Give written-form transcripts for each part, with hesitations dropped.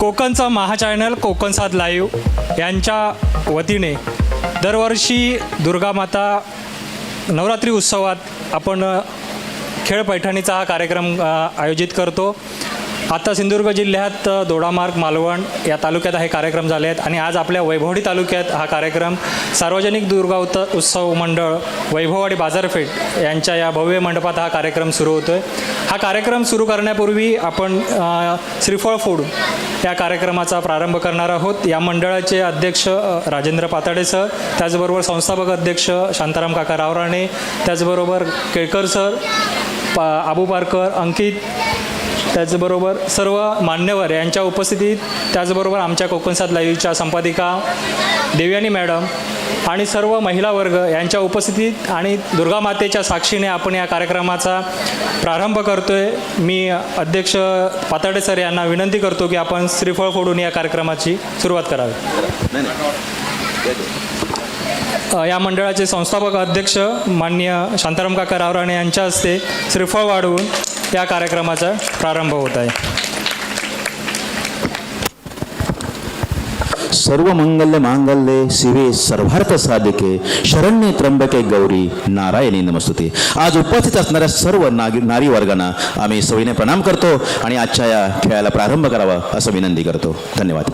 कोकणचा महाचॅनल कोकण सात लाईव्ह यांच्या वतीने दरवर्षी दुर्गामाता नवरात्री उत्सवात आपण खेळ पैठणीचा हा कार्यक्रम आयोजित करतो. आता सिंधुदुर्ग जिल्ह्यात दोडामार्ग मालवण या तालुक्यात हे कार्यक्रम झाले आहेत आणि आज आपल्या वैभववाडी तालुक्यात हा कार्यक्रम सार्वजनिक दुर्गा उत्सव मंडळ वैभववाडी बाजारपेठ यांच्या या भव्य मंडपात हा कार्यक्रम सुरू होतो आहे. हा कार्यक्रम सुरू करण्यापूर्वी आपण श्रीफळ फोडून या कार्यक्रमाचा प्रारंभ करणार आहोत. या मंडळाचे अध्यक्ष राजेंद्र पाताडे सर, त्याचबरोबर संस्थापक अध्यक्ष शांताराम काका रावराणे, त्याचबरोबर केळकर सर, आबू पारकर, अंकित, त्याचबरोबर सर्व मान्यवर यांच्या उपस्थितीत, त्याचबरोबर आमच्या कोकण सात लाईव्हच्या संपादिका देवयानी मॅडम आणि सर्व महिला वर्ग यांच्या उपस्थितीत आणि दुर्गामातेच्या साक्षीने आपण या कार्यक्रमाचा प्रारंभ करतो आहे. मी अध्यक्ष पाताडे सर यांना विनंती करतो की आपण श्रीफळ फोडून या कार्यक्रमाची सुरुवात करावी. या मंडळाचे संस्थापक अध्यक्ष माननीय शांताराम काका रावराणे यांच्या हस्ते श्रीफळ वाढवून या कार्यक्रमाचा प्रारंभ होत आहे. सर्व मंगल्य मांगल्ये शिवे सर्वार्थ साधिके शरण्ये त्र्यंबके गौरी नारायणी नमस्तुते. आज उपस्थित असणाऱ्या सर्व नारी वर्गांना आम्ही सविनय प्रणाम करतो आणि आजच्या या खेळाला प्रारंभ करावा असं विनंती करतो. धन्यवाद.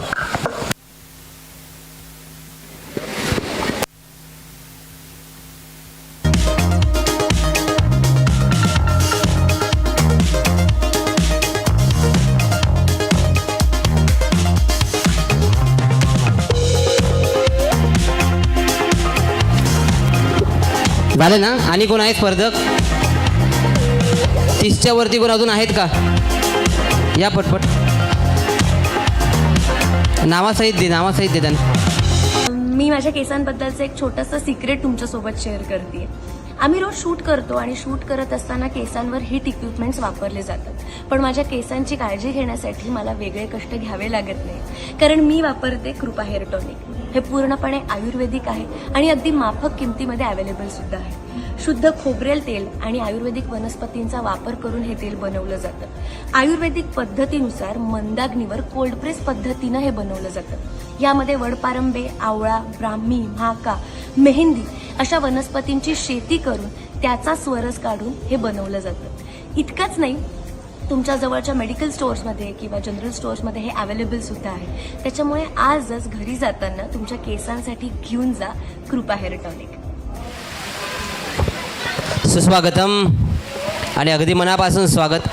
झाले ना? आणि कोण आहे स्पर्धक? 30च्या वरती कोण अजून आहेत का? या पटपट नावासहित दे त्यांना. मी माझ्या केसांबद्दलचं एक छोटंसं सिक्रेट तुमच्यासोबत शेअर करते. आम्ही रोज शूट करतो आणि शूट करत असताना केसांवर हिट इक्विपमेंट्स वापरले जातात, पण माझ्या केसांची काळजी घेण्यासाठी मला वेगळे कष्ट घ्यावे लागत नाही, कारण मी वापरते कृपा हेअर टॉनिक. हे पूर्णपणे आयुर्वेदिक आहे आणि अगदी माफक किमतीमध्ये अवेलेबल सुद्धा आहे. शुद्ध खोबरेल तेल आणि आयुर्वेदिक वनस्पतींचा वापर करून हे तेल बनवलं जातं. आयुर्वेदिक पद्धतीनुसार मंदाग्नीवर कोल्ड प्रेस पद्धतीनं हे बनवलं जातं. यामध्ये वडपारंबे, आवळा, ब्राह्मी, म्हाका, मेहंदी अशा वनस्पतींची शेती करून त्याचा स्वरस काढून हे बनवलं जातं. इतकंच नाही, तुमच्या जवळच्या मेडिकल स्टोअर्समध्ये किंवा जनरल स्टोअर्समध्ये हे अवेलेबल सुद्धा आहे. त्याच्यामुळे आजच घरी जाताना तुमच्या केसांसाठी घेऊन जा कृपा हेअर टॉनिक. सुस्वागतम आणि अगदी मनापासून स्वागत.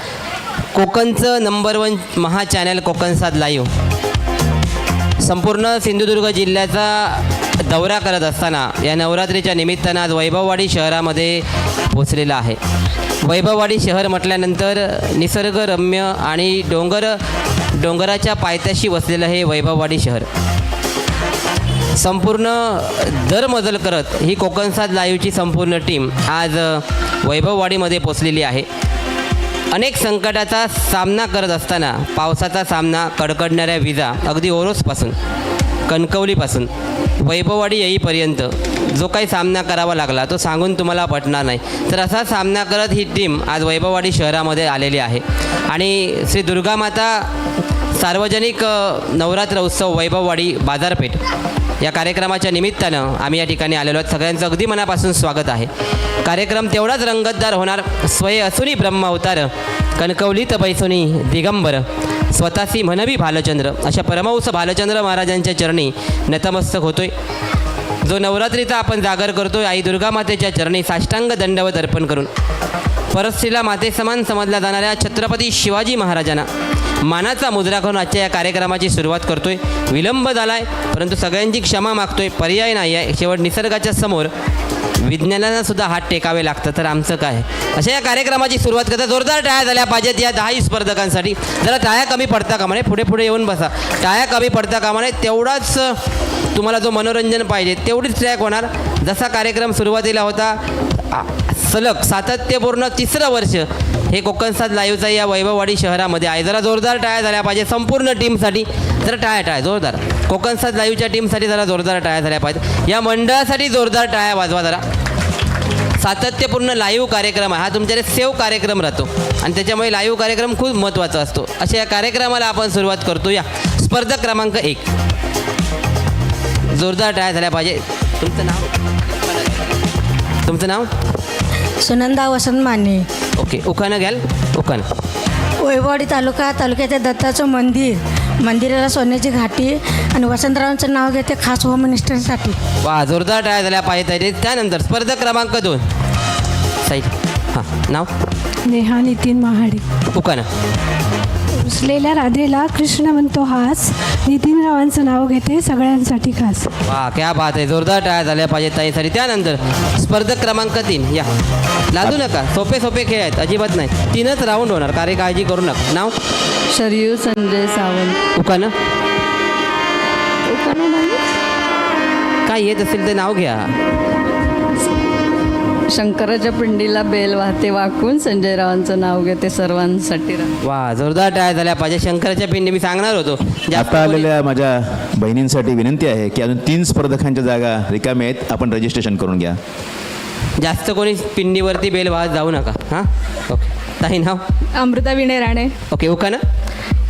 कोकणचं नंबर 1 महा चॅनल कोकण सात लाईव्ह संपूर्ण सिंधुदुर्ग जिल्ह्याचा दौरा करत असताना या नवरात्रीच्या निमित्तानं आज वैभववाडी शहरामध्ये पोचलेला आहे. वैभववाडी शहर म्हटल्यानंतर निसर्गरम्य आणि डोंगराच्या पायथ्याशी वसलेलं हे वैभववाडी शहर संपूर्ण दरमजल करत ही कोकण सात लाईव्हची संपूर्ण टीम आज वैभववाडीमध्ये पोचलेली आहे. अनेक संकटाचा सामना करत असताना पावसाचा सामना, कडकडणाऱ्या विजा, अगदी ओरोसपासून कणकवलीपासून वैभववाडी येईपर्यंत जो काही सामना करावा लागला तो सांगून तुम्हाला पटणार नाही. तर असा सामना करत ही टीम आज वैभववाडी शहरामध्ये आलेली आहे आणि श्री दुर्गामाता सार्वजनिक नवरात्र उत्सव वैभववाडी बाजारपेठ या कार्यक्रमाच्या निमित्तानं आम्ही या ठिकाणी आलेलो आहोत. सगळ्यांचं अगदी मनापासून स्वागत आहे. कार्यक्रम तेवढाच रंगतदार होणार. स्वये असुनी ब्रह्म अवतार कणकवलीत बैसुनी दिगंबर स्वतःसी म्हणवी भालचंद्र अशा परमहंस भालचंद्र महाराजांच्या चरणी नतमस्तक होतोय. जो नवरात्रीचा आपण जागर करतोय आई दुर्गामातेच्या चरणी साष्टांग दंडवत अर्पण करून परस्त्रीला मातेसमान समजल्या जाणाऱ्या छत्रपती शिवाजी महाराजांना मानाचा मुद्रा करून आजच्या या कार्यक्रमाची सुरुवात करतोय. विलंब झाला आहे परंतु सगळ्यांची क्षमा मागतोय. पर्याय नाही आहे. शेवट निसर्गाच्या समोर विज्ञानाला सुद्धा हात टेकावे लागतं, तर आमचं काय. अशा या कार्यक्रमाची सुरुवात करता जोरदार टाळ्या झाल्या पाहिजेत या 10 स्पर्धकांसाठी. जरा टाळ्या कमी पडता कामा नये, पुढे येऊन बसा. टाळ्या कमी पडता कामा नये. तेवढाच तुम्हाला जो मनोरंजन पाहिजे तेवढीच ट्रॅक होणार. जसा कार्यक्रम सुरुवातीला होता सलग सातत्यपूर्ण 3रं वर्ष हे कोकण सात लाईव्हचा या वैभववाडी शहरामध्ये आहे. जरा जोरदार टाळ्या झाल्या पाहिजे संपूर्ण टीमसाठी. जरा टाळ्या जोरदार. कोकण सात लाईव्हच्या टीमसाठी जरा जोरदार टाळ्या झाल्या पाहिजे. या मंडळासाठी जोरदार टाळ्या वाजवा जरा. सातत्यपूर्ण लाईव्ह कार्यक्रम आहे. हा तुमच्याकडे सेव्ह कार्यक्रम राहतो आणि त्याच्यामुळे लाईव्ह कार्यक्रम खूप महत्त्वाचा असतो. अशा या कार्यक्रमाला आपण सुरुवात करतो. या स्पर्धक क्रमांक 1, जोरदार टाळ्या झाल्या पाहिजे. तुमचं नाव? सुनंदा वसंत माने. ओके, उखाणं घ्याल? उखाणं. वैभववाडी तालुक्याच्या दत्ताचं मंदिराला सोन्याची घाटी आणि वसंतरावांचं नाव घेते खास होम मिनिस्टरसाठी. वा, जोरदार टाळ्या झाल्या पाहिजे. त्यानंतर स्पर्धक क्रमांक 2, साईड. हां, नाव? नेहा नितीन महाडे. उखाणं. रुसलेल्या राधेला कृष्ण म्हणतो हास, नितीनरावांचं नाव घेते सगळ्यांसाठी खास. वा, क्या बात आहे. जोरदार टाळ्या झाल्या पाहिजेत ताईसाठी. त्यानंतर स्पर्धक क्रमांक 3, या. लाजू नका, सोपे सोपे खेळ आहेत, अजिबात नाही. 3च राऊंड होणार, कार्य काळजी करू नका. नाव? शरयू संजय सावंत. उखाणं. काय येत असेल ते नाव घ्या. शंकराच्या पिंडीला बेल वाहते वाकून, संजयरावांचं नाव घेते सर्वांसाठी वा, जोरदार टाळ्या झाल्या पाहिजे. शंकराच्या पिंडी मी सांगणार होतो. जास्त आता आलेल्या माझ्या बहिणींसाठी विनंती आहे की अजून 3 स्पर्धकांच्या जागा रिकाम्या आहेत, आपण रजिस्ट्रेशन करून घ्या. जास्त कोणी पिंडीवरती बेल वाहत जाऊ नका. हां, ओके. ताई, नाव? अमृता विनय राणे. ओके, उखाणं.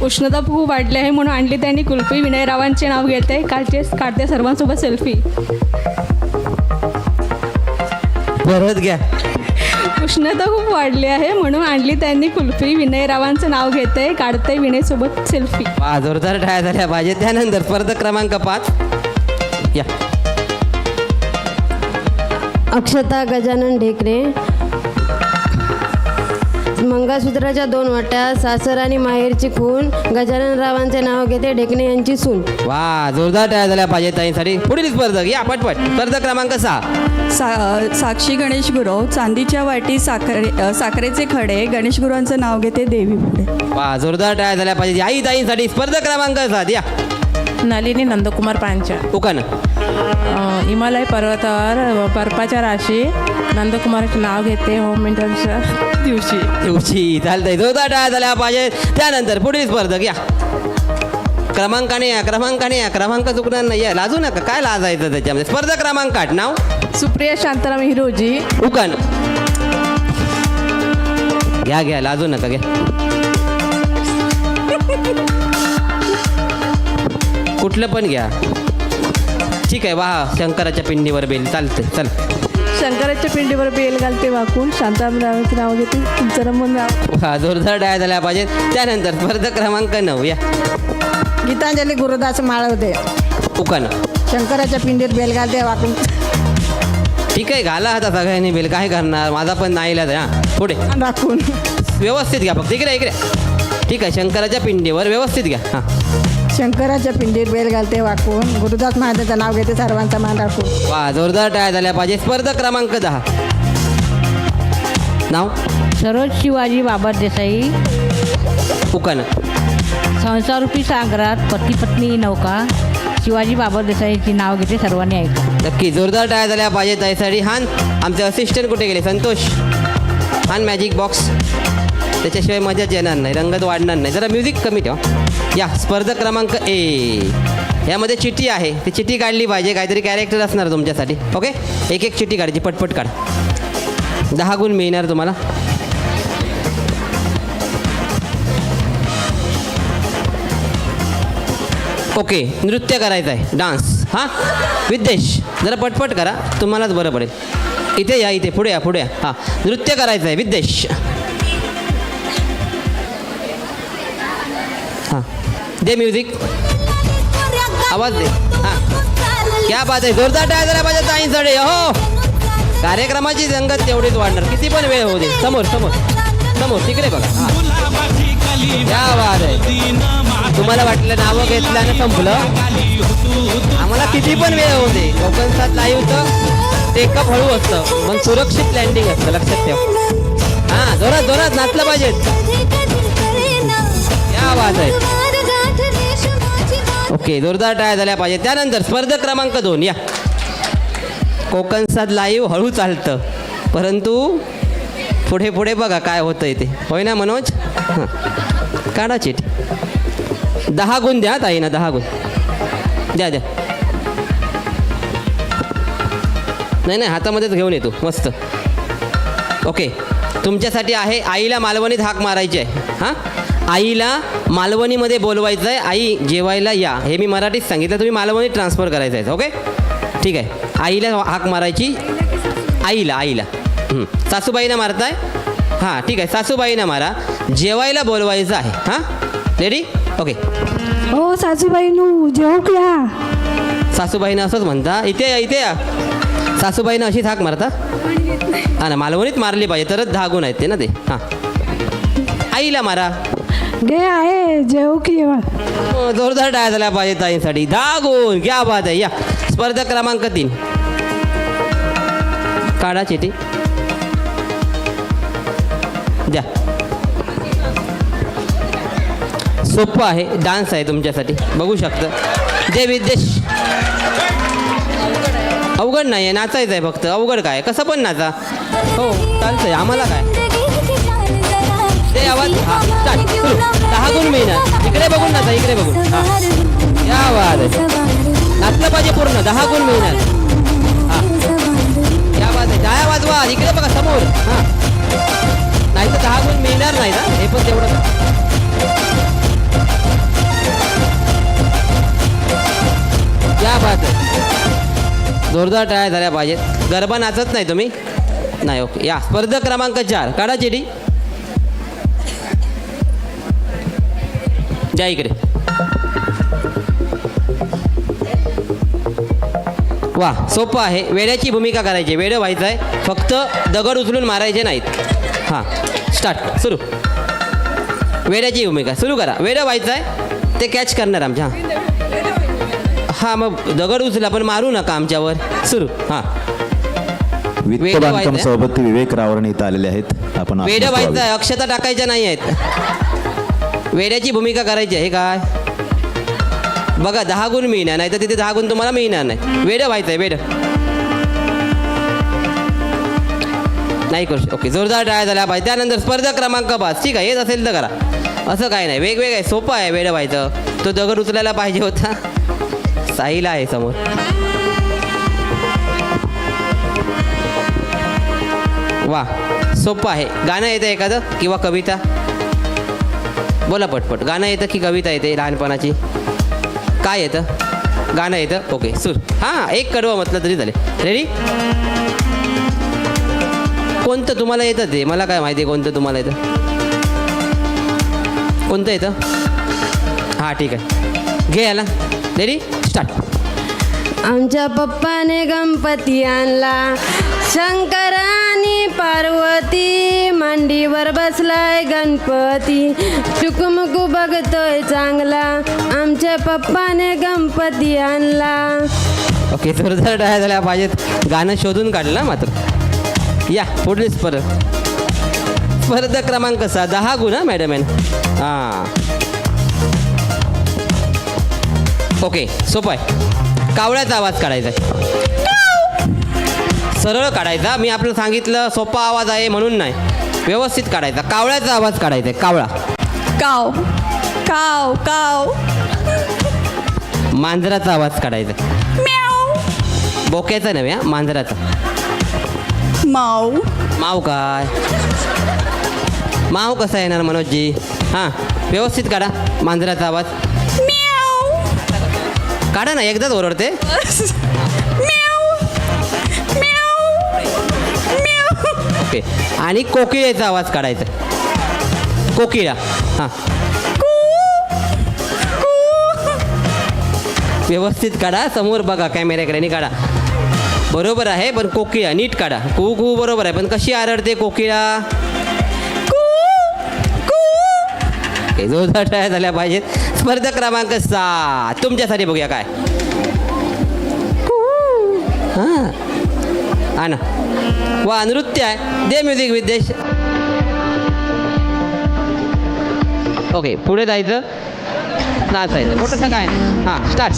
उष्णता खूप वाढली आहे म्हणून आणली त्यांनी कुल्फी, विनयरावांचे नाव घेते काढते सर्वांसोबत सेल्फी. परत घ्या. उष्णता खूप वाढली आहे म्हणून आणली त्यांनी कुल्फी, विनयरावांचं नाव घेते काढते विनयसोबत सेल्फी. वा, जोरदार टाळ्या झाल्या पाहिजे. त्यानंतर स्पर्धक क्रमांक 5, या. अक्षता गजानन ढेकरे. मंगळसूत्राच्या 2 वाट्या, सासर आणि माहेरची खून, गजाननरावांचे नाव घेते ढेकणे यांची सून. वा, जोरदार टाळ्या झाल्या पाहिजे ताईंसाठी. पुढील स्पर्धक, या पटपट. स्पर्धक क्रमांक 6, साक्षी गणेश गुरव. चांदीच्या वाटी साखरेचे खडे, गणेश गुरुवांचं नाव घेते देवी पुढे. वा, जोरदार टाळ्या झाल्या पाहिजे आई ताईंसाठी. स्पर्धक क्रमांक 7, या. नलिनी नंदकुमार पांचा. उखाणं. हिमालय पर्वतावर बर्फाच्या राशी, नंदकुमारचे नाव घेते होम मिनिस्टरच्या दिवशी. चालतंय, जोरदार टाळ्या झाल्या पाहिजे. त्यानंतर पुढील स्पर्धक, या. क्रमांकाने या. क्रमांक चुकणार नाही. या, लाजू नका, काय लाजायचं त्याच्यामध्ये. स्पर्धक क्रमांक 8, नाव? सुप्रिया शांताराम हिरोजी. उखाणं. घ्या, लाजू नका, घ्या. कुठलं पण घ्या. ठीक आहे. वा, शंकराच्या पिंडीवर बेल. चालते, चल. शंकराच्या पिंडीवर बेल घालते वाकून, शांतारामरावांचं नाव घेते तुमचं रमण नाव. वा, जोरदार टाळ्या झाल्या पाहिजेत. त्यानंतर स्पर्धक क्रमांक 9, या. गीतांजली गुरुदास माळवदे. उखाणं. शंकराच्या पिंडीत बेल घालते वाकून. ठीक आहे, घाला आता सगळ्यांनी बेल, काय करणार, माझा पण नाही इलाज. हां, पुढे राखून. व्यवस्थित घ्या फक्त. इकडे. ठीक आहे, शंकराच्या पिंडीवर व्यवस्थित घ्या. हां. शंकराच्या पिंडीत बेल घालते वाकून, गुरुदास महाराजांचं नाव घेते सर्वांचा मान राखून. वा, जोरदार टाळ्या झाल्या पाहिजे. स्पर्धक क्रमांक 10, नाव? सरोज शिवाजी बाबर देसाई. उखाणं. संसारूपी सागरात पती पत्नी नौका, शिवाजी बाबर देसाईची नाव घेते सर्वांनी ऐका. नक्की, जोरदार टाळ्या झाल्या पाहिजे ताईसाठी. हान, आमचे असिस्टंट कुठे गेले? संतोष, हान मॅजिक बॉक्स. त्याच्याशिवाय मजाच येणार नाही, रंगत वाढणार नाही. जरा म्युझिक कमी ठेवा. या, स्पर्धक क्रमांक 1, यामध्ये चिठी आहे. ती चिठी काढली पाहिजे, काहीतरी कॅरेक्टर असणार तुमच्यासाठी. ओके, एक चिठी काढायची, पटपट काढ. 10 गुण मिळणार तुम्हाला. ओके, नृत्य करायचं आहे, डान्स. हां, विद्देश, जरा पटपट करा, तुम्हालाच बरं पडेल. इथे या, इथे पुढे या. हां, नृत्य करायचं आहे, विद्देश. हां, दे म्युझिक, आवाज दे. हां, क्या बात आहे. जोरदार टाळ्या झाल्या पाहिजे ताईंसाठी. हो, कार्यक्रमाची रंगत तेवढीच वाढणार, किती पण वेळ होऊ दे. समोर तिकडे बघा. हां, क्या बात आहे. तुम्हाला वाटलं नावं घेतल्यानं संपलं, आम्हाला किती पण वेळ होऊ दे. कोकण 7 लाईव्हचं टेकअप हळू असतं, मग सुरक्षित लँडिंग असतं, लक्षात ठेवा. हां, जोरात नाचलं पाहिजे. क्या बात आहे. ओके, जोरदार टाळ्या झाल्या पाहिजे. त्यानंतर स्पर्धक क्रमांक 2, या. कोकण 7 लाईव्ह हळू चालतं, परंतु पुढे बघा काय होतं इथे. होय ना मनोज? हां, काढा चिठी. 10 गुण द्या ताईना, 10 गुण द्या. नाही, हातामध्येच घेऊन येतो. मस्त. ओके, तुमच्यासाठी आहे. आईला मालवणीत हाक मारायची आहे. हां, आईला मालवणीमध्ये बोलवायचं आहे. आई जेवायला या, हे मी मराठीत सांगितलं, तुम्ही मालवणीत ट्रान्सफर करायचं आहे. ओके, ठीक आहे. आईला हाक मारायची. आईला सासूबाईनं मारताय. हां, ठीक आहे, सासूबाईनं मारा. जेवायला बोलवायचं आहे. हां, रेडी? ओके. हो सासूबाईनू जेवू या. सासूबाईनं असंच म्हणता, इथे या, इथे या. सासूबाईनं अशीच हाक मारता. हां ना, मालवणीत मारली पाहिजे, तरच 10 गुण आहेत ते ना ते. हां, आईला मारा. गे आहे जेवू की जोरदार टाळ्या झाल्या पाहिजे ताईंसाठी. 10 गुण, क्या बात आहे. या स्पर्धक क्रमांक 3, काढा चिठी द्या. सोपं आहे, डान्स आहे तुमच्यासाठी, बघू शकता. जय विद्येश. अवघड नाही आहे, नाचायचं आहे फक्त. अवघड काय, कसं पण नाचा. हो चालतंय, आम्हाला काय ते आवाज. हां, स्टार्ट. सुरू. 10 गुण मिळणार. इकडे बघून नाचा, इकडे बघून. हां, या आवाज आहे, नाचलं पाहिजे पूर्ण. 10 गुण मिळणार. हां, या आवाज आहे. टाळ्या वाजवा, इकडे बघा समोर. हां, नाही तर 10 गुण मिळणार नाही ना, हे पण तेवढं. क्या बात आहे, जोरदार टाळ्या झाल्या पाहिजेत. गरबा नाचत नाही तुम्ही? नाही. ओके, या स्पर्धक क्रमांक 4, काढा चिठी द्या इकडे. वा, सोपं आहे. वेड्याची भूमिका करायची, वेडं व्हायचं आहे, फक्त दगड उचलून मारायचे नाहीत. हां, स्टार्ट. सुरू. वेड्याची भूमिका सुरू करा. वेडं व्हायचं आहे, ते कॅच करणार आमच्या. हां, मग दगड उचला पण मारू नका आमच्यावर. सुरू. हां, वित्त बांधकाम सभापती विवेक रावरण इथं आलेले आहेत. आपण वेडं व्हायचं आहे, अक्षता टाकायच्या नाही आहेत. वेड्याची भूमिका करायची आहे. काय बघा, 10 गुण मिळणार, नाही तर तिथे 10 गुण तुम्हाला मिळणार नाही. वेडं व्हायचं आहे, वेडं नाही करू शकत. ओके, जोरदार टाळ्या झाल्या पाहिजे. त्यानंतर स्पर्धक क्रमांक 5, ठीक आहे, येत असेल तर करा, असं काय नाही. वेगवेगळं आहे, सोपं आहे. वेडं व्हायचं, तो दगड उचलायला पाहिजे होता. साईला आहे समोर. वा, सोपं आहे. गाणं येतं एखादं किंवा कविता? बोला पटपट. गाणं येतं की कविता येते लहानपणाची? काय येतं? गाणं येतं. ओके, सुर. हां, एक कडवं म्हटलं तरी झाले. रेडी? कोणतं तुम्हाला येतं ते? मला काय माहिती आहे कोणतं तुम्हाला येतं. कोणतं येतं? हां, ठीक आहे, घे याला. Ready, start. आमच्या पप्पाने गणपती आणला, शंकरानी पार्वती, मांडीवर बसलाय गणपती, चुकमुकू बघतोय चांगला, आमच्या पप्पाने गणपती आणला. ओके, जोरदार टाळ्या झाल्या पाहिजेत. गाणं शोधून काढलं ना मात्र. या पुढली स्पर्धक क्रमांक 6, 10 गुण. हां मॅडम आहे. हां, ओके, सोपं आहे. कावळ्याचा आवाज काढायचा आहे, सरळ काढायचा. मी आपलं सांगितलं सोपा आवाज आहे म्हणून नाही, व्यवस्थित काढायचा. कावळ्याचा आवाज काढायचा आहे. कावळा. काव काव काव. मांजराचा आवाज काढायचा. म्याव. बोक्याचा नव्हे, हा, मांजराचा. माव. माव काय? माव कसा येणार मनोजजी? हां, व्यवस्थित काढा. मांजराचा आवाज काढा ना, एकदाच ओरडते. ओके, आणि कोकिळेचा आवाज काढायचा. कोकिळा. हां, व्यवस्थित काढा, समोर बघा, कॅमेऱ्याकडे काढा. बरोबर आहे, पण कोकिळा नीट काढा. कू कू बरोबर आहे, पण कशी आरडते कोकिळा? जोरदार टाळ्या झाल्या पाहिजेत. स्पर्धक क्रमांक 7 तुमच्यासाठी, बघूया काय. हां, हा ना. वा, नृत्य आहे. दे म्युझिक विद्येश. ओके, पुढे जायचं, नाचायचं. मोठं काय. हां, स्टार्ट.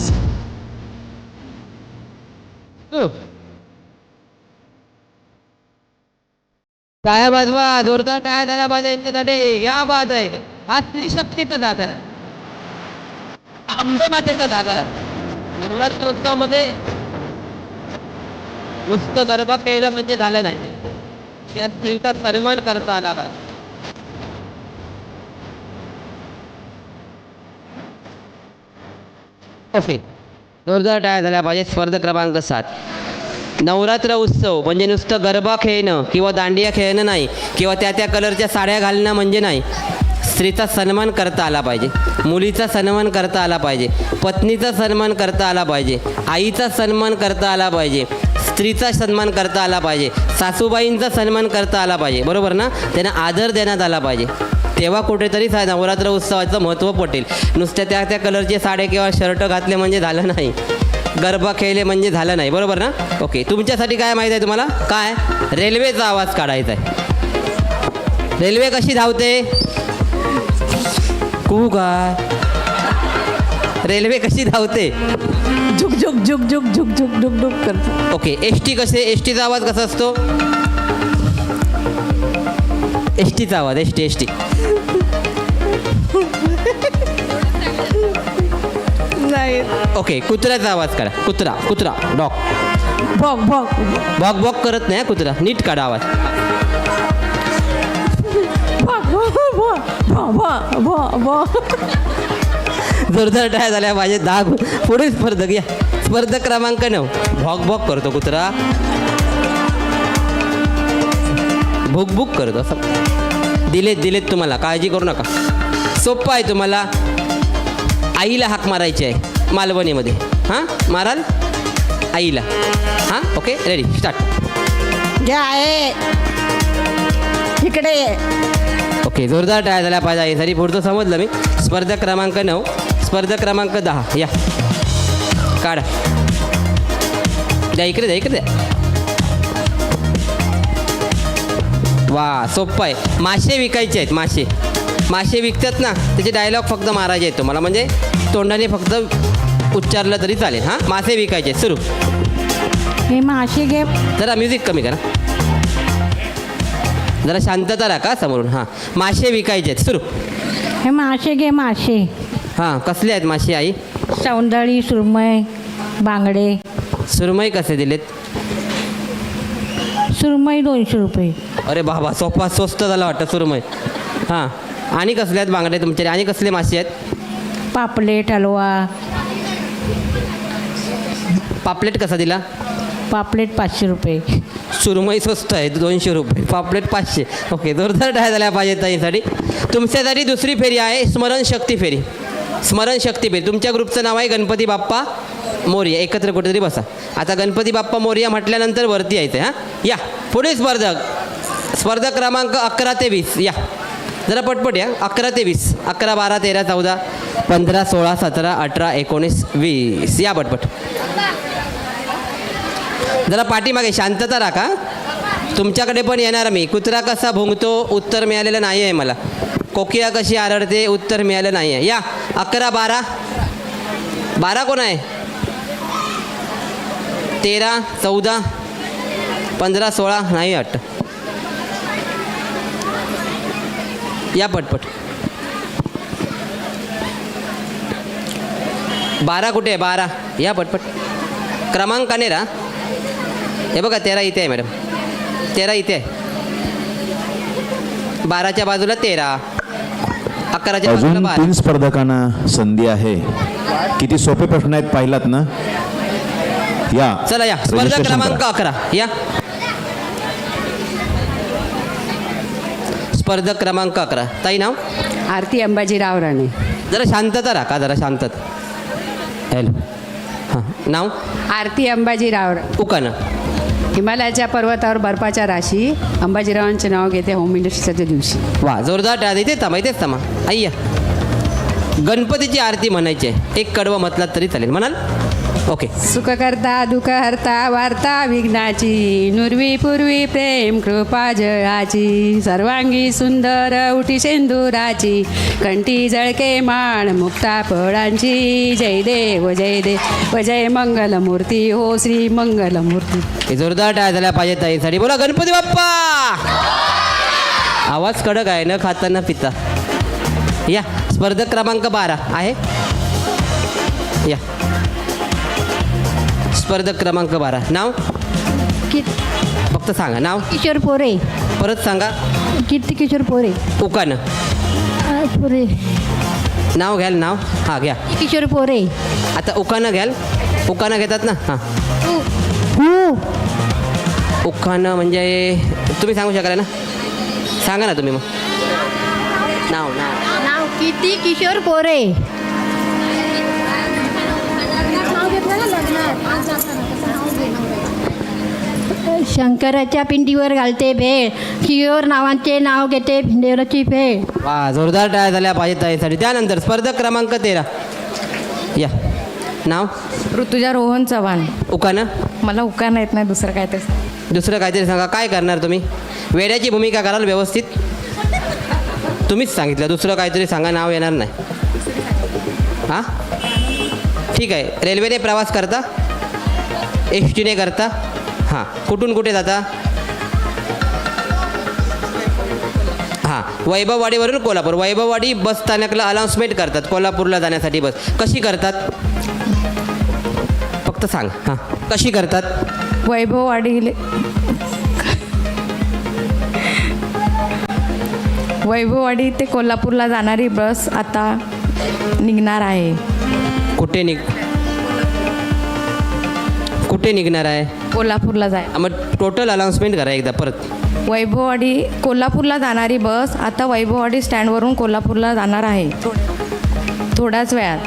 टाळ्या वाजवा, जोरदार टाळ्या झाल्या पाहिजे. या बात आहे. हा स्त्रीशक्तीचं जात आहे, अंबेमातेचं जात आहे. नवरात्रोत्सवामध्ये नुसतं गरबा खेळलं म्हणजे झालं नाही. या स्त्रीचा सन्मान करता आला पाहिजे. ओके, जोरदार टाळ्या झाल्या पाहिजे. स्पर्धा क्रमांक 7. नवरात्र उत्सव म्हणजे नुसतं गरबा खेळणं किंवा दांडिया खेळणं नाही, किंवा त्या त्या कलरच्या साड्या घालणं म्हणजे नाही. स्त्रीचा सन्मान करता आला पाहिजे, मुलीचा सन्मान करता आला पाहिजे, पत्नीचा सन्मान करता आला पाहिजे, आईचा सन्मान करता आला पाहिजे, स्त्रीचा सन्मान करता आला पाहिजे, सासूबाईंचा सन्मान करता आला पाहिजे. बरोबर ना? त्यांना आदर देण्यात आला पाहिजे. तेव्हा कुठेतरी नवरात्र उत्सवाचं महत्त्व पटेल. नुसत्या त्या त्या कलरचे साड्या किंवा शर्ट घातले म्हणजे झालं नाही, गरबा खेळले म्हणजे झालं नाही. बरोबर ना? ओके, तुमच्यासाठी काय माहीत आहे तुम्हाला? काय? रेल्वेचा आवाज काढायचा आहे. रेल्वे कशी धावते? कू काय? रेल्वे कशी धावते? झुक झुक झुक झुक झुक झुक झुक झुक करतो. ओके, एस टी कसे? एस टीचा आवाज कसा असतो? एस टीचा आवाज, एस टी एस टी. नाही. ओके, कुत्र्याचा आवाज करा. कुत्रा, कुत्रा, डॉग. बॉक बॉक बॉक बॉक करत नाही कुत्रा. नीट काढा आवाज. जोरदार टाळ्या झाल्या पाहिजे. 10. पुढील स्पर्धक या. स्पर्धक क्रमांक 9. भॉक भॉक करतो कुत्रा, भूक भूक करतो. असं दिलेत तुम्हाला, काळजी करू नका. सोप्पं आहे तुम्हाला. आईला हाक मारायची आहे मालवणीमध्ये. हां, माराल आईला. हां, ओके, रेडी, स्टार्ट. घ्या आहे इकडे ये. ओके, जोरदार टाळ्या झाल्या पाहिजे आईसाठी. पुढचं समजलं मी. स्पर्धक क्रमांक 9. स्पर्धक क्रमांक 10 या. काढा, द्या इकडे, द्या इकडे द्या. वा, सोप्पं आहे. मासे विकायचे आहेत. मासे विकतात ना, त्याचे डायलॉग फक्त मारायचे आहेत तुम्हाला. म्हणजे तोंडाने फक्त उच्चारलं तरी चालेल. हां, मासे विकायचे आहेत. सुरू. हे मासे घे. जरा म्युझिक कमी करा, जरा शांतता राखा समोरून. हां, मासे विकायचे आहेत. सुरू. हे मासे घे, मासे. हां, कसले आहेत मासे आई? सौंदळी, सुरमई, बांगडे. सुरमई कसे दिलेत? सुरमई 200 रुपये. अरे बाबा, सोपा, स्वस्त झाला वाटतं सुरमई. हां, आणि कसले आहेत बांगडे तुमच्याकडे? आणि कसले मासे आहेत? पापलेट, हलवा. पापलेट कसा दिला? पापलेट 500 रुपये. सुरमई स्वस्त आहे 200 रुपये, पापलेट 500. ओके, जोरदार टाळ्या झाल्या पाहिजे ताईसाठी. तुमच्यासाठी दुसरी फेरी आहे, स्मरणशक्ती फेरी. स्मरणशक्ती फेरी. तुमच्या ग्रुपचं नाव आहे गणपती बाप्पा मोरया. एकत्र कुठेतरी बसा. आता गणपती बाप्पा मोरया म्हटल्यानंतर वरती यायचं आहे. हां, या. पुढे स्पर्धक क्रमांक 11 ते 20 या. जरा पटपट या. 11 ते 20. 11, 12, 13, 14, 15, 16, 17, 18, 19, 20 या. पटपट. जरा पाठीमागे शांतता राखा. तुमच्याकडे पण येणार मी. कुत्रा कसा भुंकतो उत्तर मिळालेलं नाही आहे मला. कोकिळा कशी आरडते उत्तर मिळालं नाही आहे. या. 11, 12. 12 कोण आहे? 13, 14, 15, 16 नाही वाटतं. या पटपट. 12 कुठे आहे? 12 या पटपट. क्रमांकाने राहा. हे बघा 13 इथे आहे मॅडम. 13 इथे आहे. 12च्या बाजूला 13, 11च्या बाजूला अजून 12. 3 स्पर्धकांना संधी आहे. किती सोपे प्रश्न आहेत पाहिलात ना? या. चला या. स्पर्धा Registration क्रमांक करा. 11 या. स्पर्धक क्रमांक 11. ताई नाव? आरती अंबाजीराव राणे. जरा शांतता राखा, जरा शांतता. हॅलो. हां, नाव? आरती अंबाजीराव. उकानं. हिमालयाच्या पर्वतावर बर्फाच्या राशी. अंबाजीरावांचे नाव घेते होम मिनिस्टरच्या दिवशी. वा, जोरदार टाळ्या. इथेच थांबा, इथेच थांबा. अय्या, गणपतीची आरती म्हणायची आहे. एक कडवं म्हटलात तरी चालेल. म्हणाल? ओके. सुख करता दुःख हरता वार्ता विघ्नाची. नुरवी पूर्वी प्रेम कृपा जयाची. सर्वांगी सुंदर उठी शेंदुराची. कंठी जळके माण मुक्ता फळांची. जय देव जय देव जय मंगलमूर्ती हो श्री मंगलमूर्ती. हे जोरदार टाळ्या झाल्या पाहिजे ताईसाठी. बोला गणपती बाप्पा. आवाज कडक आहे, न खाता न पिता. या. स्पर्धक क्रमांक 12 आहे. या. स्पर्धक क्रमांक 12 नाव? फक्त सांगा नाव. किशोर पोरे. परत सांगा. कीर्ती किशोर पोरे. उकानं. पोरे. नाव घ्याल नाव. हां घ्या. किशोर पोरे. आता उकानं घ्याल. उकानं घेतात ना. हां उखाणं म्हणजे तुम्ही सांगू शकाल ना. सांगा ना तुम्ही मग. नाव नाव नाव कीर्ती किशोर पोरे. शंकराच्या पिंडीवर घालते भेळ. किशोर नावांचे नाव घेते भिंडेवरची भेळ. वा जोरदार टाळ्या झाल्या पाहिजे ताईसाठी. त्यानंतर स्पर्धक क्रमांक 13 या. नाव. ऋतुजा रोहन चव्हाण. उकानं. मला उकान येत नाही, दुसरं काय ते. दुसरं काहीतरी सांगा. काय करणार तुम्ही. वेड्याची भूमिका कराल व्यवस्थित. तुम्हीच सांगितलं दुसरं काहीतरी सांगा. नाव येणार नाही. हां ठीक आहे. रेल्वेने प्रवास करता. एस टीने करता. हां कुठून कुठे जाता. हां वैभववाडीवरून कोल्हापूर. वैभववाडी बस स्थानकला अनाऊन्समेंट करतात कोल्हापूरला जाण्यासाठी बस. कशी करतात फक्त सांग. हां कशी करतात. वैभववाडी ते कोल्हापूरला जाणारी बस आता निघणार आहे. कुठे निघणार आहे. कोल्हापूरला जाय. मग टोटल अनाऊन्समेंट करा एकदा परत. वैभववाडी कोल्हापूरला जाणारी बस आता वैभववाडी स्टँडवरून कोल्हापूरला जाणार आहे. थोड्याच वेळात.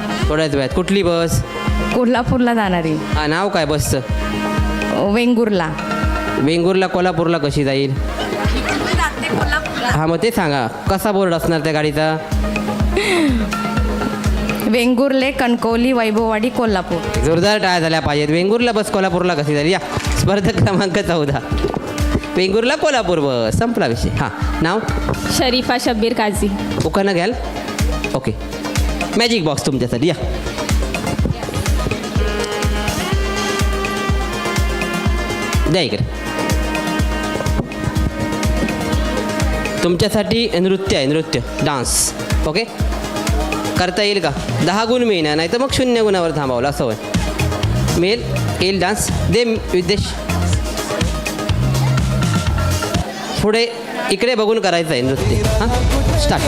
कुठली बस. कोल्हापूरला जाणारी. हां नाव काय बसचं. वेंगुर्ला कोल्हापूरला कशी जाईल. हां मग ते सांगा. कसा बोर्ड असणार त्या गाडीचा. वेंगुर्ले कणकवली वैभववाडी कोल्हापूर. जोरदार टाळ्या झाल्या पाहिजेत. वेंगुर्ला बस कोल्हापूरला कशी जाईल. या स्पर्धक क्रमांक 14 वेंगुर्ला कोल्हापूर बस. संपला विषय. हां नाव. शरीफा शब्बीर काझी. उखाणं घ्याल. ओके मॅजिक बॉक्स तुमच्यासाठी. या द्या इकडे. तुमच्यासाठी नृत्य आहे. नृत्य डान्स. ओके करता येईल का. 10 गुण मिळणार नाही तर मग 0 गुणावर थांबवलं असं होय. मिळेल. येईल डान्स. दे विद्देश. पुढे इकडे बघून करायचं आहे नृत्य. हां स्टार्ट.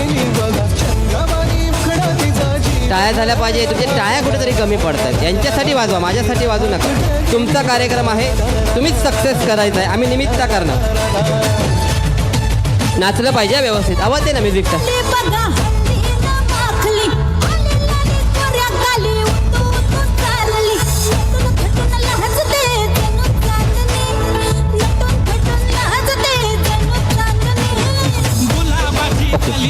टाळ्या झाल्या पाहिजे. तुमच्या टाळ्या कुठेतरी कमी पडतात. यांच्यासाठी वाजवा माझ्यासाठी वाजू नका. तुमचा कार्यक्रम आहे. तुम्हीच सक्सेस करायचा आहे. आम्ही निमित्त करणार. नाचलं पाहिजे व्यवस्थित. आवाज आहे ना म्युझिकचा.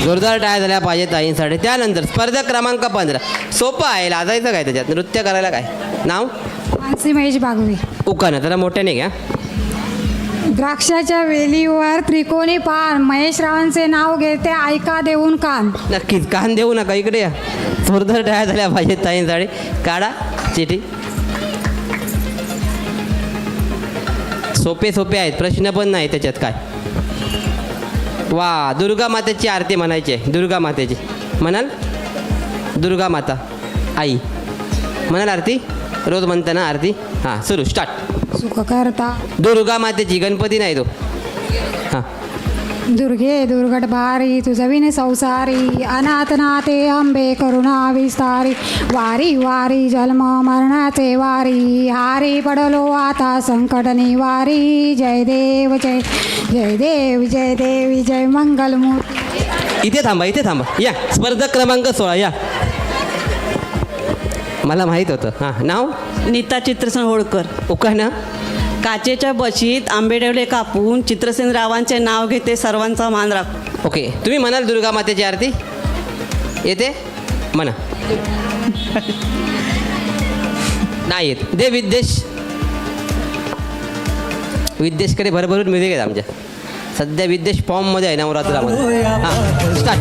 जोरदार टाळ्या झाल्या पाहिजे ताईंसाठी. त्यानंतर स्पर्धक क्रमांक 15 सोपं आहे. लाजायचं काय त्याच्यात. नृत्य करायला काय. नाव. मानसी महेश बागवे. उकानं जरा मोठ्याने घ्या. द्राक्षाच्या वेलीवर त्रिकोणी पान. महेश रावांचे नाव घेते ऐका देऊन कान. नक्कीच कान देऊ नका. इकडे या. जोरदार टाळ्या झाल्या पाहिजेत ताईंसाठी. काढा चिठी. सोपे आहेत. प्रश्न पण नाही त्याच्यात काय. वा दुर्गा मातेची आरती म्हणायची आहे. दुर्गा मातेची म्हणाल. दुर्गा माता आई म्हणाल आरती. रोज म्हणता ना आरती. हां सुरू स्टार्ट. सुख करता. दुर्गा मातेची. गणपती नाही तो. हां दुर्गे दुर्गट भारी तुझ विने संसारी. अनाथ नाथे अंबे करुणा विस्तारी. वारी वारी जन्म मरणाचे वारी. हारी पडलो आता संकट निवारी. जय देव जय जय देव जय देवी जय मंगलमूर्ती. इथे थांबा. या स्पर्धक क्रमांक 16 या. मला माहीत होतं. हां नाव. नीता चित्रसेन होळकर. उखाणं. काचेच्या बशीत आंबे ठेवले कापून. चित्रसेन रावांचे नाव घेते सर्वांचा मान राख. ओके तुम्ही म्हणाल दुर्गा मातेची आरती येते म्हणा. नाही येत. दे विद्देशकडे भरभरून म्युझिक आहेत आमच्या. सध्या विद्देश फॉर्ममध्ये आहे नवरात्रामध्ये. हां स्टार्ट.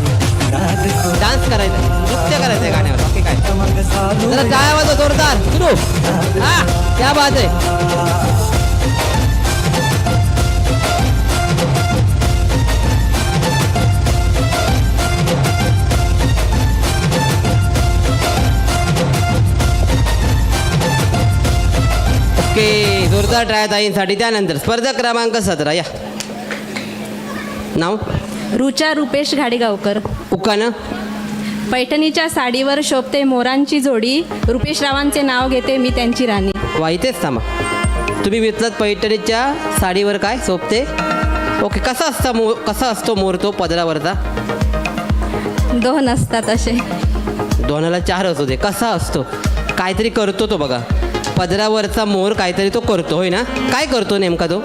डान्स करायचा. नृत्य करायचं आहे गाण्यावर. ओके काय जरा टाळ्या वाजवा जोरदार. सुरू. हां क्या बात आहे. ओके जोरदार जोरदार टाळ्या ताईंसाठी. त्यानंतर स्पर्धक क्रमांक 17 या. नाव रुचा रुपेश घाडेगावकर. उकानं पैठणीच्या साडीवर शोभते मोरांची जोडी. रुपेश रावांचे नाव घेते मी त्यांची राणी. वा इथेच थांबा. तुम्ही विचारत पैठणीच्या साडीवर काय सोपते. ओके, कसा असतो मोर तो पदरावरचा. 2 असतात असे. 2ला 4 असू दे. कसा असतो. काहीतरी करतो तो बघा. पदरावरचा मोर काहीतरी तो करतो होय ना. काय करतो नेमका तो.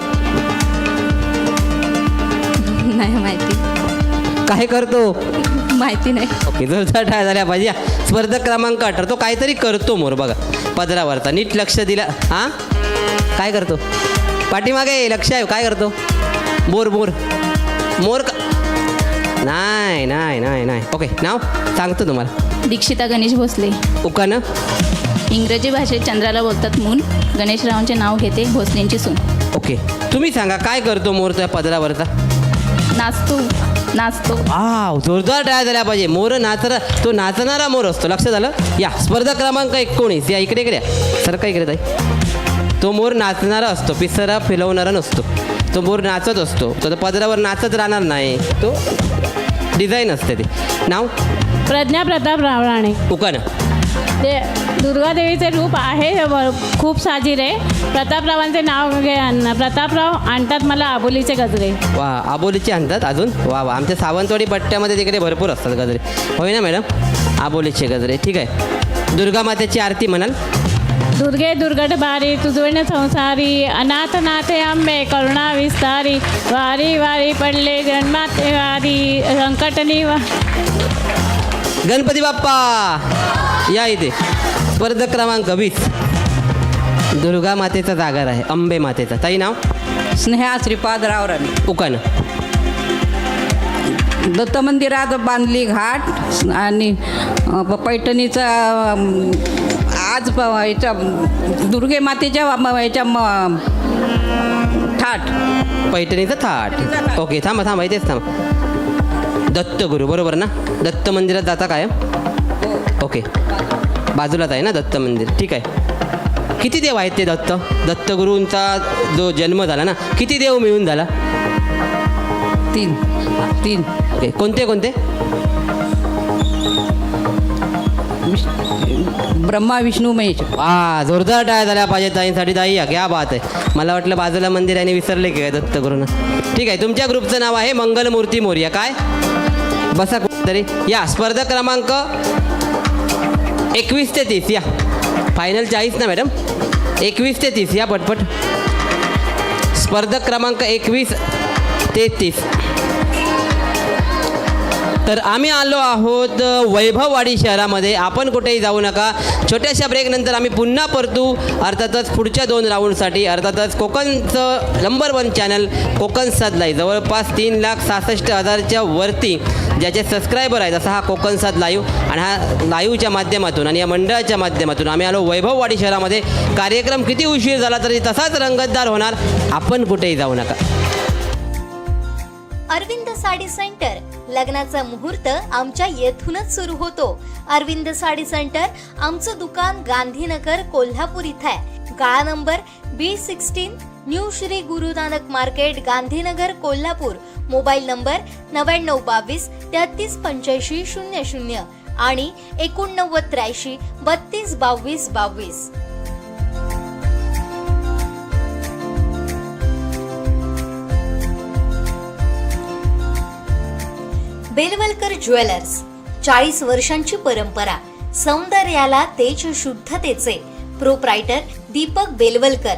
नाही माहिती. काय करतो माहिती नाही. ओके, जोरदार टाळ्या झाल्या पाहिजे. स्पर्धक क्रमांक 18 तो काहीतरी करतो मोर बघा पदरावरचा. नीट लक्ष दिला. हां काय करतो. पाठीमागे लक्ष आहे. काय करतो. मोर मोर मोर नाही नाही नाही नाही. ओके, नाव सांगतो तुम्हाला. दीक्षिता गणेश भोसले. उकानं इंग्रजी भाषेत चंद्राला बोलतात मून. गणेशरावांचे नाव घेते भोसलेंची सून. ओके, तुम्ही सांगा काय करतो मोर त्या पदरावरचा. नाचतो. जोरदार टाळ्या झाल्या पाहिजे. मोर तो नाचणारा मोर असतो. लक्षात आलं. या स्पर्धक क्रमांक 19 या. इकडे इकडे सारखा इकडे ताई. तो मोर नाचणारा असतो. पिसरा फिरवणारा नसतो. तो मोर नाचत असतो. तो पदरावर नाचत राहणार नाही. तो डिझाईन असते. ते नाव प्रज्ञा प्रताप रावराणे. उकानं ते दुर्गादेवीचे रूप आहे. खूप साजीर आहे. प्रतापरावांचे नाव प्रतापराव आणतात मला आबोलीचे गजरे. वा, आबोलीचे आणतात अजून. वा वा, आमच्या सावंतवाडी पट्ट्यामध्ये तिकडे भरपूर असतात गजरे. होय ना मॅडम. आबोलीचे गजरे. ठीक आहे. दुर्गा मातेची आरती म्हणाल. दुर्गे दुर्गट बारी तुझवण संसारी अनाथ नाथे आंबे करुणा विस्तारी वारी वारी पडले जन्माते वारी संकटनी गणपती बाप्पा या इथे. स्पर्धक क्रमांक 20 दुर्गा मातेचा जागर आहे. अंबे मातेचा. ताई नाव स्नेहा श्रीपाद रावराणी. उकानं दत्त मंदिरात बांधली घाट आणि पैठणीचा आज याच्या दुर्गे मातेच्या थाट. पैठणीचा थाट. ओके, थांबा इथेच थांबा. दत्तगुरू बरोबर ना. दत्त मंदिरात जाता काय. ओके, बाजूलाच आहे ना दत्त मंदिर. ठीक आहे. किती देव आहेत ते दत्तगुरूंचा जो जन्म झाला ना. किती देव मिळून झाला. 3. ओके, कोणते कोणते. ब्रह्मा विष्णू महेश. जोरदार टाळ्या झाल्या पाहिजे ताईंसाठी. ताई या क्या बात आहे. मला वाटलं बाजूला मंदिर आहे विसरले की काय दत्तगुरूंना. ठीक आहे. तुमच्या ग्रुपचं नाव आहे मंगलमूर्ती मोर्या. काय बसा तरी. या स्पर्धक क्रमांक 21 ते 30 या. फायनल 40 ना मॅडम. 21 ते 30 या पटपट. स्पर्धक क्रमांक 21 ते 30. तर आम्ही आलो आहोत वैभववाडी शहरामध्ये. आपण कुठेही जाऊ नका. छोट्याशा ब्रेकनंतर आम्ही पुन्हा परतू. अर्थातच पुढच्या 2 राऊंडसाठी. अर्थातच कोकणचं नंबर 1 चॅनल कोकण सात लाईव्ह जवळपास 3,66,000च्या वरती ज्याचे सबस्क्रायबर आहेत असा हा कोकण सात लाईव्ह. आणि हा लाईव्हच्या माध्यमातून आणि या मंडळाच्या माध्यमातून आम्ही आलो वैभववाडी शहरामध्ये. कार्यक्रम किती उशीर झाला तरी तसाच रंगतदार होणार. आपण कुठेही जाऊ नका. अरविंद साडी सेंटर. लग्नाचा मुहूर्त आमच्या येथूनच सुरू होतो. अरविंद साडी सेंटर आमचं दुकान गांधीनगर कोल्हापूर इथं आहे. गाळा number B16 new Shri Guru Nanak market Gandhinagar Kolhapur. Mobile number 9922 33 85 00 आणि 8983 32 22 22. बेलवलकर ज्वेलर्स. 40 वर्षांची परंपरा. सौंदर्याला तेज शुद्धतेचे. प्रोप्रायटर दीपक बेलवलकर.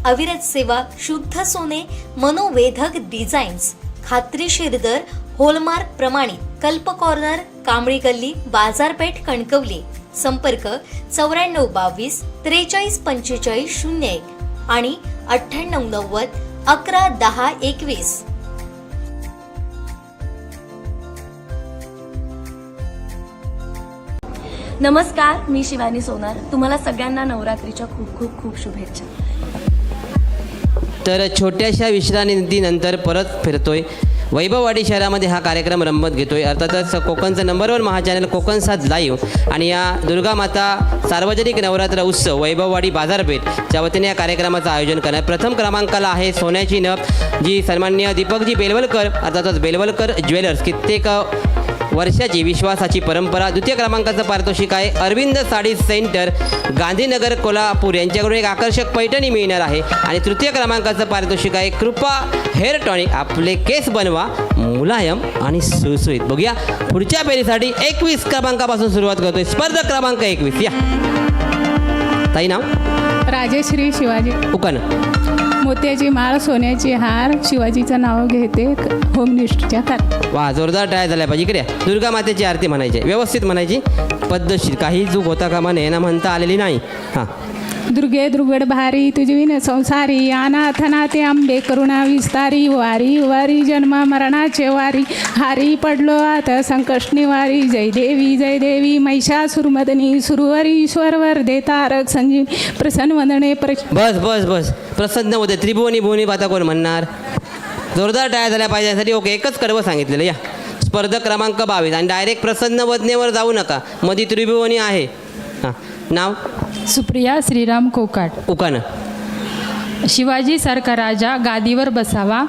अविरत सेवा. शुद्ध सोने. मनोवेधक डिझाईन्स. खात्रीशीर दर. होलमार्क प्रमाणित. कल्प कॉर्नर कांबळी गल्ली बाजारपेठ कणकवली. संपर्क 9422 43 45 01 आणि 9890 11 10 21. नमस्कार, मी शिवानी सोनार. तुम्हाला सगळ्यांना नवरात्रीच्या खूप खूप खूप शुभेच्छा. तर छोट्याशा विश्रांतीनंतर परत फिरतोय वैभववाडी शहरामध्ये हा कार्यक्रम रंगत घेतोय. अर्थातच कोकणचं नंबर 1 महाचॅनल कोकणसाद लाईव्ह आणि या दुर्गा माता सार्वजनिक नवरात्र उत्सव वैभववाडी बाजारपेठच्या वतीने या कार्यक्रमाचं आयोजन करण्यात प्रथम क्रमांकाला आहे सोन्याची नभ, जी सन्माननीय दीपकजी बेलवलकर अर्थातच बेलवलकर ज्वेलर्स कित्येक वर्षाची विश्वासाची परंपरा. द्वितीय क्रमांकाचं पारितोषिक आहे अरविंद साडी सेंटर गांधीनगर कोल्हापूर यांच्याकडून एक आकर्षक पैठणी मिळणार आहे. आणि तृतीय क्रमांकाचं पारितोषिक आहे कृपा हेअर टॉनिक, आपले केस बनवा मुलायम आणि सुळसुळीत. बघूया पुढच्या फेरीसाठी 21 क्रमांकापासून सुरुवात करतोय. स्पर्धक क्रमांक 21 या ताई नाव राजेश्री शिवाजी उकन. मोत्याची माळ सोन्याची हार शिवाजीचं नाव घेते होम मिनिस्टरच्या खाली. वा जोरदार टाळ्या झाल्या पाहिजे. इकडे या. दुर्गा मातेची आरती म्हणायची व्यवस्थित म्हणायची पद्धतशीर, काही चूक होता कामा नये ना म्हणता आलेली नाही. हां दुर्गे दुर्गड भारी तुझी विन संसारी अनाथनाथे आंबे करुणा विस्तारी वारी वारी जन्म मरणाचे वारी हारी पडलो आता संकष्ट निवारी जय देवी महिषासुरमदनी सुरवरीश्वर दे तारक संजीव प्रसन्न वंदने बस बस बस प्रसन्न होते. त्रिभुवनी भुवनी पाता कोण म्हणणार? जोरदार टाळ्या झाल्या पाहिजे यासाठी. ओके एकच कडवं सांगितलेलं. या स्पर्धक क्रमांक 22 आणि डायरेक्ट प्रसन्न वदनेवर जाऊ नका, मध्ये त्रिभुवनी आहे. हां नाव सुप्रिया श्रीराम कोकाट. उकान. शिवाजीसारखा राजा गादीवर बसावा,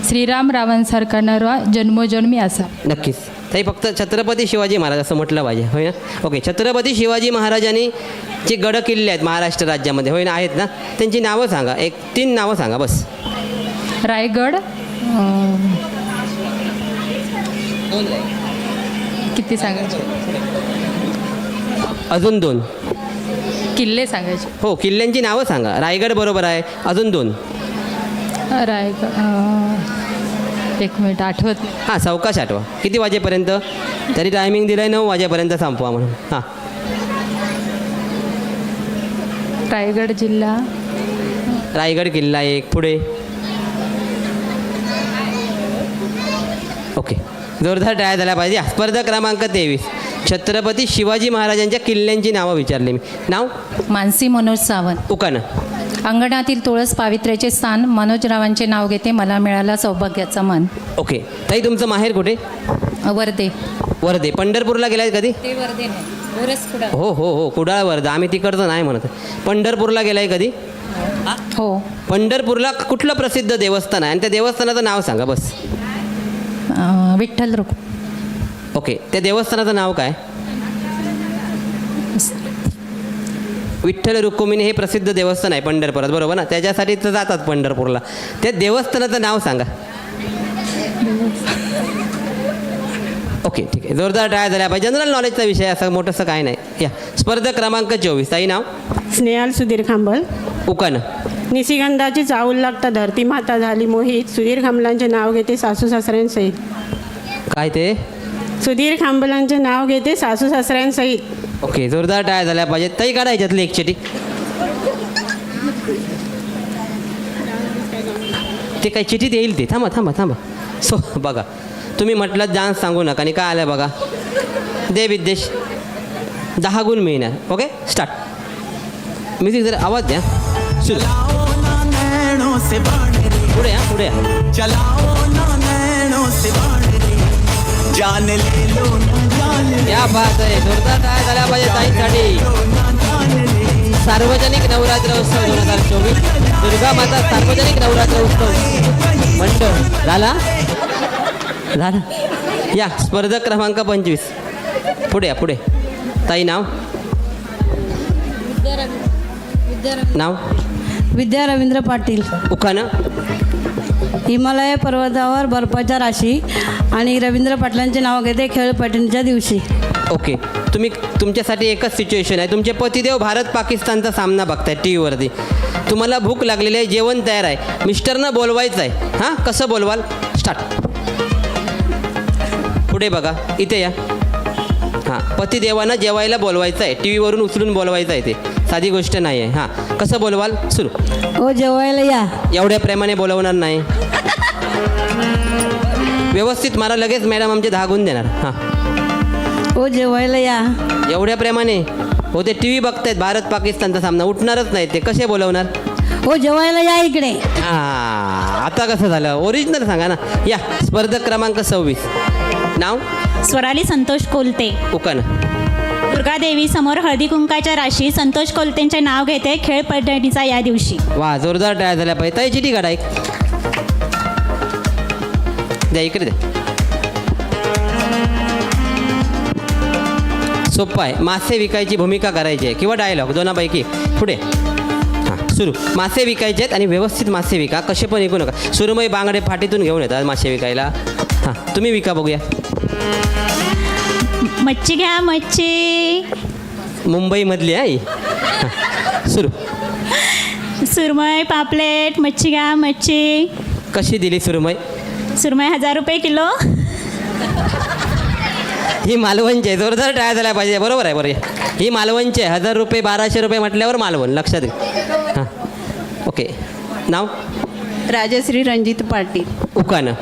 श्रीराम रावणसारखा नरवा जन्मोजन्मी असा. नक्कीच ताई, फक्त छत्रपती शिवाजी महाराज असं म्हटलं पाहिजे होय ना. ओके छत्रपती शिवाजी महाराजांनी जे गड किल्ले आहेत महाराष्ट्र राज्यामध्ये होय ना आहेत ना, त्यांची नावं सांगा. 3 नावं सांगा बस. रायगड किती सांगायचे? अजून 2 किल्ले सांगायचे. हो किल्ल्यांची नावं सांगा. रायगड बरोबर आहे, अजून 2. रायगड 1 मिनिट आठवत नाही. हां सावकाश आठवा. किती वाजेपर्यंत? तरी टायमिंग दिलं आहे 9 वाजेपर्यंत संपवा म्हणून. हां रायगड जिल्हा रायगड किल्ला 1. पुढे ओके जोरदार टाळ्या झाल्या पाहिजे. स्पर्धा क्रमांक 23 छत्रपती शिवाजी महाराजांच्या किल्ल्यांची नावं विचारली मी. नाव मानसी मनोज सावंत. उकान. अंगणातील तुळस पावित्र्याचे स्थान मनोजरावांचे नाव घेते मला मिळाला सौभाग्याचा मान. ओके ताई तुमचं माहेर कुठे? वर्धे. वर्धे. पंढरपूरला गेलाय कधी? ते वर्धे नाही. हो हो हो कुडाळ वर्धा. आम्ही तिकडचं नाही म्हणत. पंढरपूरला गेलाय कधी? हो. पंढरपूरला कुठलं प्रसिद्ध देवस्थान आहे आणि त्या देवस्थानाचं नाव सांगा बस. विठ्ठल रुक. ओके त्या देवस्थानाचं नाव काय? विठ्ठल रुक्मिणी हे प्रसिद्ध देवस्थान आहे पंढरपुरात बरोबर ना, त्याच्यासाठी तर जातात पंढरपूरला. त्या देवस्थानाचं नाव सांगा. ओके ठीक आहे जोरदार टाळ्या झाल्या पाहिजे. जनरल नॉलेजचा विषय असं मोठंसं काय नाही. या स्पर्धक क्रमांक 24 ताई नाव स्नेहाल सुधीर खांबल. उकान. निशिगंधाची चाहूल लागता धरती माता झाली मोहित सुधीर खांबलांचे नाव घेते सासू सासऱ्यांसहित. काय ते? सुधीर खांबलांचे नाव घेते सासू सासऱ्यांसहित. ओके जोरदार टाळ्या झाल्या पाहिजेत. ताई काढा ह्याच्यातली एक चिठी. ते काय चिठीत येईल ते. थांबा थांबा थांबा. सो बघा तुम्ही म्हटलं डान्स सांगू नका आणि काय आलं बघा. दे विद्देश 10 गुण मिळणार. Okay start. म्युझिक जर आवाज द्या. पुढे या पुढे या बात आहे. जोरदार टाळ्या झाल्या पाहिजे ताईंसाठी. सार्वजनिक नवरात्र उत्सव 2024 दुर्गा माता सार्वजनिक नवरात्र उत्सव मंडळ झाला झाला. या स्पर्धक क्रमांक 25 पुढे या पुढे. ताई नाव नाव विद्या रवींद्र पाटील. उखाणं. हिमालय पर्वतावर बर्फाच्या राशी आणि रवींद्र पाटलांचे नाव घेते खेळपट्टीच्या दिवशी. ओके तुम्ही तुमच्यासाठी एकच सिच्युएशन आहे. तुमचे पतिदेव भारत पाकिस्तानचा सामना बघताय टी व्हीवरती. तुम्हाला भूक लागलेली आहे, जेवण तयार आहे, मिस्टरनं बोलवायचं आहे. हां कसं बोलवाल? स्टार्ट. पुढे बघा इथे या. हां पतिदेवांना जेवायला बोलवायचं आहे, टी व्हीवरून उचलून बोलवायचं आहे. ते साधी गोष्ट नाही आहे. हां कसं बोलवाल? सुरू. ओ जेवायला या. एवढ्या प्रेमाने बोलवणार नाही. व्यवस्थित मला लगेच मॅडम आमचे 10 गुण देणार. हां ओ जेवायला या. एवढ्या प्रेमाने हो. ते टी व्ही बघतायत भारत पाकिस्तानचा सामना, उठणारच नाही ते. कसे बोलवणार? हो जेवायला या इकडे. हां, आता कसं झालं? ओरिजिनल सांगा ना. या, स्पर्धक क्रमांक 26. नाव? स्वराली संतोष कोलते. उकान. दुर्गादेवी समोर हळदी कुंकाच्या राशी संतोष कोलतेंचे नाव घेते खेळ पैठणीचा या दिवशी. वा, जोरदार टाळ्या झाल्या पाहिजे. ताई चिठी काढा एक. द्या इकडे द्या. सोप्पा आहे. मासे विकायची भूमिका करायची आहे किंवा डायलॉग दोनापैकी. पुढे. हां, सुरू. मासे विकायचे आहेत आणि व्यवस्थित मासे विका, कसे पण विकू नका. सुरमई बांगडे फाटीतून घेऊन येतात मासे विकायला. हां, तुम्ही विका बघूया. मच्छी घ्या मच्छी. मुंबईमधली आहे. हां, सुरू. सुरमई पापलेट मच्छी घ्या मच्छी. कशी दिली सुरमई? सुरमई 1000 रुपये किलो. ही मालवणची आहे. जोरदार टाळ्या झाल्या पाहिजे. बरोबर आहे, बरोबर आहे. ही मालवणची आहे. 1000 रुपये 1200 रुपये म्हटल्यावर मालवण लक्षात घ्या. हां, ओके. नाव? राजश्री रणजित पाटील. उकानं.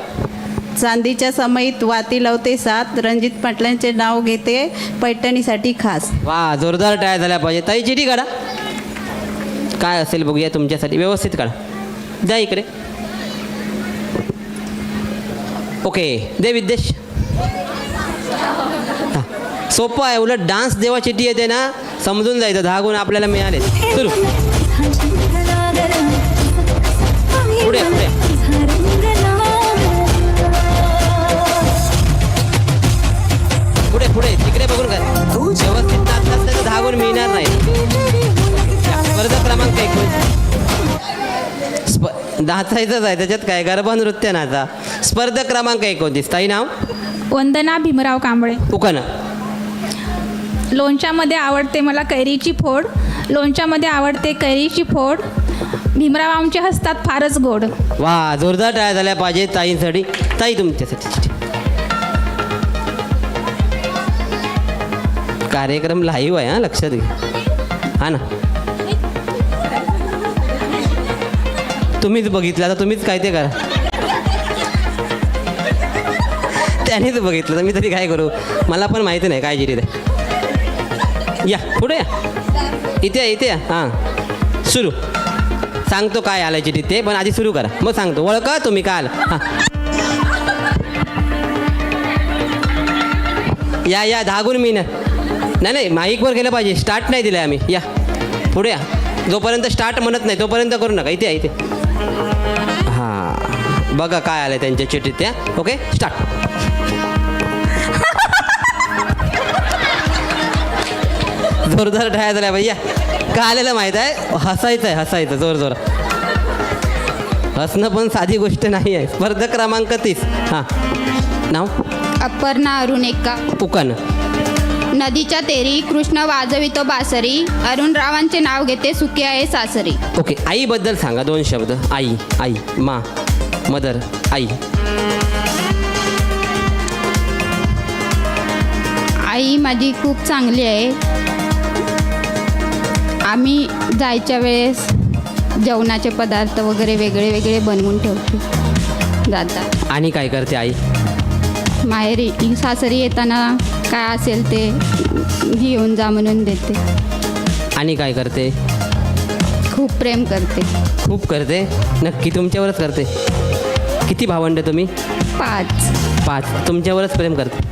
चांदीच्या समयीत वाती लावते सात, रणजित पाटलांचे नाव घेते पैठणीसाठी खास. वा, जोरदार टाळ्या झाल्या पाहिजे. ताई चिठी काढा. काय असेल बघूया तुमच्यासाठी. व्यवस्थित काढा. द्या इकडे. ओके, दे विद्येश. हां, सोपं आहे. उलट डान्स जेव्हा चिठी येते ना समजून जायचं 10 गुण आपल्याला मिळाले. सुरू. पुढे पुढे. पुढे पुढे तिकडे बघून काय व्यवस्थित नाचतात तर 10 गुण मिळणार नाही. स्पर्धा क्रमांक 21. नाचायचंच आहे त्याच्यात काय. गरबा नृत्य नाचा. स्पर्धा क्रमांक 29. ताई नाव? वंदना भीमराव कांबळे. उकानं. लोणच्यामध्ये आवडते मला कैरीची फोड. लोणच्यामध्ये आवडते कैरीची फोड. भीमराव आमच्या हसतात फारच गोड. वा, जोरदार टाळ्या झाल्या पाहिजे ताईंसाठी. ताई तुमच्यासाठी. कार्यक्रम लाईव्ह आहे. हां, लक्षात घ्या. हां ना, तुम्हीच बघितलं आता तुम्हीच काय ते करा. त्यानेच बघितलं तर मी तरी काय करू. मला पण माहिती नाही काय चिठी ते. या पुढे या. इथे इथे या. हां, सुरू. सांगतो काय आलं चिठी ते, पण आधी सुरू करा मग सांगतो. ओळखा तुम्ही काय आलं. हां, या या 10 गुण मी नाही माईकवर गेलं पाहिजे. स्टार्ट नाही दिलं आम्ही. या पुढे या. जोपर्यंत स्टार्ट म्हणत नाही तोपर्यंत करू नका. इथे इथे. हां, बघा काय आलं त्यांच्या चिठ्ठीत त्या. Okay, start. जोरदार टाळ्या झाल्या भैया. का आलेलं माहीत आहे. हसायचं आहे, हसायचं जोर जोर. हसणं पण साधी गोष्ट नाही आहे. स्पर्धक क्रमांक 30. हां, नाव? अपर्णा अरुण एक्का. उकानं. नदीच्या तेरी कृष्ण वाजवितो बासरी. अरुण रावांचे नाव घेते सुखी आहे सासरी. ओके, आईबद्दल सांगा 2 शब्द. आई. आई, मा, मदर, आई. आई माझी खूप चांगली आहे. आम्ही जायच्या वेळेस जेवणाचे पदार्थ वगैरे वेगळे वेगळे बनवून ठेवतो जातात. आणि काय करते आई? माहेरी सासरी येताना काय असेल ते घेऊन जा म्हणून देते. आणि काय करते? खूप प्रेम करते. खूप करते? नक्की तुमच्यावरच करते? किती भावंड तुम्ही? 5. तुमच्यावरच प्रेम करते?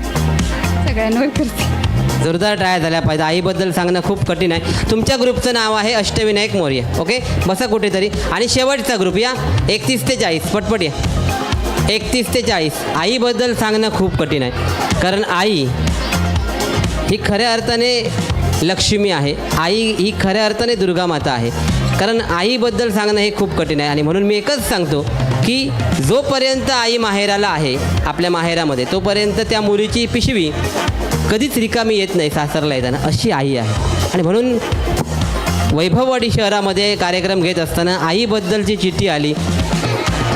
सगळ्यांवर करते. जोरदार टाळ्या झाल्या पाहिजे. आईबद्दल सांगणं खूप कठीण आहे. तुमच्या ग्रुपचं नाव आहे अष्टविनायक मौर्य. ओके, बसा कुठेतरी. आणि शेवटचा ग्रुप या 31 ते 40. पटपट या. 31 ते 40. आईबद्दल सांगणं खूप कठीण आहे. कारण आई ही खऱ्या अर्थाने लक्ष्मी आहे. आई ही खऱ्या अर्थाने दुर्गा माता आहे. कारण आईबद्दल सांगणं हे खूप कठीण आहे. आणि म्हणून मी एकच सांगतो की जोपर्यंत आई माहेराला आहे आपल्या माहेरामध्ये तोपर्यंत त्या मुलीची पिशवी कधीच रिकामी येत नाही सासरला येताना. अशी आई आहे. आणि म्हणून वैभववाडी शहरामध्ये कार्यक्रम घेत असताना आईबद्दलची चिठ्ठी आली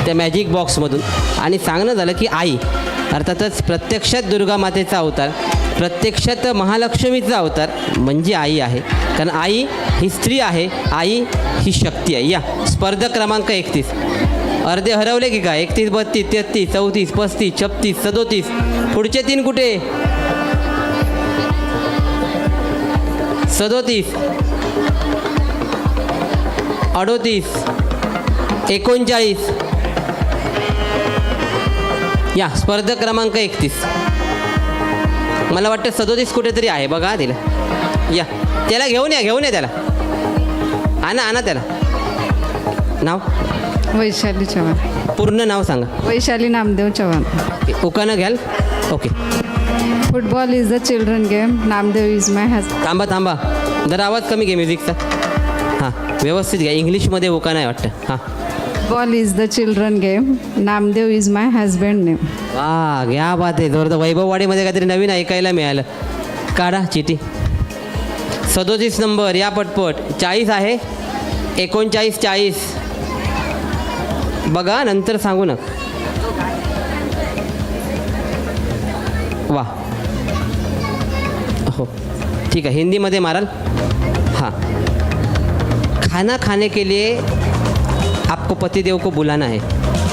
त्या मॅजिक बॉक्समधून. आणि सांगणं झालं की आई अर्थातच प्रत्यक्षात दुर्गा मातेचा अवतार, प्रत्यक्षात महालक्ष्मीचा अवतार म्हणजे आई आहे. कारण आई ही स्त्री आहे. आई ही शक्ती आहे. या स्पर्धक क्रमांक 31. अर्धे हरवले की काय? 31, 32, 33, 34, 35, 36, 37. पुढचे 3 कुठे? 37. 38 39 या स्पर्धक क्रमांक 31. मला वाटतं 37 कुठेतरी आहे बघा तिला. या त्याला घेऊन या त्याला. आणा त्याला. नाव वैशाली चव्हाण. पूर्ण नाव सांगा. वैशाली नामदेव चव्हाण. उकानं घ्याल. Okay. Football is the children game. Namdev is my husband. थांबा जरा आवाज कमी घे म्युझिकचा. हां व्यवस्थित घ्या. इंग्लिशमध्ये उकानं आहे वाटतं. हां. Football is the children game. Namdev is my husband name. वा घ्या बात आहे. जोरदार. वैभववाडीमध्ये काहीतरी नवीन ऐकायला मिळालं. काढा चिठी. 37 नंबर या पटपट. 40 आहे. 39 40 बघा नंतर सांगू नका. वा हो ठीक है. हिंदी में मारल. हाँ. खाना खाने के लिए आपको पतिदेव को बुलाना है.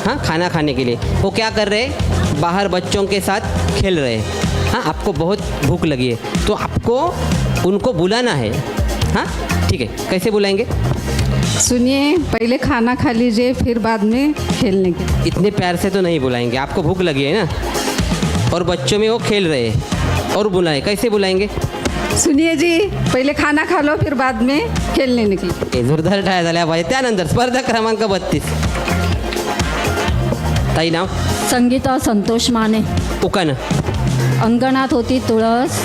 हाँ खाना खाने के लिए. वो क्या कर रहे हैं? बाहर बच्चों के साथ खेल रहे हैं. हाँ आपको बहुत भूख लगी है तो आपको उनको बुलाना है. हाँ ठीक है. कैसे बुलाएंगे? सुनिए, पहले खाना खा लीजिए फिर बाद में खेलने के. इतने प्यार से तो नहीं बुलाएंगे. आपको भूख लगी है ना और बच्चों में वो खेल रहे हैं और बुलाए. कैसे बुलाएंगे? सुनिए जी, पहले खाना खा लो फिर बाद में खेलने निकले. हे जोरदार टाळ्या झाल्या पाहिजे. त्यानंतर स्पर्धा क्रमांक 32. ताई नाव? संगीता संतोष माने. उकानं. अंगणात होती तुळस,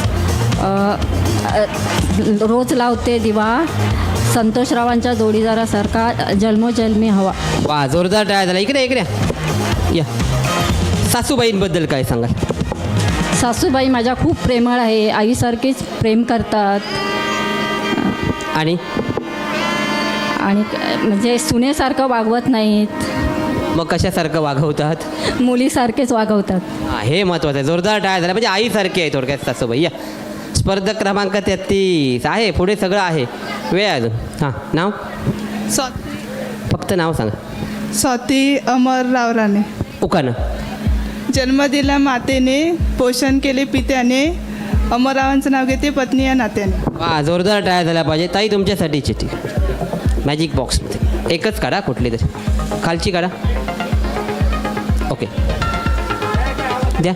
रोज लावते दिवा, संतोषरावांच्या जोडीदारासारखा जन्मोजन्मी हवा. वा जोरदार टाळ्या झाल्या. इकडे या. सासूबाईंबद्दल काय सांगाल? सासूबाई माझ्या खूप प्रेमळ आहे. आईसारखीच प्रेम करतात आणि म्हणजे सुनेसारखं वागवत नाहीत. मग कशासारखं वागवतात? मुलीसारखेच वागवतात. हां हे महत्त्वाचं आहे. जोरदार टाळ्या झाल्या. म्हणजे आईसारखी आहे थोडक्यात सासूबाई. या स्पर्धक क्रमांक 33 आहे. पुढे सगळं आहे. वेळ आहे अजून. हां नाव? फक्त नाव सांगा. स्वाती अमरराव राणे. उकानं. जन्म दिला मातेने, पोषण केले पित्याने, अमररावांचं नाव घेते पत्नी या नात्याने. वा जोरदार टाळ्या झाल्या पाहिजे. ताई तुमच्यासाठी चिठ्ठी मॅजिक बॉक्समध्ये एकच काढा कुठली तरी. खालची काढा. ओके द्या.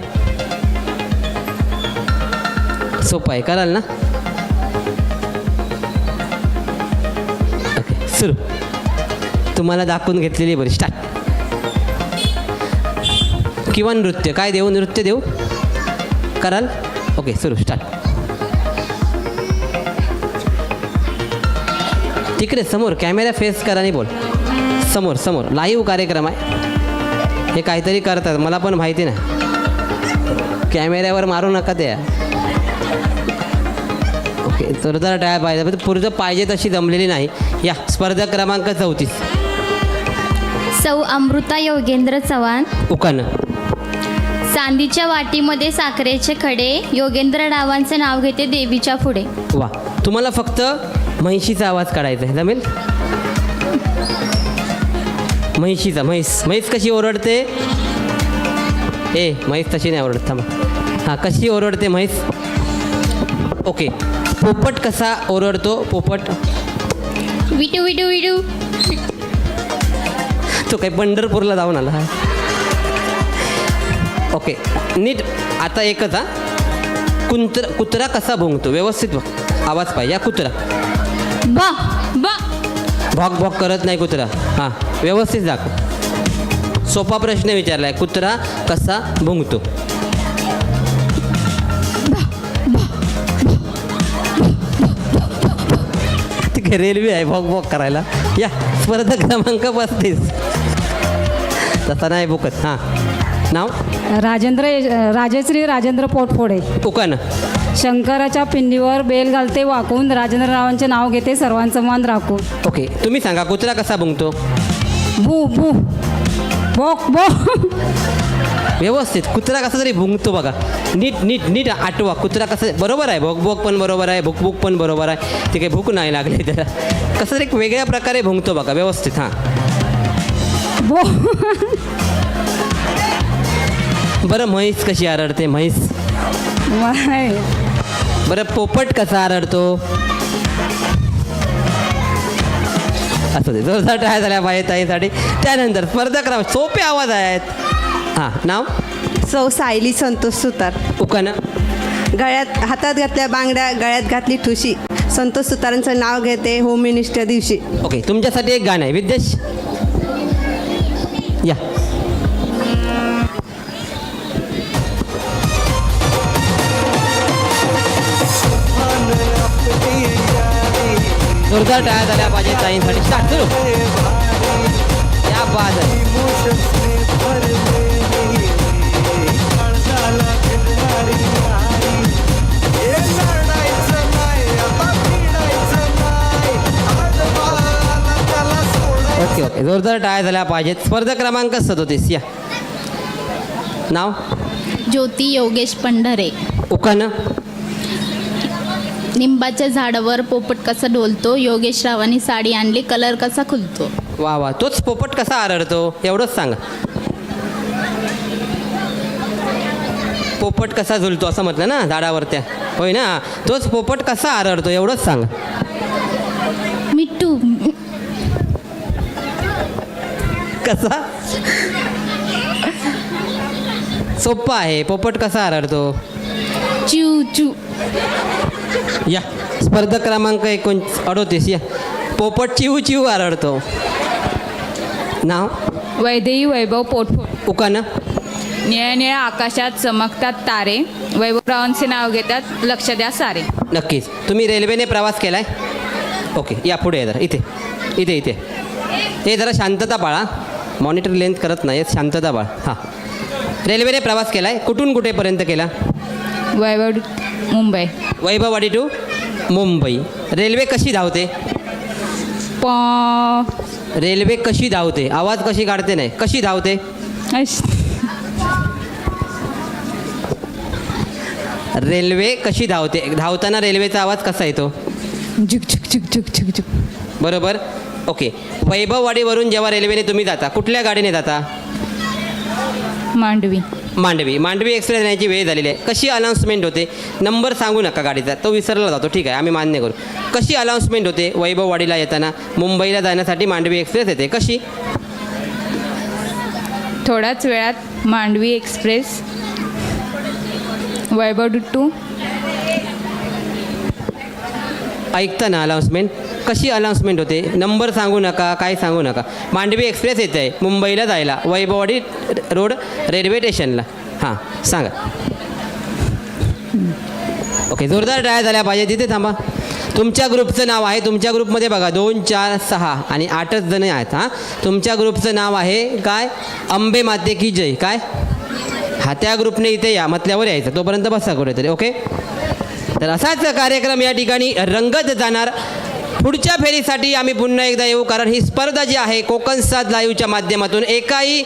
सोपं आहे कराल ना. ओके सुरू. तुम्हाला दाखवून घेतलेली बरी. स्टार्ट. किंवा नृत्य काय देऊ? नृत्य देऊ कराल? ओके सुरू. स्टार्ट. तिकडे समोर कॅमेरा फेस करा आणि बोल. समोर लाईव्ह कार्यक्रम आहे. हे काहीतरी करतात मला पण माहिती नाही. कॅमेऱ्यावर मारू नका त्या. ओके जोरदार टाळ्या पाहिजे. पुढचं पाहिजे तशी जमलेली नाही. या स्पर्धा क्रमांक 34. सौ अमृता योगेंद्र चव्हाण. उकानं. चांदीच्या वाटीमध्ये साखरेचे खडे, योगेंद्र नाव घेते देवीच्या पुढे. वा तुम्हाला फक्त म्हैशीचा आवाज काढायचा आहे. जमेल? म्हैशीचा. म्हैस कशी ओरडते? म्हैस तशी नाही ओरडत. थांबा. हां कशी ओरडते म्हैस? ओके. पोपट कसा ओरडतो? पोपट विटू विटू विटू. तो काही पंढरपूरला जाऊन आला. ओके नीट. आता एकच. कुत्रा कसा भुंकतो? व्यवस्थित आवाज पाहिजे. कुत्रा बा बा. भॉक करत नाही कुत्रा. हां व्यवस्थित दाखव. सोपा प्रश्न विचारला आहे. कुत्रा कसा भुंकतो? तिकडे रेल्वे आहे भॉक करायला. या स्पर्धा क्रमांक 35. तसा नाही भुकत. हां नाव? राजश्री राजेंद्र पोटफोडे. उकानं. शंकराच्या पिंडीवर बेल घालते वाकून, राजेंद्ररावांचे नाव घेते सर्वांचं मन राखून. ओके तुम्ही सांगा कुत्रा कसा भुंकतो? भू भू बोक बो. व्यवस्थित. कुत्रा कसा तरी भुंकतो बघा. नीट आठवा. कुत्रा कसं बरोबर आहे. भोक पण बरोबर आहे. भुक पण बरोबर आहे. ते काही भूक नाही लागले त्याला. कसं तरी एक वेगळ्या प्रकारे भुंकतो बघा. व्यवस्थित. हां बो. बरं म्हैस कशी आरडते? म्हैस. बरं पोपट कसा आरडतो? असं ते जोरदार टाळ्या झाल्या पाहिजे ताईसाठी. त्यानंतर स्पर्धक क्रमांक सोपे आवाज आहेत. हां, नाव सौ सायली संतोष सुतार. उकाना गळ्यात हातात घातल्या बांगड्या, गळ्यात घातली ठुशी. संतोष सुतारांचं नाव घेते होम मिनिस्टर दिवशी. ओके, तुमच्यासाठी एक गाणं आहे. विद्येश या. जोरदार टाळ्या झाल्या पाहिजे ताईंसाठी. स्टार्ट सुरू. या बाद ओके ओके, जोरदार टाळ्या झाल्या पाहिजेत. स्पर्धा क्रमांक 37 या. नाव ज्योती योगेश पंढरे. उकानं निंबाच्या झाडावर पोपट कसा डोलतो, योगेशरावांनी साडी आणली, कलर कसा खुलतो. वा वा, तोच पोपट कसा आरडतो एवढंच सांगा. पोपट कसा झुलतो असं म्हटलं ना झाडावर त्या, होय ना, तोच पोपट कसा आरडतो एवढंच सांगा. मिट्टू. कसा सोप्पा आहे. पोपट कसा आरडतो. चू चू. या. स्पर्धक क्रमांक 38 या. पोपट चिव चिव आरडतो. नाव वैदेही वैभव पोटफोड. उकानं निळ्या निळ्या आकाशात चमकतात तारे, वैभवरावांचे नाव घेतात लक्ष द्या सारे. नक्कीच. तुम्ही रेल्वेने प्रवास केलाय. ओके, या पुढे जरा. इथे इथे इथे हे जरा शांतता पाळा. मॉनिटर लेंथ करत नाही, शांतता पाळा. हां, रेल्वेने प्रवास केलाय. कुठून कुठेपर्यंत केला. वैभव मुंबई. वैभववाडी टू मुंबई. रेल्वे कशी धावते. रेल्वे कशी धावते. आवाज कशी काढते नाही, कशी धावते. रेल्वे कशी धावते. धावताना रेल्वेचा आवाज कसा येतो. झुक झुक झुक झुक झुक झुक. बरोबर. ओके, वैभववाडीवरून जेव्हा रेल्वेने तुम्ही जाता, कुठल्या गाडीने जाता. मांडवी. मांडवी. मांडवी एक्सप्रेस येण्याची वेळ झालेली आहे. कशी अनाऊन्समेंट होते. नंबर सांगू नका गाडीचा, तो विसरला जातो. ठीक आहे, आम्ही मान्य करू. कशी अनाऊन्समेंट होते. वैभववाडीला येताना मुंबईला जाण्यासाठी मांडवी एक्सप्रेस येते. कशी. थोड्याच वेळात मांडवी एक्सप्रेस वैभव टू. ऐकता ना अनाऊन्समेंट. कशी अनाऊन्समेंट होते. नंबर सांगू नका, काय सांगू नका. मांडवी एक्सप्रेस येते आहे मुंबईला जायला, वैभववाडी रोड रेल्वे स्टेशनला. हां, सांगा. ओके, जोरदार टाळ्या झाल्या पाहिजे. तिथे थांबा. तुमच्या ग्रुपचं नाव आहे. तुमच्या ग्रुपमध्ये बघा 2, 4, 6 आणि 8च जण आहेत. हां, तुमच्या ग्रुपचं नाव आहे काय. अंबे माते की जय. काय. हा, त्या ग्रुपने इथे या म्हटल्यावर यायचं. तोपर्यंत बसा कुठेतरी. ओके, तर असाच कार्यक्रम या ठिकाणी रंगत जाणार. पुढच्या फेरीसाठी आम्ही पुन्हा एकदा येऊ, कारण ही स्पर्धा जी आहे कोकण साथ लाईव्हच्या माध्यमातून एकाही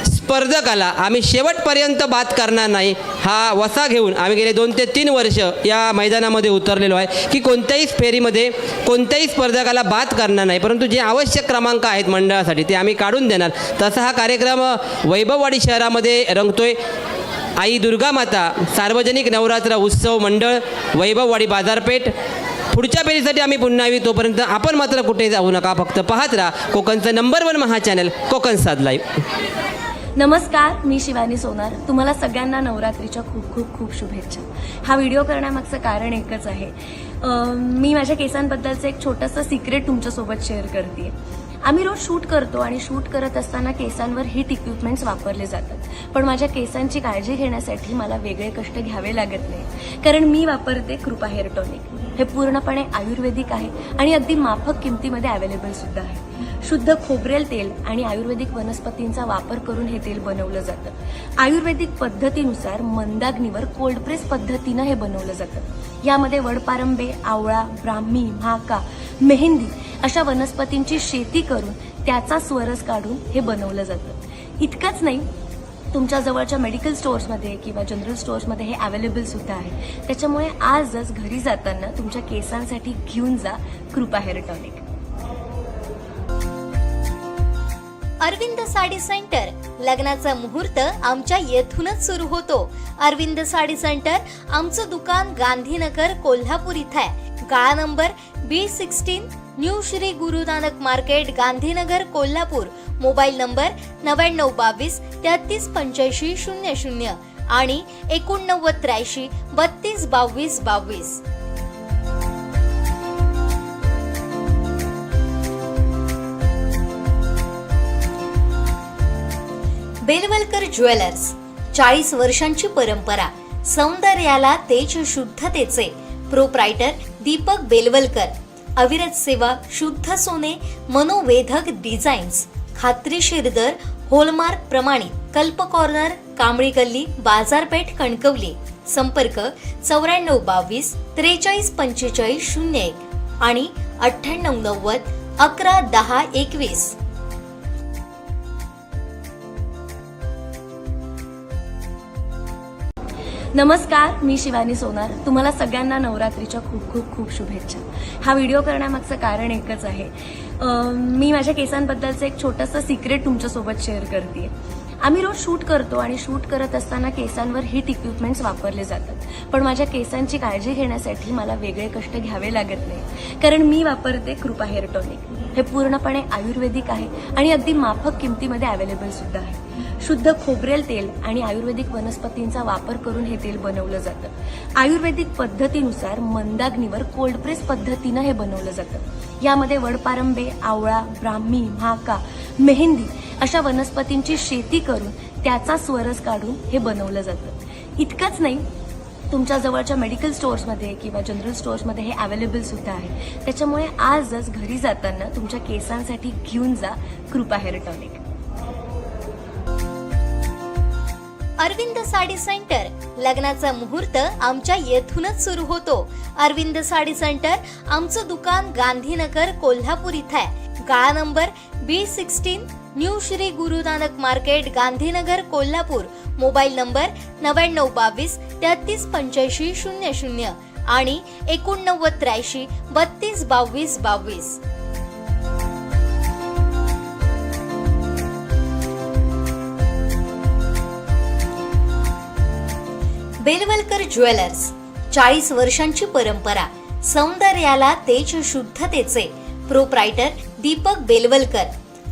स्पर्धकाला आम्ही शेवटपर्यंत बाद करणार नाही, हा वसा घेऊन आम्ही गेले 2 ते 3 वर्ष या मैदानामध्ये उतरलेलो आहे की कोणत्याही फेरीमध्ये कोणत्याही स्पर्धकाला बाद करणार नाही, परंतु जे आवश्यक क्रमांक आहेत मंडळासाठी ते आम्ही काढून देणार. तसा हा कार्यक्रम वैभववाडी शहरामध्ये रंगतोय. आई दुर्गा माता सार्वजनिक नवरात्र उत्सव मंडळ वैभववाडी बाजारपेठ. पुढच्या फेरीसाठी आम्ही पुन्हा येऊ. तोपर्यंत आपण मात्र कुठेही जाऊ नका. फक्त पाहत राहा कोकणचं नंबर 1 महा चॅनल कोकण साथ लाईव्ह. नमस्कार, मी शिवानी सोनार. तुम्हाला सगळ्यांना नवरात्रीच्या खूप खूप खूप शुभेच्छा. हा व्हिडिओ करण्यामागचं कारण एकच आहे. मी माझ्या केसांबद्दलचं एक छोटंसं सिक्रेट तुमच्यासोबत शेअर करते. आम्ही रोज शूट करतो आणि शूट करत असताना केसांवर हिट इक्विपमेंट्स वापरले जातात, पण माझ्या केसांची काळजी घेण्यासाठी मला वेगळे कष्ट घ्यावे लागत नाही, कारण मी वापरते कृपा हेअर टॉनिक. हे पूर्णपणे आयुर्वेदिक आहे आणि अगदी माफक किमतीमध्ये अवेलेबल सुद्धा आहे. शुद्ध खोबरेल तेल आणि आयुर्वेदिक वनस्पतींचा वापर करून हे तेल बनवलं जातं. आयुर्वेदिक पद्धतीनुसार मंदाग्नीवर कोल्ड प्रेस पद्धतीनं हे बनवलं जातं. यामध्ये वडपारंबे, आवळा, ब्राह्मी, म्हाका, मेहंदी अशा वनस्पतींची शेती करून त्याचा स्वरस काढून हे बनवलं जातं. इतकंच नाही, तुमच्या जवळच्या मेडिकल स्टोअर्समध्ये किंवा जनरल स्टोअर्समध्ये हे अवेलेबल सुद्धा आहे. त्याच्यामुळे आजच घरी जाताना तुमच्या केसांसाठी घेऊन जा Kripa hair tonic. Arvind sari centre. लग्नाचा मुहूर्त आमच्या येथूनच सुरू होतो. अरविंद साडी सेंटर. आमचं दुकान गांधीनगर कोल्हापूर इथं आहे. गाळा number B16 new Shri Guru Nanak market Gandhinagar Kolhapur. Mobile number 9922 338500 आणि 8983 322222. बेलवलकर ज्वेलर्स, 40 वर्षांची परंपरा, सौंदर्याला तेज शुद्धतेचे. प्रोप्रायटर दीपक बेलवलकर. अविरत सेवा, शुद्ध सोने, मनोवेधक डिझाईन्स, खात्रीशीर दर, होलमार्क प्रमाणित. कल्प कॉर्नर, कांबळी गल्ली, बाजारपेठ, कणकवली. संपर्क 9422 434501 आणि 9890 111021. नमस्कार, मी शिवानी सोनार. तुम्हाला सगळ्यांना नवरात्रीच्या खूप खूप खूप शुभेच्छा. हा व्हिडिओ करण्यामागचं कारण एकच आहे. मी माझ्या केसांबद्दलचं एक छोटंसं सिक्रेट तुमच्यासोबत शेअर करते. आम्ही रोज शूट करतो आणि शूट करत असताना केसांवर हिट इक्विपमेंट्स वापरले जातात. पण माझ्या केसांची काळजी घेण्यासाठी मला वेगळे कष्ट घ्यावे लागत नाही, कारण मी वापरते कृपा हेअर टॉनिक. हे पूर्णपणे आयुर्वेदिक आहे आणि अगदी माफक किमतीमध्ये अवेलेबल सुद्धा आहे. शुद्ध खोबरेल तेल आणि आयुर्वेदिक वनस्पतींचा वापर करून हे तेल बनवलं जातं. आयुर्वेदिक पद्धतीनुसार मंदाग्नीवर कोल्ड प्रेस पद्धतीनं हे बनवलं जातं. यामध्ये वडपारंबे, आवळा, ब्राह्मी, म्हाका, मेहंदी अशा वनस्पतींची शेती करून त्याचा स्वरस काढून हे बनवलं जातं. इतकंच नाही, तुमच्या जवळच्या मेडिकल स्टोअर्समध्ये किंवा जनरल स्टोअर्समध्ये हे अवेलेबल सुद्धा आहे. त्याच्यामुळे आजच घरी जाताना तुमच्या केसांसाठी घेऊन जा Kripa hair tonic. Arvind sari centre, लग्नाचा मुहूर्त आमच्या येथूनच सुरू होतो. अरविंद साडी सेंटर, आमचं दुकान गांधीनगर कोल्हापूर इथं आहे. गाळा number B16, new Shri Guru Nanak market Gandhinagar Kolhapur. Mobile number 9922 338500 आणि 8983 322222. बेलवलकर ज्वेलर्स, 40 वर्षांची परंपरा, सौंदर्याला तेज शुद्धतेचे. प्रोप्रायटर दीपक बेलवलकर.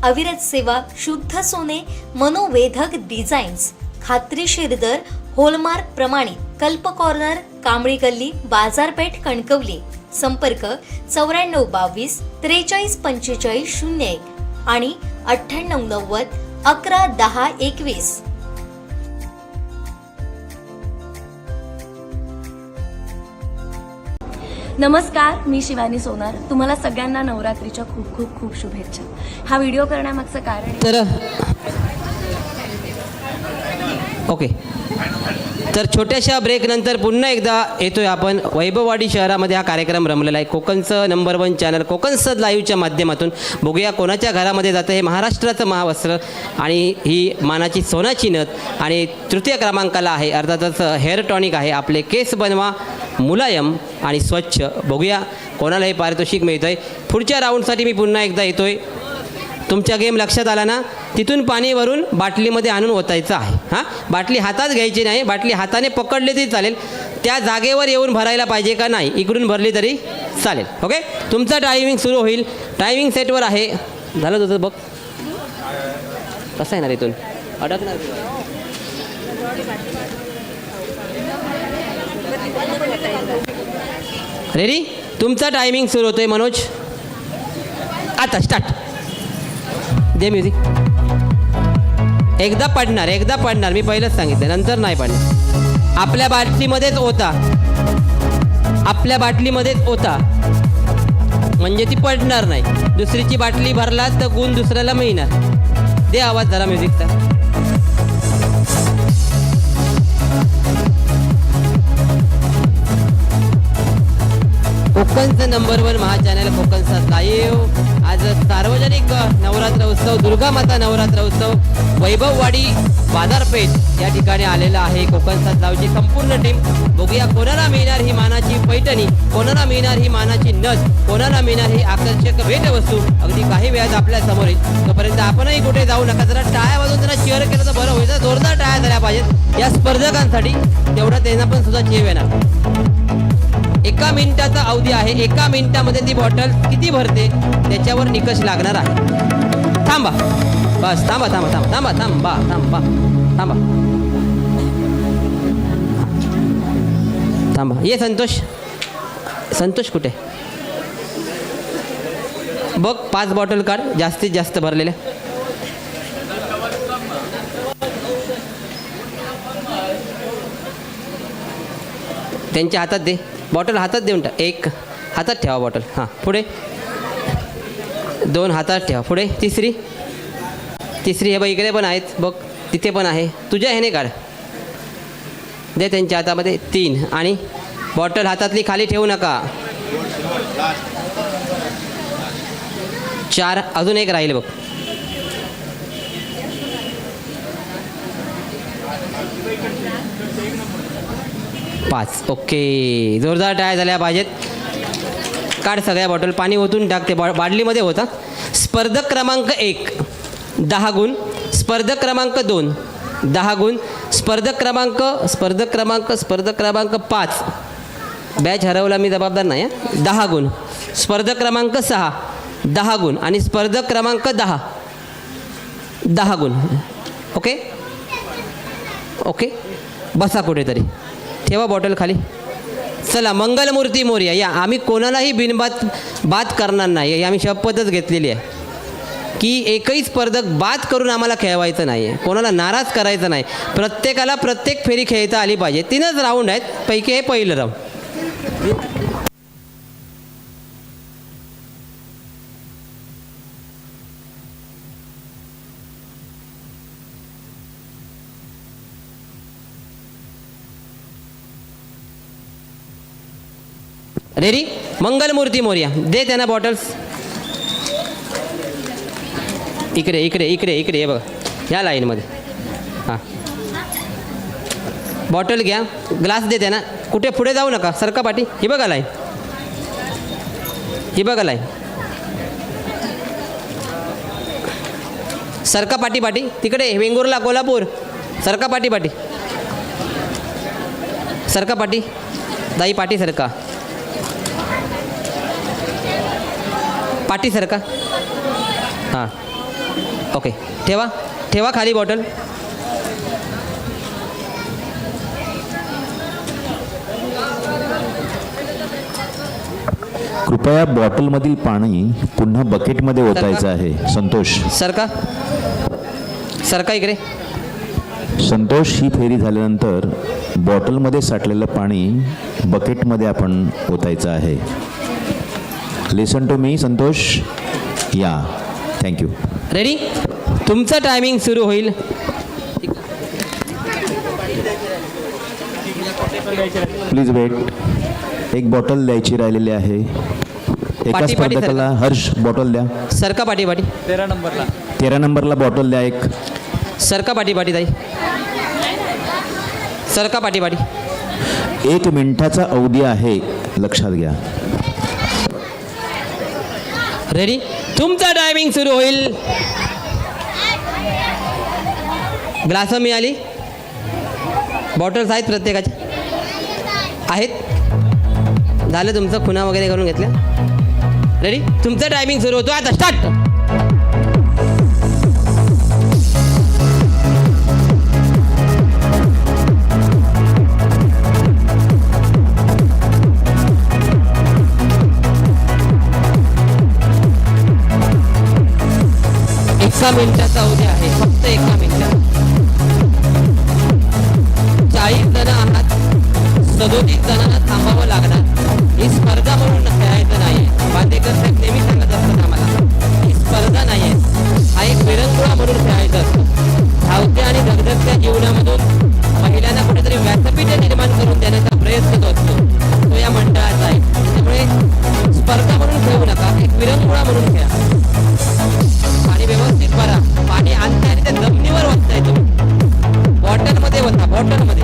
अविरत सेवा, शुद्ध सोने, मनोवेधक डिझाईन्स, खात्रीशीर दर, होलमार्क प्रमाणित. कल्प कॉर्नर, कांबळी गल्ली, बाजारपेठ, कणकवली. संपर्क 9422 434501 आणि 9890 111021. नमस्कार, मी शिवानी सोनार. तुम्हाला सगळ्यांना नवरात्रीच्या खूप खूप खूप शुभेच्छा. हा व्हिडिओ करण्यामागचं कारण ओके, तर छोट्याशा ब्रेकनंतर पुन्हा एकदा येतोय आपण. वैभववाडी शहरामध्ये हा कार्यक्रम रमलेला आहे. कोकणचं नंबर 1 चॅनल कोकणसद लाईव्हच्या माध्यमातून. बघूया कोणाच्या घरामध्ये जातं हे महाराष्ट्राचं महावस्त्र आणि ही मानाची सोनाची नथ. आणि तृतीय क्रमांकाला आहे अर्थातच हेअर टॉनिक आहे. आपले केस बनवा मुलायम आणि स्वच्छ. बघूया कोणाला हे पारितोषिक मिळतं आहे. पुढच्या राऊंडसाठी मी पुन्हा एकदा येतोय. तुमच्या गेम लक्षात आला ना? तिथून पाणी भरून बाटलीमध्ये आणून ओतायचं आहे. हां, बाटली हातात घ्यायची नाही, बाटली हाताने पकडली तरी चालेल. त्या जागेवर येऊन भरायला पाहिजे का नाही, इकडून भरली तरी चालेल. ओके, तुमचा टायमिंग सुरू होईल. टायमिंग सेटवर आहे. झालं तुझं बघ कसं येणार इथून अडकणार. रेडी? तुमचा टायमिंग सुरू होतोय मनोज. आता स्टार्ट. दे म्युझिक. एकदा पडणार मी पहिलंच सांगितलं, नंतर नाही पडणार. आपल्या बाटलीमध्येच ओता म्हणजे ती पडणार नाही. दुसरीची बाटली भरला तर गुण दुसऱ्याला मिळणार. दे आवाज जरा म्युझिकचा. कोकणचं नंबर 1 महाचॅनल कोकणसद लाईव्ह. आज सार्वजनिक नवरात्र उत्सव, दुर्गा माता नवरात्र उत्सव वैभववाडी बाजारपेठ या ठिकाणी आलेला आहे. कोकणसद लाईव्हची संपूर्ण टीम. बघूया कोणाला मिळणार ही मानाची पैठणी, कोणाला मिळणार ही मानाची नथ, कोणाला मिळणार ही आकर्षक भेटवस्तू. अगदी काही वेळात आपल्या समोर येईल. तोपर्यंत आपणही कुठे जाऊ नका. जरा टाळ्या वाजून जरा चेअर केलं तर बरं होईल. जोरदार टाळ्या झाल्या पाहिजेत या स्पर्धकांसाठी, तेवढा त्यांना पण सुद्धा चेव येणार. 1 मिनिटाचा अवधी आहे. 1 मिनिटामध्ये ती बॉटल किती भरते त्याच्यावर निकष लागणार आहे. थांबा, बस थांबा थांबा थांबा थांबा थांबा थांबा थांबा थांबा. ये संतोष, संतोष कुठे? बघ 5 बॉटल काढ जास्तीत जास्त भरलेल्या. त्यांच्या हातात दे बॉटल, हातात देऊन टाक. 1 हातात ठेवा बॉटल. हां पुढे 2 हातात ठेवा. पुढे तिसरी हे बघ इकडे पण आहेत बघ, तिथे पण आहे. तुझ्या ह्याने काढ, दे त्यांच्या हातामध्ये. 3 आणि बॉटल हातातली खाली ठेवू नका. 4 अजून 1 राहील बघ. पाच. ओके, जोरदार टाळ्या झाल्या पाहिजेत. काढ सगळ्या बॉटल, पाणी ओतून टाक. ते बाटलीमध्ये होता. स्पर्धक क्रमांक 1 10 गुण, स्पर्धक क्रमांक 2 10 गुण, स्पर्धक क्रमांक 5 बॅच हरवला मी जबाबदार नाही. 10 गुण. स्पर्धक क्रमांक 6 10 गुण आणि स्पर्धक क्रमांक 10 गुण. ओके ओके, बसा कुठेतरी, ठेवा बॉटल खाली. चला, मंगलमूर्ती मोरया. या, आम्ही कोणालाही बाद करणार नाही. आम्ही शपथच घेतलेली आहे की एकही स्पर्धक बाद करून आम्हाला खेळवायचं नाही आहे, कोणाला नाराज करायचं नाही. प्रत्येकाला प्रत्येक फेरी खेळता आली पाहिजे. 3च राऊंड आहेत, पैकी हे पहिलं राऊंड. रेडी? मंगलमूर्ती मोरया, दे त्यांना बॉटल्स. इकडे इकडे इकडे इकडे हे बघा, ह्या लाईनमध्ये. हां, बॉटल घ्या, ग्लास दे त्यांना. कुठे पुढे जाऊ नका, सरका पाठी. ही बघा लाईन, ही बघा लाईन. सरका पाठी पाठी, तिकडे वेंगुर्ला कोल्हापूर. सरका पाठी पाठी, सरका पाठी. दाई पाठी सरका, पाठी सरका. हां ओके, ठेवा ठेवा खाली बॉटल. कृपया बॉटलमधील पाणी पुन्हा बकेटमध्ये ओतायचं आहे. संतोष, सरका सरका इकडे. संतोष, ही फेरी झाल्यानंतर बॉटलमध्ये साठलेलं पाणी बकेटमध्ये आपण ओतायचं आहे. लिसन टू मी संतोष. या, थँक्यू. रेडी? तुमचं टायमिंग सुरू होईल. Please weight. एक बॉटल द्यायची राहिलेली आहे. एका पाटी स्पर्धकाला हर्ष बॉटल द्या. सरका पाठी पाठी. 13 नंबरला बॉटल द्या एक. सरका पाठी पाठी ताई, सरका पाठी पाठी. 1 मिनिटाचा अवधी आहे, लक्षात घ्या. रेडी? तुमचा टायमिंग सुरू होईल. ग्लास मिळाली, बॉटल्स आहेत प्रत्येकाच्या, आहेत. झालं तुमचं, खुणा वगैरे करून घेतल्या. रेडी? तुमचा टायमिंग सुरू होतो आता. स्टार्ट. एका मिनिटाचा अवधी आहे, फक्त 1 मिनिट. 40 जण आहात, 37 जणांना थांबावं लागणार. ही स्पर्धा म्हणून खेळायचं नाही. बांदेकर साहेब नेहमी सांगत असतात आम्हाला, ही स्पर्धा नाही आहे, हा एक विरंगुळा म्हणून खेळायचा असतो. धावत्या आणि धगधगत्या जीवनामधून महिलांना कुठेतरी व्यासपीठ निर्माण करून देण्याचा प्रयत्न जो असतो तो या मंडळाचा आहे. त्यामुळे स्पर्धा म्हणून खेळू नका, एक विरंगुळा म्हणून खेळा. पाणी व्यवस्थित भरा. पाणी आणता आणि त्या जमिनीवर ओतताय तुम्ही. बॉटलमध्ये ओता, बॉटलमध्ये.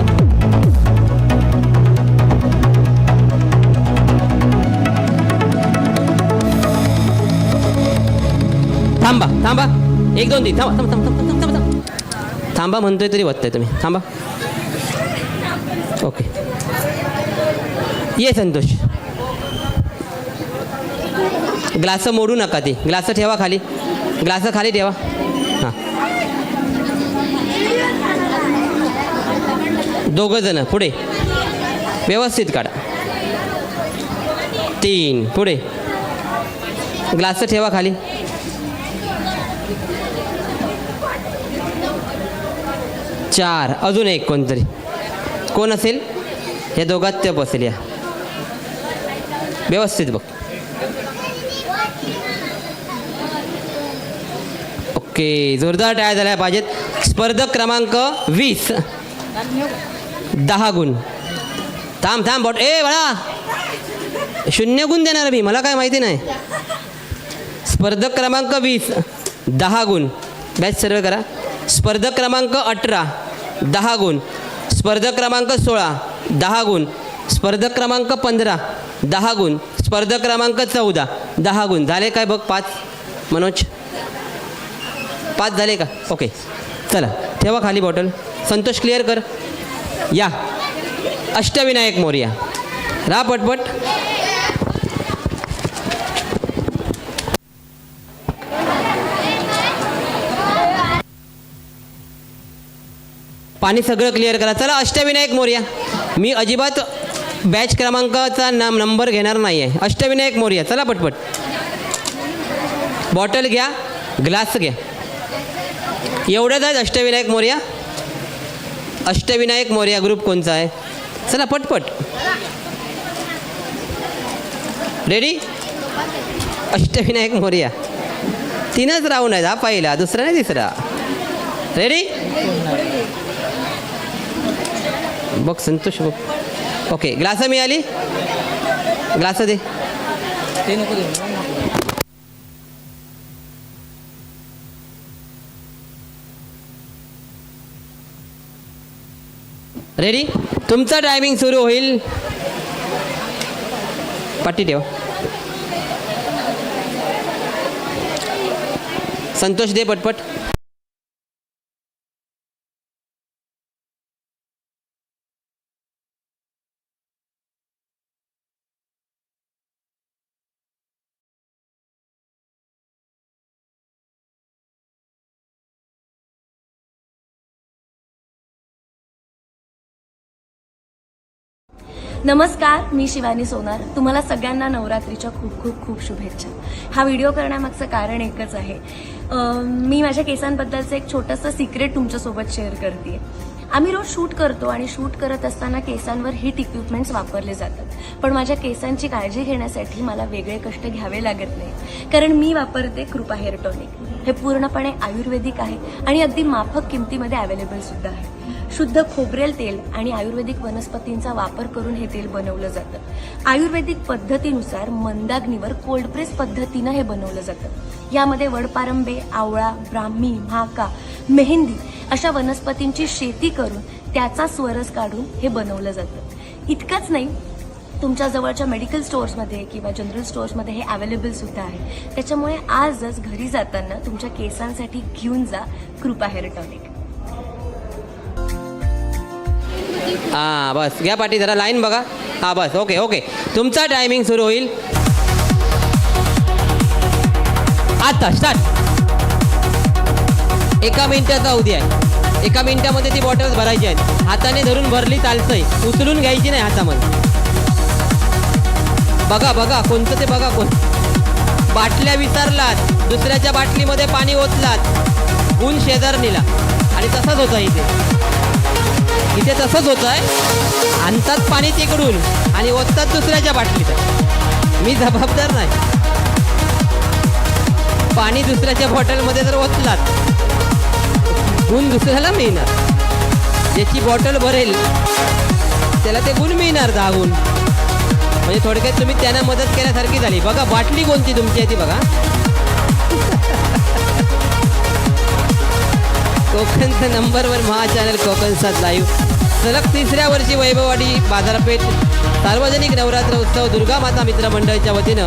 थांबा थांबा, 1 2 3. थांबा थांबा थांबा थांबा थांबा थांबा. थांबा म्हणतोय तरी ओतताय तुम्ही. थांबा. ओके, ये संतोष. ग्लास मोडू नका ते. ग्लास ठेवा खाली. ग्लास खाली ठेवा. हां. दोघं जण पुढे. व्यवस्थित काढा. 3 पुढे. ग्लास ठेवा खाली. 4 अजून एक कोणतरी. कोण असेल? या दोघात ते बसेल. या व्यवस्थित बघ. ओके, जोरदार टाळ्या झाल्या पाहिजेत. स्पर्धक क्रमांक 20. 10 गुण. थांब बॉट. ए बाळा, 0 गुण देणार मी, मला काय माहिती नाही. स्पर्धक क्रमांक 20 10 गुण. बॅच सर्व करा. स्पर्धक क्रमांक 18 10 गुण. स्पर्धक क्रमांक 16 10 गुण. स्पर्धक क्रमांक 15 10 गुण. स्पर्धक क्रमांक 14 10 गुण. झाले काय बघ? 5. मनोज 5 झाले का? ओके, चला ठेवा खाली बॉटल. संतोष क्लिअर कर. या अष्टविनायक मोरया. रा पटपट. पाणी सगळं क्लिअर करा. चला अष्टविनायक मोरया. मी अजिबात बॅच क्रमांकाचा नंबर घेणार नाही आहे. अष्टविनायक मोरया. चला पटपट. बॉटल घ्या, ग्लास घ्या. एवढ्याच आहेत अष्टविनायक मोरया. अष्टविनायक मोरया ग्रुप कोणचा आहे? चला पटपट. रेडी? अष्टविनायक मोरया. 3च राऊंड आहेत. हा पहिला, दुसरा नाही, तिसरा. रेडी? बघ संतोष बघ. ओके, ग्लास मिळाली. ग्लास दे. ते नको दे. रेडी? तुमचा टायमिंग सुरू होईल. पट्टी ठेवा. संतोष दे पटपट. नमस्कार, मी शिवानी सोनार. तुम्हाला सगळ्यांना नवरात्रीच्या खूप खूप खूप शुभेच्छा. हा व्हिडिओ करण्यामागचं कारण एकच आहे. मी माझ्या केसांबद्दलचं एक छोटंसं सिक्रेट तुमच्यासोबत शेअर करते. आम्ही रोज शूट करतो आणि शूट करत असताना केसांवर हिट इक्विपमेंट्स वापरले जातात. पण माझ्या केसांची काळजी घेण्यासाठी मला वेगळे कष्ट घ्यावे लागत नाही, कारण मी वापरते कृपा हेअर टॉनिक. हे पूर्णपणे आयुर्वेदिक आहे आणि अगदी माफक किमतीमध्ये अवेलेबल सुद्धा आहे. शुद्ध खोबरेल तेल आणि आयुर्वेदिक वनस्पतींचा वापर करून हे तेल बनवलं जातं. आयुर्वेदिक पद्धतीनुसार मंदाग्नीवर कोल्ड प्रेस पद्धतीनं हे बनवलं जातं. यामध्ये वडपारंबे, आवळा, ब्राह्मी, म्हाका, मेहंदी अशा वनस्पतींची शेती करून त्याचा स्वरस काढून हे बनवलं जातं. इतकंच नाही, तुमच्या जवळच्या मेडिकल स्टोअर्समध्ये किंवा जनरल स्टोअर्समध्ये हे अवेलेबल सुद्धा आहे. त्याच्यामुळे आजच घरी जाताना तुमच्या केसांसाठी घेऊन जा कृपा हेअर टॉनिक. हां बस घ्या पाठी. जरा लाईन बघा. हां बस. ओके ओके, तुमचा टायमिंग सुरू होईल आता. स्टार्ट. 1 मिनिटाचा अवधी आहे. 1 मिनिटामध्ये ती बॉटल्स भरायची आहेत. हाताने धरून भरली चालतंय, उचलून घ्यायची नाही हातामध्ये. बघा बघा कोणतं ते बघा. कोण बाटल्या विसरलात, दुसऱ्याच्या बाटलीमध्ये पाणी ओतलात, ऊन शेजारणीला. आणि तसंच होतं इथे तसंच होतं आहे. आणतात पाणी तिकडून आणि ओततात दुसऱ्याच्या बाटलीत. मी जबाबदार नाही. पाणी दुसऱ्याच्या बॉटलमध्ये जर ओतलात, गुण दुसऱ्याला मिळणार. ज्याची बॉटल भरेल त्याला ते गुण मिळणार 10 गुण. म्हणजे थोडक्यात तुम्ही त्यांना मदत केल्यासारखी झाली. बघा बाटली कोणती तुमची आहे ती बघा. कोकणचं नंबर 1 महा चॅनल कोकण 7 लाईव्ह. सलग 3ऱ्या वर्षी वैभववाडी बाजारपेठ सार्वजनिक नवरात्र उत्सव दुर्गा माता मित्र मंडळाच्या वतीनं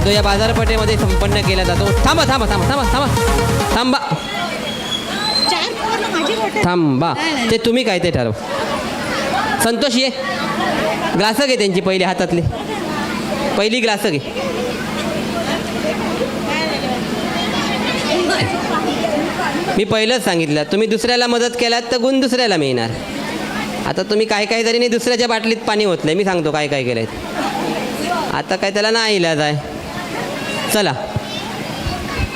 तो या बाजारपेठेमध्ये संपन्न केला जातो. थांबा थांबा थांबा थांबा थांबा थांबा थांबा. ते तुम्ही काय ते ठरवा. संतोष ये. ग्लासं घे त्यांची पहिली हातातली, पहिली ग्लासं घे. मी पहिलंच सांगितलं, तुम्ही दुसऱ्याला मदत केलात तर गुण दुसऱ्याला मिळणार. आता तुम्ही काय काय तरी नाही, दुसऱ्याच्या बाटलीत पाणी होत नाही. मी सांगतो काय काय केलं आहे. आता काय त्याला नाही इलाज आहे. चला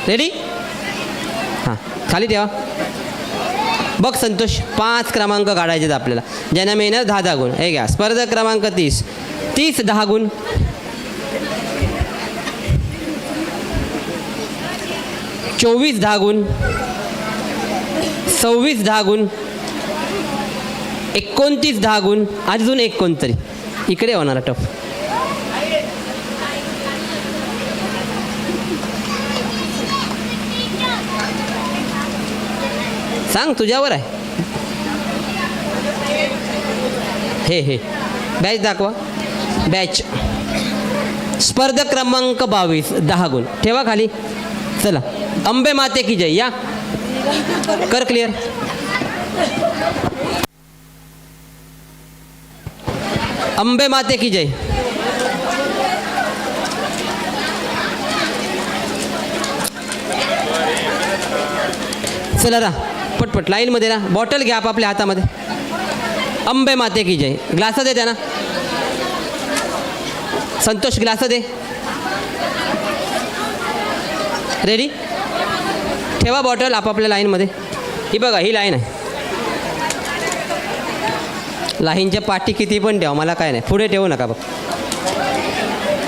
रेडी. हां खाली ठेवा. बघ संतोष, 5 क्रमांक काढायचे आहेत आपल्याला, ज्यांना मिळणार 10 गुण. हे घ्या स्पर्धक क्रमांक 30. 30 10 गुण. 24 10 गुण. 26 10 गुण. 29 10 गुण. अजून एक कोणतरी इकडे होणार टफ. सांग, तुझ्यावर आहे. हे बॅच दाखवा. बॅच स्पर्धक क्रमांक 22 10 गुण. ठेवा खाली. चला अंबे माते की जय. या कर क्लिअर. अंबे माते की जय. चला रा पटपट लाईनमध्ये ना. बॉटल घ्या आपापल्या हातामध्ये. अंबे माते की जय. ग्लास दे त्यांना. संतोष ग्लास दे. रेडी. ठेवा बॉटल आपापल्या लाईनमध्ये. ही बघा, ही लाईन आहे. लाईनच्या पाठी किती पण ठेवा, मला काय नाही. पुढे ठेवू नका बघ.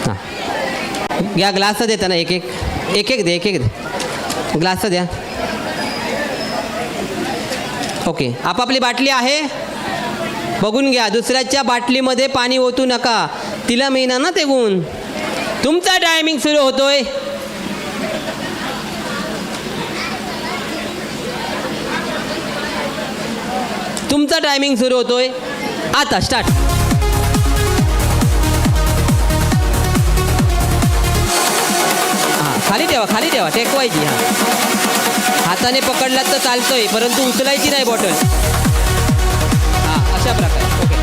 हां घ्या ग्लास दे त्यांना. एक एक दे. ग्लास द्या. ओके, आपापली बाटली आहे, बघून घ्या. दुसऱ्याच्या बाटलीमध्ये पाणी ओतू नका, तिला मिळणार ना ते गुण. तुमचा टायमिंग सुरू होतोय. तुमचा टायमिंग सुरू होतोय आता. स्टार्ट. हां खाली ठेवा. टेकवायची. हां हाताने पकडलात तर चालतोय, परंतु उचलायची नाही बॉटल. हां अशा प्रकारे. ओके.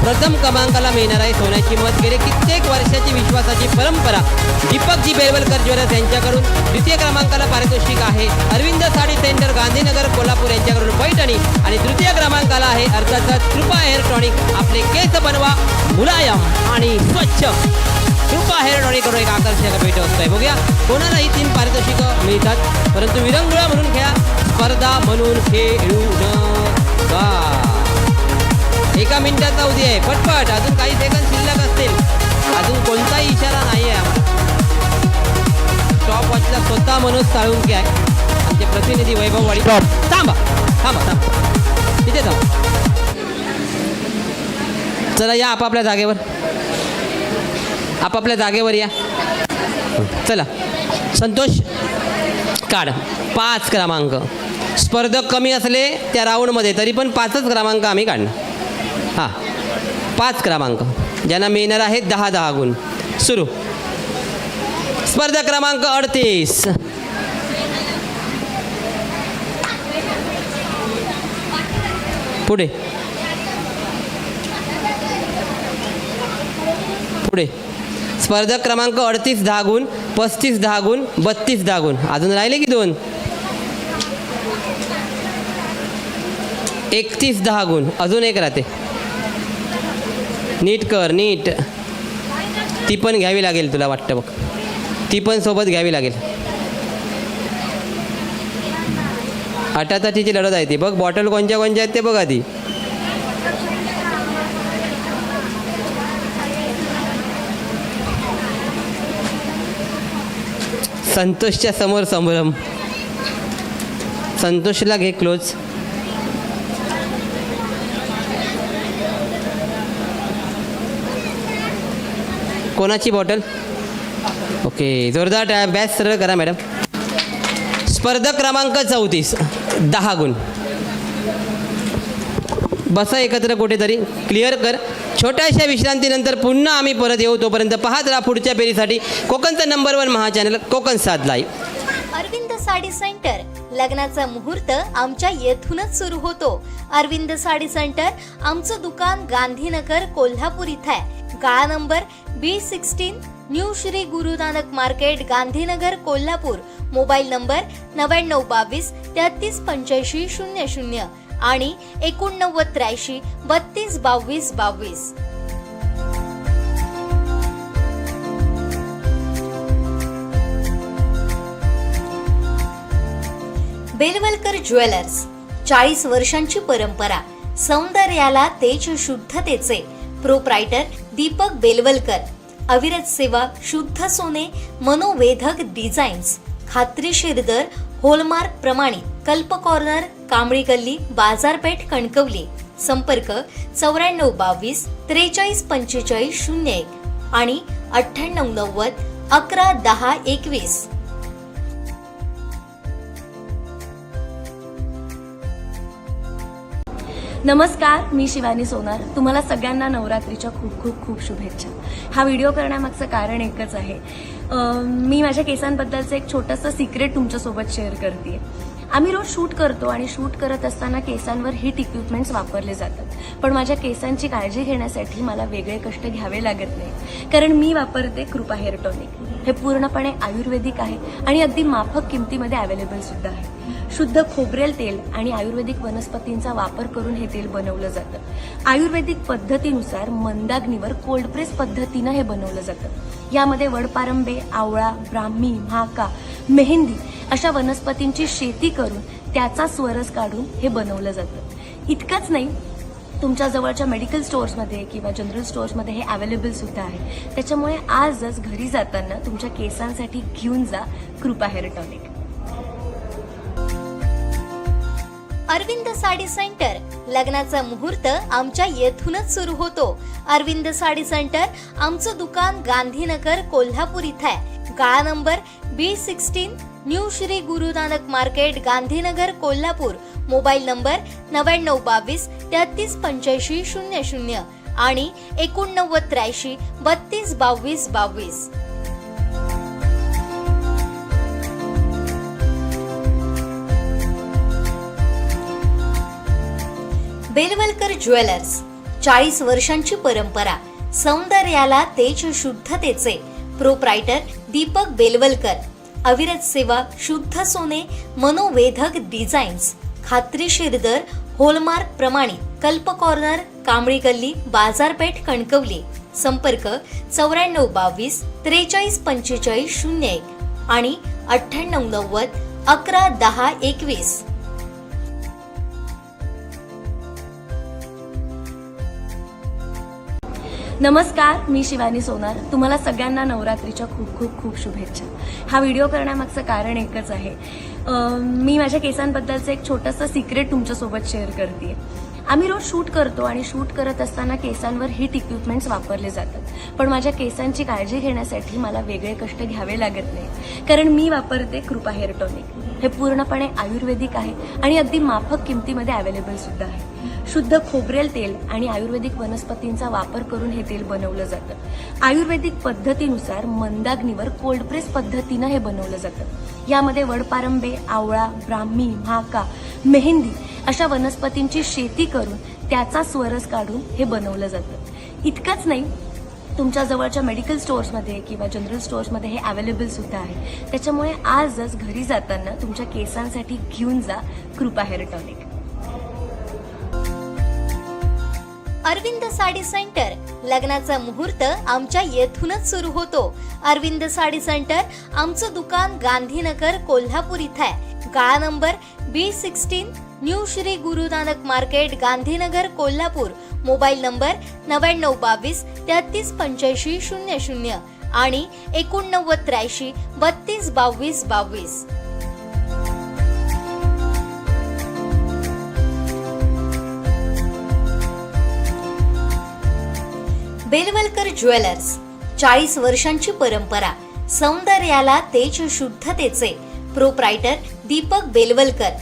प्रथम क्रमांकाला मिळणार आहे सोन्याची मत. गेले कित्येक वर्षाची विश्वासाची परंपरा दीपकजी बेलवलकर ज्वेलर्स यांच्याकडून. द्वितीय क्रमांकाला पारितोषिक आहे अरविंद साडी सेंटर गांधीनगर कोल्हापूर यांच्याकडून पैठणी. आणि तृतीय क्रमांकाला आहे अर्थातच कृपा हेअर टॉनिक. आपले केस बनवा मुलायम आणि स्वच्छ. कृपा हेअर टॉनिककडून एक आकर्षक भेट असतंय. बघूया कोणालाही 3 पारितोषिकं मिळतात, परंतु विरंगुळा म्हणून खेळा, स्पर्धा म्हणून खेळू नका. 1 मिनिटाचा उद्या आहे. पटपट. अजून काही सेकंद शिल्लक असतील. अजून कोणताही इशारा नाही आहे आम्हाला. स्टॉप वॉचला स्वतः मनोज साळुंके आहे, आमचे प्रतिनिधी वैभव वाडी. थांबा. तिथे थांबा. चला या आपापल्या जागेवर या. चला संतोष काढ. 5 क्रमांक. स्पर्धक कमी असले त्या राऊंडमध्ये तरी पण 5च क्रमांक आम्ही काढणार. हां 5 क्रमांक ज्यांना मिळणार आहेत 10 गुण. सुरू. स्पर्धक क्रमांक 38. पुढे. स्पर्धक क्रमांक 38 10 गुण. 35 10 गुण. 32 10 गुण. अजून राहिले की 2. 31 10 गुण. अजून एक राहते. नीट कर. ती पण घ्यावी लागेल तुला वाटतं बघ. ती पण सोबत घ्यावी लागेल. अटातटीची लढत आहे ती. बघ बॉटल कोणत्या आहेत ते बघ आधी. संतोषच्या समोर संभ्रम. संतोषला घे क्लोज. कोणाची बॉटल. ओके जोरदार बॅच सरळ करा मॅडम. स्पर्धक क्रमांक 34 10 गुण. बसा एकत्र कुठेतरी. क्लिअर कर. छोट्याशा विश्रांतीनंतर पुन्हा आम्ही परत येऊ. तोपर्यंत पाहत राहा पुढच्या फेरीसाठी कोकणचा नंबर 1 महा channel Konkan 7 live. Arvind sari centre लग्नाचा मुहूर्त आमच्या येथूनच सुरू होतो. अरविंद साडी सेंटर, आमचं दुकान गांधीनगर कोल्हापूर इथं आहे. गाळा number B16, new Shri Guru Nanak market, Gandhinagar Kolhapur. Mobile number 9922 338500 आणि 8983 322222. बेलवलकर ज्वेलर्स, 40 वर्षांची परंपरा, सौंदर्याला तेज शुद्धतेचे. प्रोप्रायटर दीपक बेलवलकर. अविरत सेवा, शुद्ध सोने, मनोवेधक डिझाईन्स, खात्रीशीर दर, होलमार्क प्रमाणित. कल्प कॉर्नर, कांबळी गल्ली, बाजारपेठ, कणकवली. संपर्क 9422 434501 आणि 9890 111021. नमस्कार, मी शिवानी सोनार. तुम्हाला सगळ्यांना नवरात्रीच्या खूप खूप खूप शुभेच्छा. हा व्हिडिओ करण्यामागचं कारण एकच आहे. मी माझ्या केसांबद्दलचं एक छोटंसं सिक्रेट तुमच्यासोबत शेअर करते. आम्ही रोज शूट करतो आणि शूट करत असताना केसांवर हिट इक्विपमेंट्स वापरले जातात. पण माझ्या केसांची काळजी घेण्यासाठी मला वेगळे कष्ट घ्यावे लागत नाही, कारण मी वापरते कृपा हेअर टॉनिक. हे पूर्णपणे आयुर्वेदिक आहे आणि अगदी माफक किमतीमध्ये अवेलेबल सुद्धा आहे. शुद्ध खोबरेल तेल आणि आयुर्वेदिक वनस्पतींचा वापर करून हे तेल बनवलं जातं. आयुर्वेदिक पद्धतीनुसार मंदाग्नीवर कोल्ड प्रेस पद्धतीनं हे बनवलं जातं. यामध्ये वडपारंबे, आवळा, ब्राह्मी, म्हाका, मेहंदी अशा वनस्पतींची शेती करून त्याचा स्वरस काढून हे बनवलं जातं. इतकंच नाही, तुमच्या जवळच्या मेडिकल स्टोअर्समध्ये किंवा जनरल स्टोअर्समध्ये हे अवेलेबल सुद्धा आहे. त्याच्यामुळे आजच घरी जाताना तुमच्या केसांसाठी घेऊन जा Kripa hair tonic. Arvind sari centre, लग्नाचा मुहूर्त आमच्या येथूनच सुरू होतो. अरविंद साडी सेंटर, आमचं दुकान गांधीनगर कोल्हापूर इथं आहे. गाळा number B16, new Shri Guru Nanak market, Gandhinagar Kolhapur. Mobile number 9922 338500 आणि 8983 322222. बेलवलकर ज्वेलर्स, 40 वर्षांची परंपरा, सौंदर्याला तेज शुद्धतेचे. प्रोप्रायटर दीपक बेलवलकर. अविरत सेवा, शुद्ध सोने, मनोवेधक डिझाईन्स, खात्रीशीर दर, होलमार्क प्रमाणित. कल्प कॉर्नर, कांबळी गल्ली, बाजारपेठ, कणकवली. संपर्क 9422 434501 आणि 9890 111021. नमस्कार, मी शिवानी सोनार. तुम्हाला सगळ्यांना नवरात्रीच्या खूप खूप खूप शुभेच्छा. हा व्हिडिओ करण्यामागचं कारण एकच आहे. मी माझ्या केसांबद्दलचं एक छोटंसं सिक्रेट तुमच्यासोबत शेअर करते. आम्ही रोज शूट करतो आणि शूट करत असताना केसांवर हिट इक्विपमेंट्स वापरले जातात. पण माझ्या केसांची काळजी घेण्यासाठी मला वेगळे कष्ट घ्यावे लागत नाही, कारण मी वापरते कृपा हेअर टॉनिक. हे पूर्णपणे आयुर्वेदिक आहे आणि अगदी माफक किमतीमध्ये अवेलेबल सुद्धा आहे. शुद्ध खोबरेल तेल आणि आयुर्वेदिक वनस्पतींचा वापर करून हे तेल बनवलं जातं. आयुर्वेदिक पद्धतीनुसार मंदाग्नीवर कोल्ड प्रेस पद्धतीनं हे बनवलं जातं. यामध्ये वडपारंबे, आवळा, ब्राह्मी, म्हाका, मेहंदी अशा वनस्पतींची शेती करून त्याचा स्वरस काढून हे बनवलं जातं. इतकंच नाही, तुमच्या जवळच्या मेडिकल स्टोअर्समध्ये किंवा जनरल स्टोअर्समध्ये हे अवेलेबल सुद्धा आहे. त्याच्यामुळे आजच घरी जाताना तुमच्या केसांसाठी घेऊन जा Kripa hair tonic. Arvind sari centre, लग्नाचा मुहूर्त आमच्या येथूनच सुरू होतो. अरविंद साडी सेंटर, आमचं दुकान गांधीनगर कोल्हापूर इथं आहे. गाळा number B16, new Shri Guru Nanak market, Gandhinagar Kolhapur. Mobile number 9922 338500 आणि 8983 322222. बेलवलकर ज्वेलर्स, 40 वर्षांची परंपरा, सौंदर्याला तेज शुद्धतेचे. प्रोप्रायटर दीपक बेलवलकर.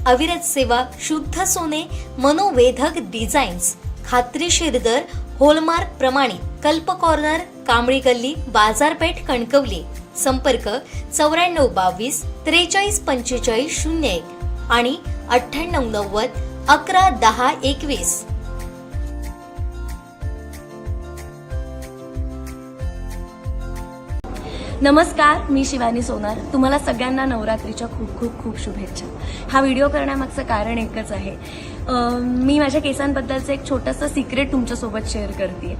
अविरत सेवा, शुद्ध सोने, मनोवेधक डिझाईन्स, खात्रीशीर दर, होलमार्क प्रमाणित. कल्प कॉर्नर, कांबळी गल्ली, बाजारपेठ, कणकवली. संपर्क 9422 43 45 01 आणि 9890 11 10 21. नमस्कार, मी शिवानी सोनार. तुम्हाला सगळ्यांना नवरात्रीच्या खूप खूप खूप शुभेच्छा. हा व्हिडिओ करण्यामागचं कारण एकच आहे. मी माझ्या केसांबद्दलचं एक छोटंसं सिक्रेट तुमच्यासोबत शेअर करते.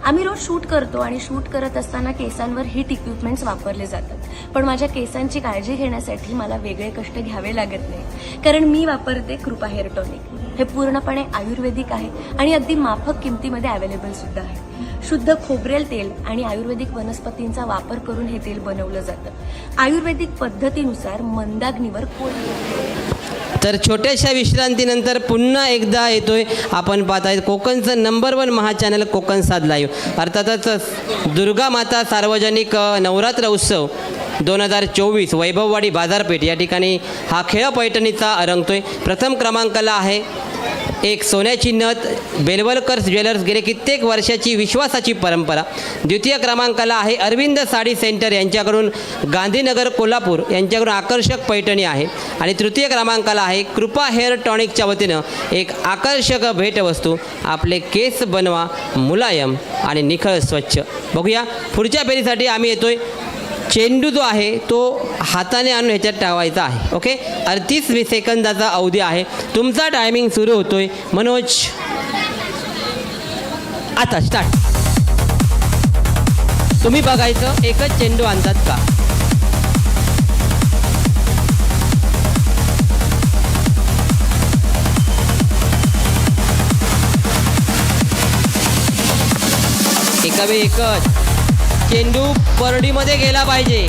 आम्ही रोज शूट करतो आणि शूट करत असताना केसांवर हिट इक्विपमेंट्स वापरले जातात. पण माझ्या केसांची काळजी घेण्यासाठी मला वेगळे कष्ट घ्यावे लागत नाही, कारण मी वापरते कृपा हेअर टॉनिक. हे पूर्णपणे आयुर्वेदिक आहे आणि अगदी माफक किमतीमध्ये अवेलेबल सुद्धा आहे. शुद्ध खोबरेल तेल आणि आयुर्वेदिक वनस्पतींचा वापर करून हे तेल बनवलं जातं. आयुर्वेदिक पद्धतीनुसार मंदाग्नीवर तर छोट्याशा विश्रांतीनंतर पुन्हा एकदा येतोय. आपण पाहताय कोकणचं नंबर 1 महाचॅनल कोकणसाद लाईव्ह. अर्थातच दुर्गा माता सार्वजनिक नवरात्र उत्सव 2024 वैभववाडी बाजारपेठ या ठिकाणी हा खेळ पैठणीचा रंगतोय. प्रथम क्रमांकाला आहे एक सोन्याची नथ, बेलवलकर ज्वेलर्स, गेले कित्येक वर्षाची विश्वासाची परंपरा. द्वितीय क्रमांकाला आहे अरविंद साडी सेंटर यांच्याकडून गांधीनगर कोल्हापूर यांच्याकडून आकर्षक पैठणी आहे. आणि तृतीय क्रमांकाला आहे कृपा हेअर टॉनिकच्या वतीनं एक आकर्षक भेटवस्तू. आपले केस बनवा मुलायम आणि निखळ स्वच्छ. बघूया पुढच्या फेरीसाठी आम्ही येतोय. चेंडू जो आहे तो हाताने आणून ह्याच्यात टाकायचा आहे. ओके, 38 सेकंदाचा अवधी आहे. तुमचा टायमिंग सुरू होतोय. मनोज, आता स्टार्ट. तुम्ही बघायचं एकच चेंडू आणतात का. एका वेळी एकच चेंडू परडीमध्ये गेला पाहिजे.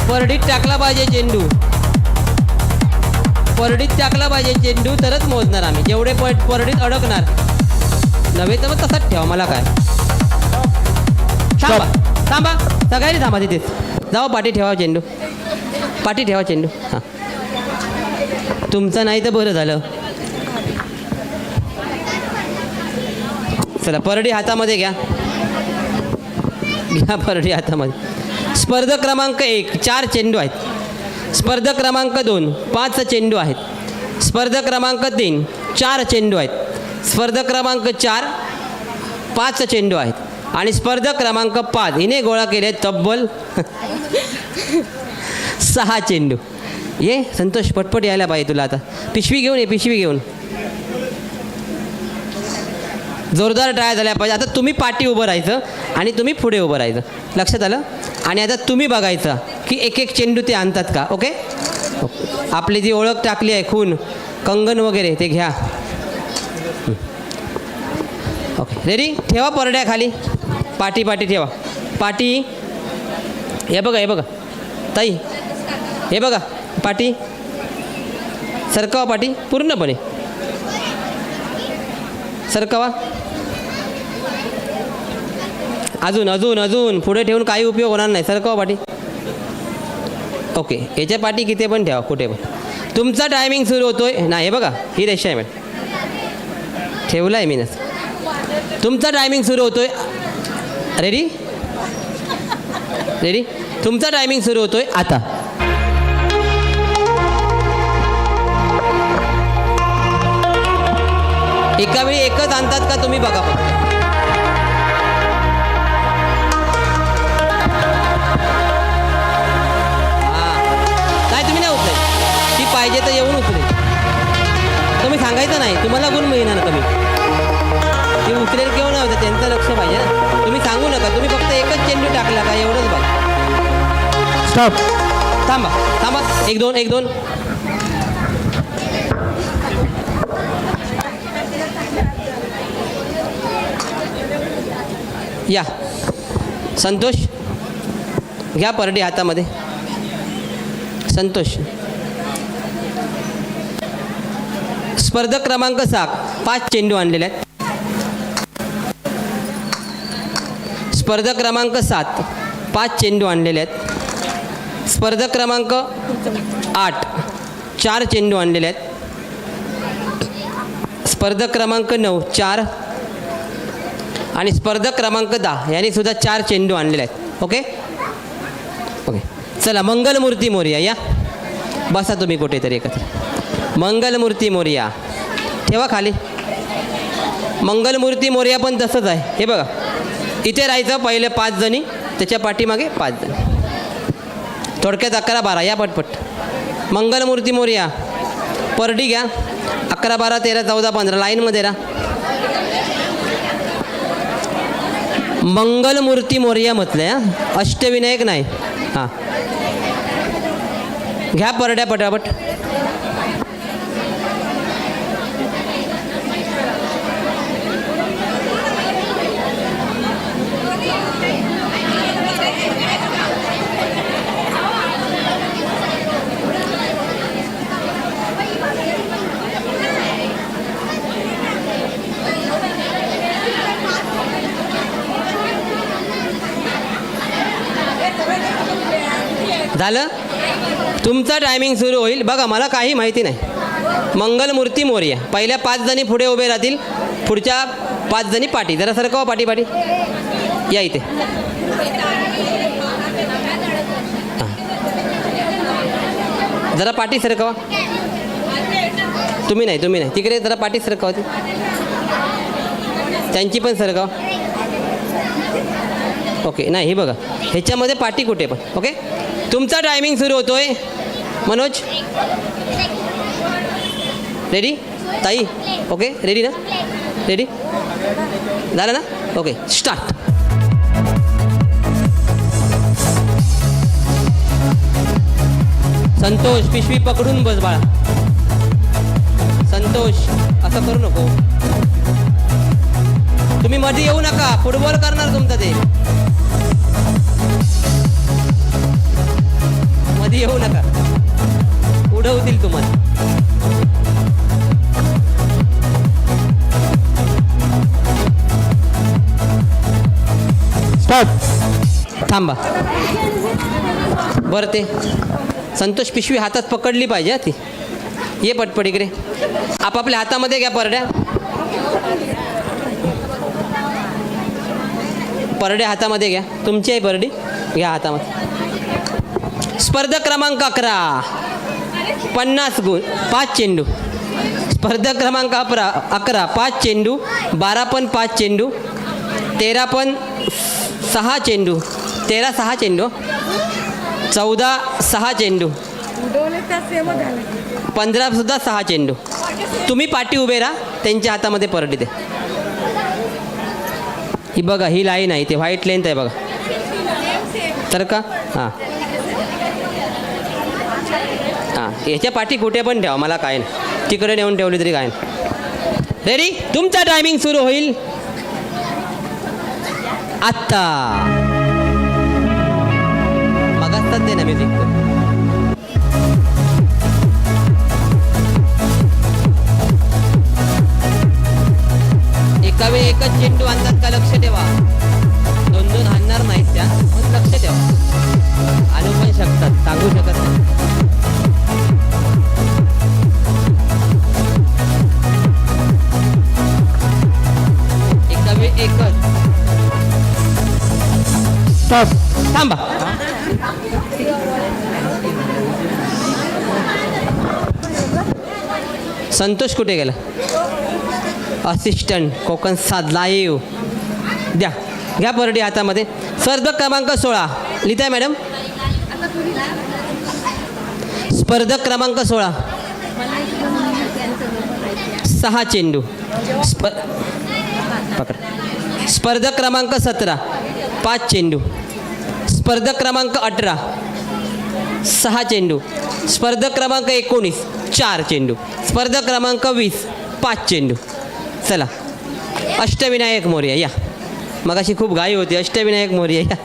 परडीत टाकला पाहिजे चेंडू. परडीत टाकला पाहिजे चेंडू, तरच मोजणार आम्ही. जेवढे परडीत अडकणार नव्हे तर मग तसाच ठेवा. मला काय, थांबा थांबा, सगळ्यांनी थांबा तिथेच. जाऊ पाठी ठेवा चेंडू, पाठी ठेवा चेंडू. हां, तुमचं नाही तर बरं झालं. चला परडी हातामध्ये घ्या, घ्या परडी हातामध्ये. स्पर्धक क्रमांक 1 4 चेंडू आहेत. स्पर्धक क्रमांक 2 5 चेंडू आहेत. स्पर्धक क्रमांक 3 4 चेंडू आहेत. स्पर्धक क्रमांक 4 5 चेंडू आहेत. आणि स्पर्धक क्रमांक 5 हिने गोळा केले तब्बल 6 चेंडू. ये संतोष, पटपट यायला पाहिजे तुला. आता पिशवी घेऊन ये, पिशवी घेऊन. जोरदार टाळ्या झाल्या पाहिजे. आता तुम्ही पाठी उभं राहायचं आणि तुम्ही पुढे उभं राहायचं. लक्षात आलं. आणि आता तुम्ही बघायचं की एक एक चेंडू ते आणतात का. ओके, आपली जी ओळख टाकली आहे, खून, कंगन वगैरे, ते घ्या. Okay, ready. ठेवा परड्या खाली, पाठी पाठी ठेवा. पाठी, हे बघा, हे बघा ताई, हे बघा पाठी. सरकावा पाठी पूर्णपणे, सरकावा. अजून अजून अजून पुढे ठेवून काही उपयोग होणार नाही. सरकावा पाठी. ओके, याच्या पाठी किती पण ठेवा, कुठे पण. तुमचा टायमिंग सुरू होतोय. नाही, हे बघा ही रेषा आहे मॅडम, ठेवला आहे मी नस. तुमचा टायमिंग सुरू होतोय. Ready, ready. तुमचा टायमिंग सुरू होतोय आता. एका वेळी एकच आणतात का तुम्ही बघा फक्त. नाही तुम्ही नाही उचलेल, ती पाहिजे तर येऊन उचलेल. तुम्ही सांगायचं नाही, तुम्हाला गुण मिळणार कमी. ती उचलेल किंवा नाही होतं त्यांचं लक्ष पाहिजे ना. तुम्ही सांगू नका, तुम्ही फक्त एकच चेंडू टाकला का एवढंच बघा. स्टॉप. थांबा थांबा, 1 2 1 2. या संतोष, घ्या परडी हातामध्ये. संतोष. स्पर्धक क्रमांक 7 5 चेंडू आणलेले आहेत. स्पर्धक क्रमांक 7 5 चेंडू आणलेले आहेत. स्पर्धक क्रमांक 8 4 चेंडू आणलेले आहेत. स्पर्धक क्रमांक 9 4 आणि स्पर्धक क्रमांक 10 यांनी सुद्धा 4 चेंडू आणलेले आहेत. ओके ओके, चला मंगलमूर्ती मोरया या. बसा तुम्ही कुठेतरी एकत्र. मंगलमूर्ती मोरया ठेवा खाली. मंगलमूर्ती मोरया पण तसंच आहे. हे बघा इथे राहायचं पहिले 5 जणी, त्याच्या पाठीमागे 5 जणी. थोडक्यात 11 12 या पटपट. मंगलमूर्ती मोरया परडी घ्या. 11 12 13 14 15 लाईनमध्ये राहा. मंगलमूर्ती मोरया म्हटलं हां, अष्टविनायक नाही. हां घ्या परड्या पटापट. झालं. तुमचा टायमिंग सुरू होईल. बघा मला काही माहिती नाही. मंगलमूर्ती मोरया पहिल्या 5 जणी पुढे उभे राहतील, पुढच्या 5 जणी पाठी. जरा सरकवा पाठी पाठी या इथे. जरा पाठी सरकवा. तुम्ही नाही तिकडे जरा पाठी सरकवा. ती त्यांची पण सरकवा. ओके नाही हे बघा ह्याच्यामध्ये पाठी कुठे पण. ओके तुमचा टायमिंग सुरू होतोय. मनोज रेडी. ताई ओके रेडी ना. रेडी झालं ना. Okay start. संतोष पिशवी पकडून बस बाळा. संतोष असं करू नको. तुम्ही मध्ये येऊ नका. फुटबॉल करणार तुमचं ते. मध्ये येऊ नका. उडवतील तुम्हाला. थांबा बरं. ते संतोष पिशवी हातात पकडली पाहिजे ती. ये पटपट इकडे. आपापल्या हातामध्ये घ्या परड्या. परड्या हातामध्ये घ्या. तुमची आहे परडी घ्या हातामध्ये. स्पर्धक क्रमांक 11 50 गुण 5 चेंडू. स्पर्धक क्रमांक 11 5 चेंडू. 12 पण 5 चेंडू. 13 पण 6 चेंडू. 13 6 चेंडू. 14 6 चेंडू. 15 सुद्धा 6 चेंडू. तुम्ही पाठी उभे राहा. त्यांच्या हातामध्ये परडी द्या. ही बघा ही लाईन आहे. ते व्हाईट लेंथ आहे बघा. तर का हां हां याच्या पाठी कुठे पण ठेवा. मला काय नाही. तिकडे नेऊन ठेवली तरी काय नाही. रेडी. तुमचा टायमिंग सुरू होईल आत्ता. मगाच दे ना म्युझिक. एका वेळी एकच चेंडू आणतात का लक्ष ठेवा. 2-2 हाणणार नाहीत त्या. पण लक्ष ठेवा. आणू पण शकतात सांगू शकत नाही. एका वेळी एकच. थांबा. संतोष कुठे गेला. असिस्टंट कोकण 7 लाईव्ह द्या. घ्या परडी हातामध्ये. स्पर्धक क्रमांक 16 लिहिताय मॅडम. स्पर्धक क्रमांक 16 6 चेंडू. स्पर्धक क्रमांक 17 5 चेंडू. स्पर्धक क्रमांक 18 6 चेंडू. स्पर्धक क्रमांक 19 4 चेंडू. स्पर्धक क्रमांक 20 5 चेंडू. चला अष्टविनायक मोरया या. मगाशी खूप घाई होती. अष्टविनायक मोरया या.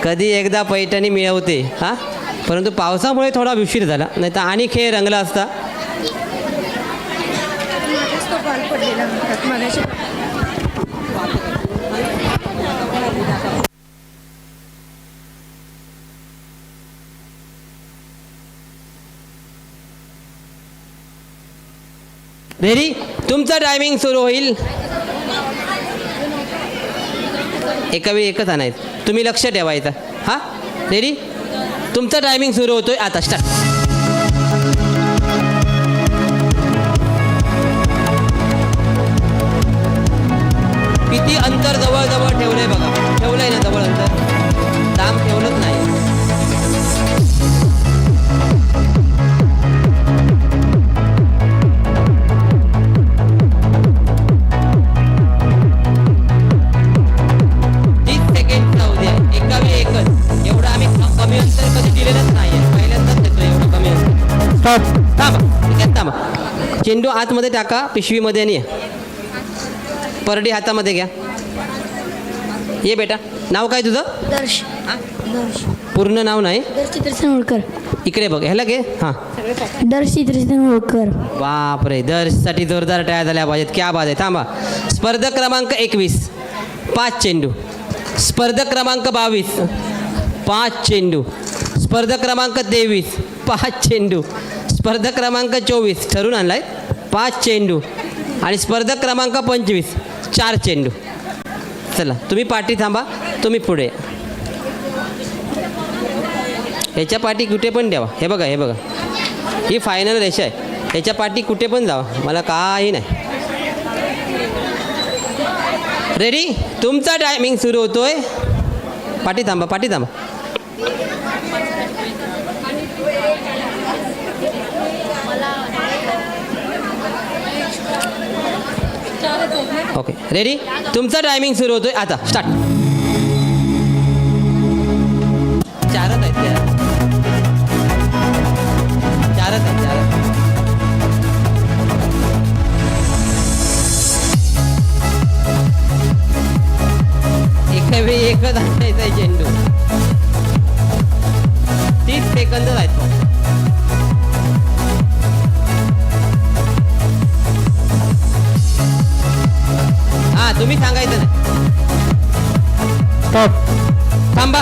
कधी एकदा पैठणी मिळवते हां. परंतु पावसामुळे थोडा उशीर झाला. नाही तर आणि खेळ रंगला असता. रेडी. तुमचा टायमिंग सुरू होईल. एका वेळी एकच आणायचं. तुम्ही लक्ष ठेवायचं. हां रेडी? तुमचा टायमिंग सुरू होतोय आता. स्टार्ट. किती अंतर जवळ ठेवलंय बघा. ठेवलंय ना जवळ अंतर? लांब ठेवलंच नाही. चेंडू आतमध्ये टाका, पिशवीमध्ये आणि परडी हातामध्ये घ्या. ये बेटा. नाव काय तुझं? दर्श. पूर्ण नाव नाही. दर्श चित्रसेन होळकर. इकडे बघ. ह्याला घे. हां. दर्श चित्रसेन होळकर. बापरे, दर्शसाठी जोरदार टाळ्या झाल्या पाहिजेत. क्या बात आहे. थांबा. स्पर्धक क्रमांक 21 5 चेंडू. स्पर्धक क्रमांक 22 5 चेंडू. स्पर्धक क्रमांक 23 5 चेंडू. स्पर्धक क्रमांक 24 ठरून आणलाय 5 चेंडू. आणि स्पर्धक क्रमांक 25 4 चेंडू. चला तुम्ही पाठी थांबा, तुम्ही पुढे. ह्याच्या पाठी कुठे पण द्यावा. हे बघा, हे बघा, ही फायनल रेषा आहे. ह्याच्या पाठी कुठे पण जावा, मला काही नाही. रेडी? तुमचा टायमिंग सुरू होतोय. पाठी थांबा, पाठी थांबा. Okay ready? तुमचा टायमिंग सुरू होतोय आता. स्टार्ट. चारच आहेत. चारच आहेत. एका वेळी एकच आणायचा आहे चेंडू. 30 सेकंद आहेत. हां तुम्ही सांगायचं नाही. थांबा.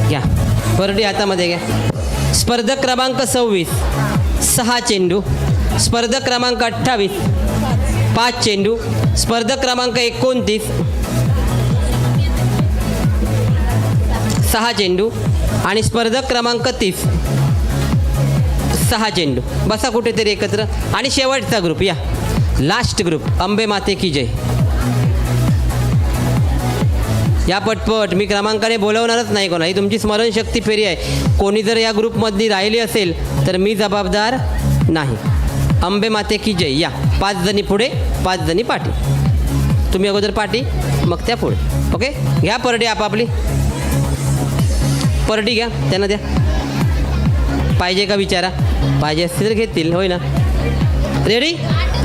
घ्या परडी हातामध्ये घ्या. स्पर्धक क्रमांक 26 6 चेंडू. स्पर्धक क्रमांक 28 5 चेंडू. स्पर्धक क्रमांक 29 6 चेंडू. आणि स्पर्धक क्रमांक 30 6 चेंडू. बसा कुठेतरी एकत्र. आणि शेवटचा ग्रुप या, लास्ट ग्रुप. अंबे माते की जय. या पटपट. मी क्रमांकाने बोलवणारच नाही कोणा. ही तुमची स्मरणशक्ती फेरी आहे. कोणी जर या ग्रुपमधली राहिली असेल तर मी जबाबदार नाही. अंबे माते की जय. या 5 जणी पुढे, 5 जणी पाठी. तुम्ही अगोदर पाठी, मग त्या पुढे. ओके घ्या परडी आपापली. परडी घ्या, त्यांना द्या. पाहिजे का विचारा. पाहिजे असतील तर घेतील. होय ना? रेडी?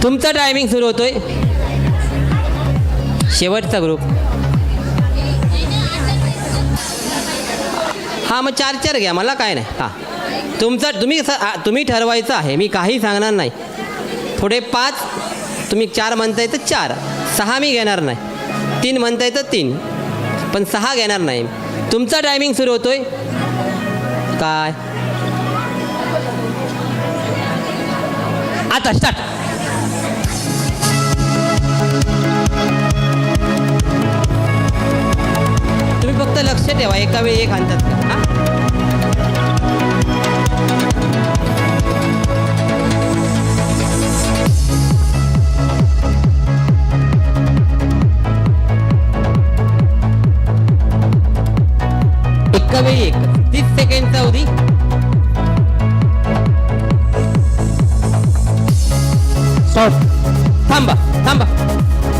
तुमचा टायमिंग सुरू होतोय. शेवटचा ग्रुप. हां मग 4-4 घ्या, मला काय नाही. हां तुमचा तुम्ही ठरवायचं आहे. मी काही सांगणार नाही. पुढे 5 तुम्ही 4 म्हणताय तर 4. 6 मी घेणार नाही. 3 म्हणताय तर 3, पण 6 घेणार नाही. तुमचा टायमिंग सुरू होतोय. काय आता स्टार्ट. तुम्ही फक्त लक्ष ठेवा, एका वेळी एक आणतात का. हां एका वेळी एक. 30 सेकंडचा अवधी. थांबा थांबा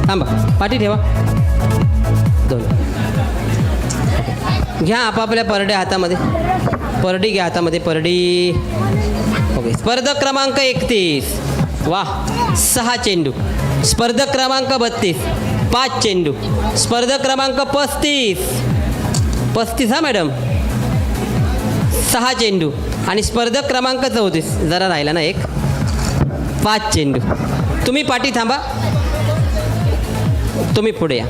थांबा. पाठी ठेवा. 2 घ्या आपापल्या परड्या हातामध्ये. परडी घ्या हातामध्ये. परडी. ओके. स्पर्धक क्रमांक 31 वा 6 चेंडू. स्पर्धक क्रमांक 32 5 चेंडू. स्पर्धक क्रमांक 35 हा मॅडम 6 चेंडू. आणि स्पर्धक क्रमांक 34 जरा राहिला ना एक 5 चेंडू. तुम्ही पाठी थांबा, तुम्ही पुढे या.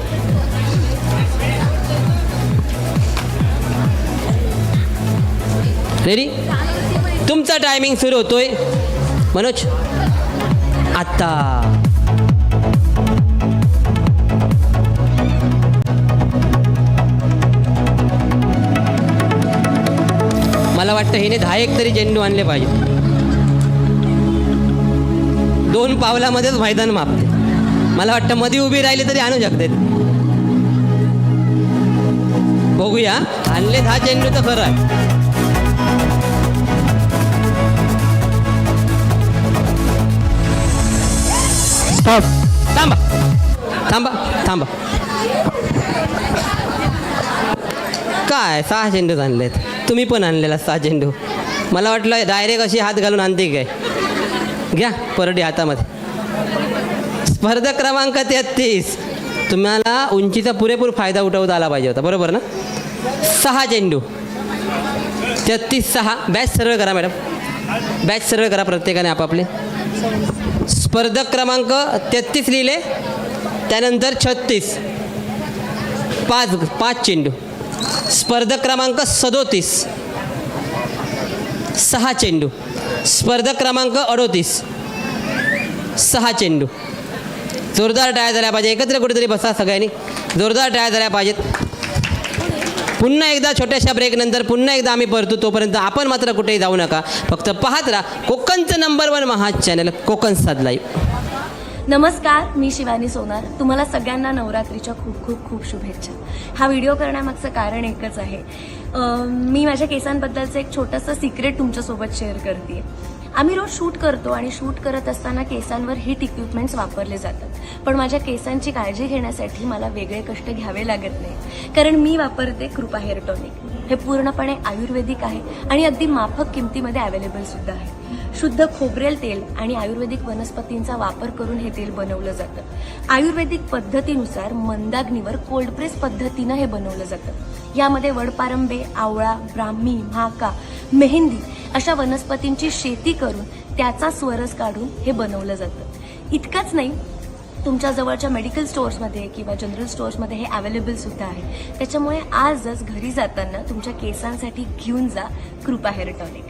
रेडी? तुमचा टायमिंग सुरू होतोय. मनोज आता वाटतं हिने 10 तरी चेंडू आणले पाहिजे. 2 पावलामध्येच मैदान मापते. मला वाटतं मध्ये उभी राहिली तरी आणू शकते. बघूया, आणले 10 चेंडू तर खरं आहे. थांबा थांबा थांबा. काय 6 चेंडूच आणलेत. तुम्ही पण आणलेला 6 चेंडू. मला वाटलं डायरेक्ट अशी हात घालून आणते काय. घ्या परडी हातामध्ये. स्पर्धक क्रमांक 33. तुम्हाला उंचीचा पुरेपूर फायदा उठवता आला पाहिजे होता, बरोबर ना. 6 चेंडू. 33-6. बॅच सरळ करा मॅडम, बॅच सरळ करा प्रत्येकाने आपापले. स्पर्धक क्रमांक 33 लिहिले, त्यानंतर 36. 5 चेंडू. स्पर्धक क्रमांक 37. 6 चेंडू. स्पर्धक क्रमांक 38. 6 चेंडू. जोरदार टाळ्या झाल्या पाहिजे. एकत्र कुठेतरी बसा सगळ्यांनी. जोरदार टाळ्या झाल्या पाहिजेत. पुन्हा एकदा छोट्याशा ब्रेकनंतर पुन्हा एकदा आम्ही परतू. तोपर्यंत आपण मात्र कुठेही जाऊ नका. फक्त पाहत राहा कोकणचं नंबर 1 महा चॅनल कोकण साद लाईव्ह. नमस्कार, मी शिवानी सोनार. तुम्हाला सगळ्यांना नवरात्रीच्या खूप खूप खूप शुभेच्छा. हा व्हिडिओ करण्यामागचं कारण एकच आहे. मी माझ्या केसांबद्दलचं एक छोटंसं सिक्रेट तुमच्यासोबत शेअर करते. आम्ही रोज शूट करतो आणि शूट करत असताना केसांवर हिट इक्विपमेंट्स वापरले जातात. पण माझ्या केसांची काळजी घेण्यासाठी मला वेगळे कष्ट घ्यावे लागत नाही, कारण मी वापरते कृपा हेअर टॉनिक. हे पूर्णपणे आयुर्वेदिक आहे आणि अगदी माफक किमतीमध्ये अवेलेबल सुद्धा आहे. शुद्ध खोबरेल तेल आणि आयुर्वेदिक वनस्पतींचा वापर करून हे तेल बनवलं जातं. आयुर्वेदिक पद्धतीनुसार मंदाग्नीवर कोल्ड प्रेस पद्धतीनं हे बनवलं जातं. यामध्ये वडपारंबे, आवळा, ब्राह्मी, म्हाका, मेहंदी अशा वनस्पतींची शेती करून त्याचा स्वरस काढून हे बनवलं जातं. इतकंच नाही, तुमच्या जवळच्या मेडिकल स्टोअर्समध्ये किंवा जनरल स्टोअर्समध्ये हे अवेलेबल सुद्धा आहे. त्याच्यामुळे आजच घरी जाताना तुमच्या केसांसाठी घेऊन जा Kripa hair tonic.